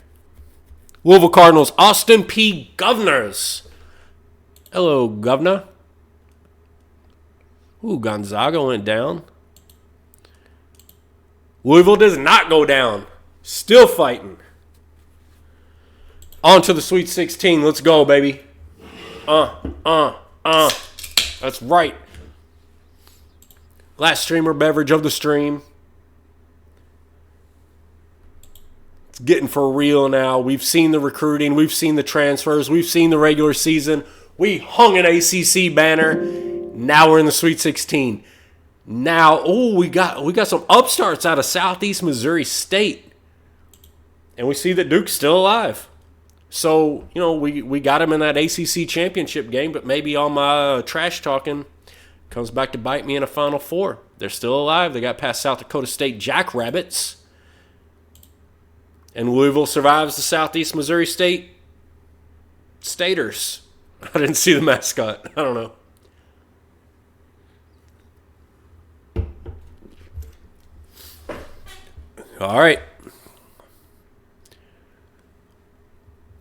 Louisville Cardinals, Austin P. Governors. Hello, Governor. Ooh, Gonzaga went down. Louisville does not go down. Still fighting. On to the Sweet 16. Let's go, baby. That's right. Last streamer beverage of the stream. It's getting for real now. We've seen the recruiting. We've seen the transfers. We've seen the regular season. We hung an ACC banner. Now we're in the Sweet 16. Now, we got some upstarts out of Southeast Missouri State. And we see that Duke's still alive. So, we got him in that ACC championship game, but maybe all my trash talking comes back to bite me in a Final Four. They're still alive. They got past South Dakota State Jackrabbits. And Louisville survives the Southeast Missouri State Staters. I didn't see the mascot. I don't know. All right.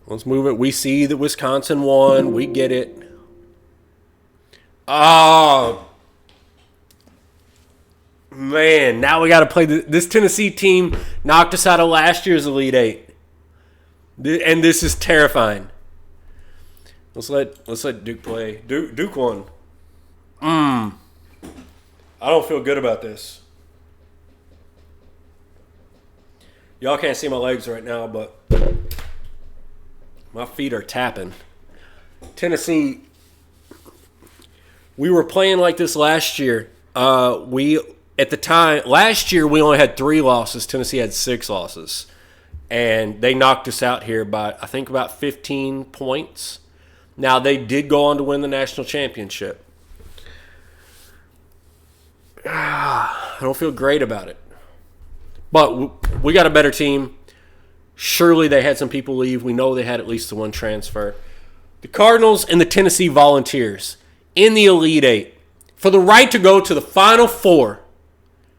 Let's move it. We see that Wisconsin won. We get it. Oh, man. Now we got to play. This Tennessee team knocked us out of last year's Elite Eight. And this is terrifying. Let's let Duke play. Duke won. I don't feel good about this. Y'all can't see my legs right now, but my feet are tapping. Tennessee, we were playing like this last year. Last year we only had 3 losses. Tennessee had 6 losses. And they knocked us out here by, I think, about 15 points. Now, they did go on to win the national championship. I don't feel great about it. But we got a better team. Surely they had some people leave. We know they had at least the one transfer. The Cardinals and the Tennessee Volunteers in the Elite Eight for the right to go to the Final Four.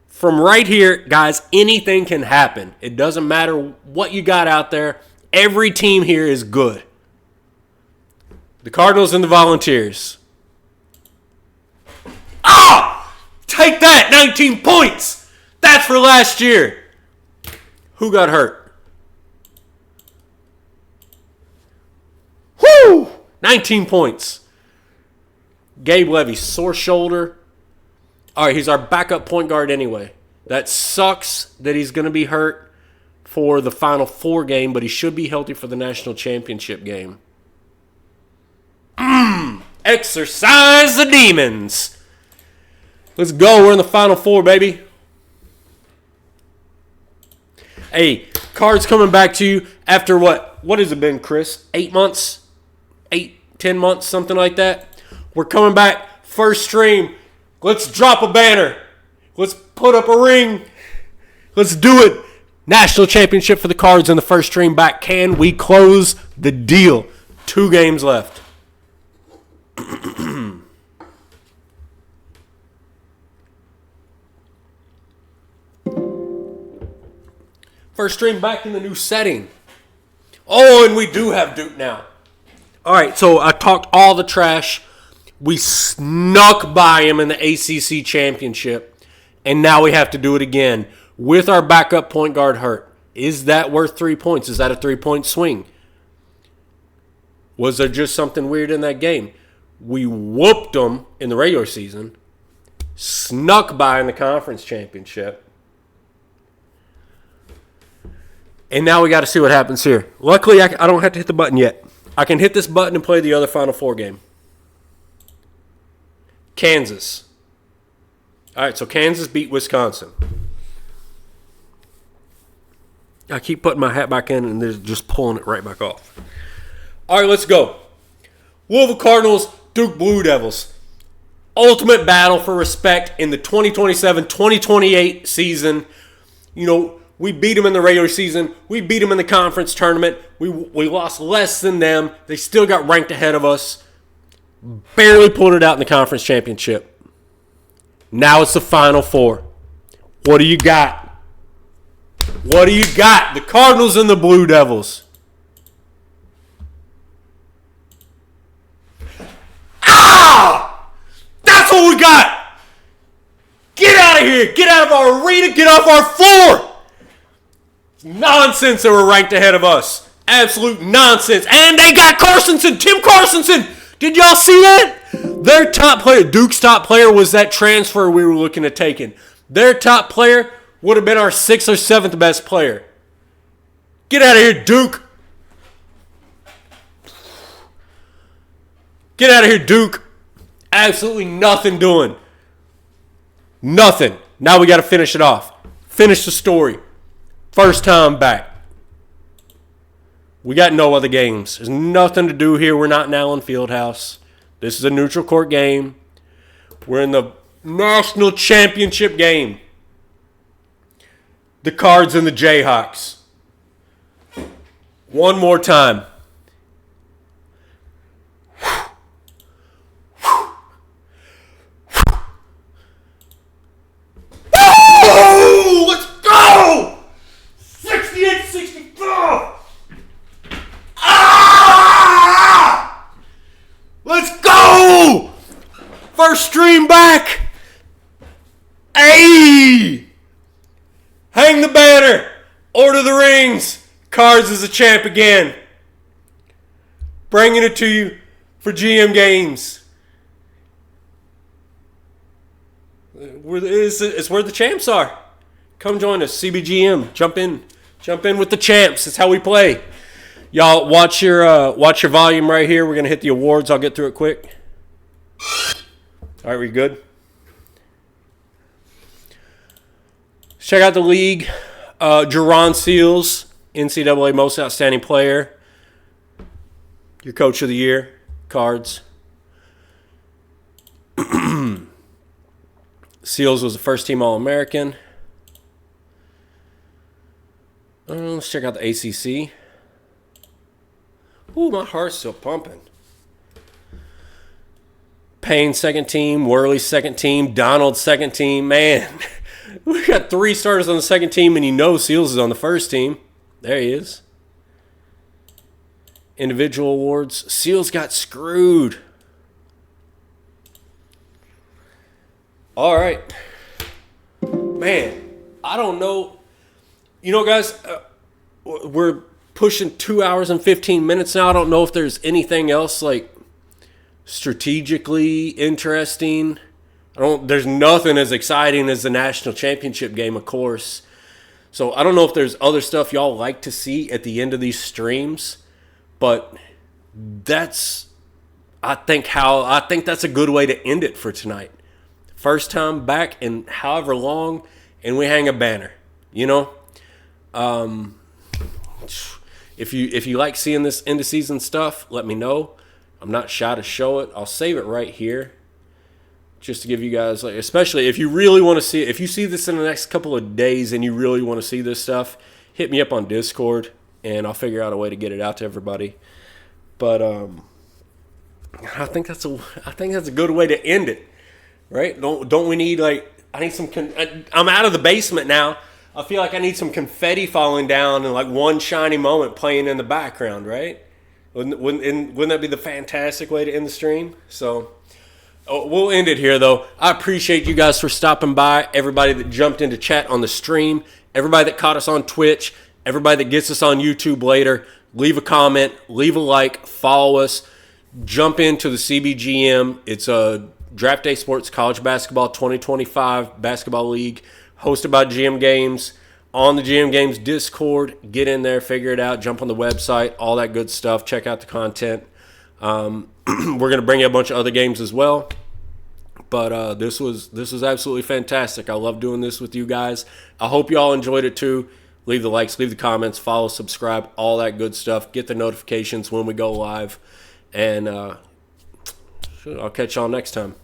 From right here, guys, anything can happen. It doesn't matter what you got out there. Every team here is good. The Cardinals and the Volunteers. Take that! 19 points! That's for last year. Who got hurt? Whoo! 19 points. Gabe Levy, sore shoulder. All right, he's our backup point guard anyway. That sucks that he's going to be hurt for the Final Four game, but he should be healthy for the national championship game. Exercise the demons. Let's go. We're in the Final Four, baby. Hey, Cards coming back to you after what? What has it been, Chris? 8 months? 10 months, something like that? We're coming back. First stream. Let's drop a banner. Let's put up a ring. Let's do it. National championship for the Cards in the first stream back. Can we close the deal? 2 games left. First stream back in the new setting. Oh, and we do have Duke now. All right, so I talked all the trash. We snuck by him in the ACC championship, and now we have to do it again with our backup point guard hurt. Is that worth 3 points? Is that a 3-point swing? Was there just something weird in that game? We whooped them in the regular season, snuck by in the conference championship, and now we got to see what happens here. Luckily, I don't have to hit the button yet. I can hit this button and play the other Final Four game. Kansas. All right, so Kansas beat Wisconsin. I keep putting my hat back in and they're just pulling it right back off. All right, let's go. Louisville Cardinals, Duke Blue Devils. Ultimate battle for respect in the 2027-2028 season. You know, we beat them in the regular season. We beat them in the conference tournament. We lost less than them. They still got ranked ahead of us. Barely pulled it out in the conference championship. Now it's the Final Four. What do you got? What do you got? The Cardinals and the Blue Devils. Ah! That's what we got! Get out of here! Get out of our arena! Get off our floor! Nonsense that we're ranked ahead of us. Absolute nonsense. And they got Carstensen, Tim Carstensen. Did y'all see that? Their top player, Duke's top player, was that transfer we were looking at taking. Their top player would have been our 6th or 7th best player. Get out of here, Duke. Get out of here, Duke. Absolutely nothing doing. Nothing. Now we got to finish it off. Finish the story. First time back. We got no other games. There's nothing to do here. We're not in Allen Fieldhouse. This is a neutral court game. We're in the national championship game. The Cards and the Jayhawks. One more time. Woo! Let's go! 68-64! Ah! Let's go! First stream back! Hey! Hang the banner! Order the rings! Cards is a champ again. Bringing it to you for GM Games. It's where the champs are. Come join us, CBGM. Jump in with the champs. That's how we play. Y'all watch your volume right here. We're gonna hit the awards. I'll get through it quick. All right, we good? Check out the league. Jerron Seals, NCAA Most Outstanding Player. Your Coach of the Year. Cards. Seals was the first team All-American. Let's check out the ACC. Ooh, my heart's still pumping. Payne, second team. Worley, second team. Donald, second team. Man, we got 3 starters on the second team, and you know Seals is on the first team. There he is. Individual awards. Seals got screwed. All right. Man, I don't know. You know, guys, we're pushing 2 hours and 15 minutes now. I don't know if there's anything else, like, strategically interesting. There's nothing as exciting as the national championship game, of course. So I don't know if there's other stuff y'all like to see at the end of these streams, but I think that's a good way to end it for tonight. First time back in however long, and we hang a banner. You know, if you like seeing this end of season stuff, let me know. I'm not shy to show it. I'll save it right here, just to give you guys, like, especially if you really want to see it. If you see this in the next couple of days and you really want to see this stuff, hit me up on Discord, and I'll figure out a way to get it out to everybody. But I think that's a good way to end it. Right? Don't we need, like, I need some, I'm out of the basement now. I feel like I need some confetti falling down and, like, one shiny moment playing in the background, right? Wouldn't that be the fantastic way to end the stream? So we'll end it here, though. I appreciate you guys for stopping by, everybody that jumped into chat on the stream, everybody that caught us on Twitch, everybody that gets us on YouTube later. Leave a comment, leave a like, follow us, jump into the CBGM. It's a Draft Day Sports College Basketball 2025 Basketball League hosted by GM Games. on the GM Games Discord. Get in there, figure it out, jump on the website, all that good stuff. Check out the content. We're going to bring you a bunch of other games as well. But this was absolutely fantastic. I love doing this with you guys. I hope you all enjoyed it too. Leave the likes, leave the comments, follow, subscribe, all that good stuff. Get the notifications when we go live. And I'll catch y'all next time.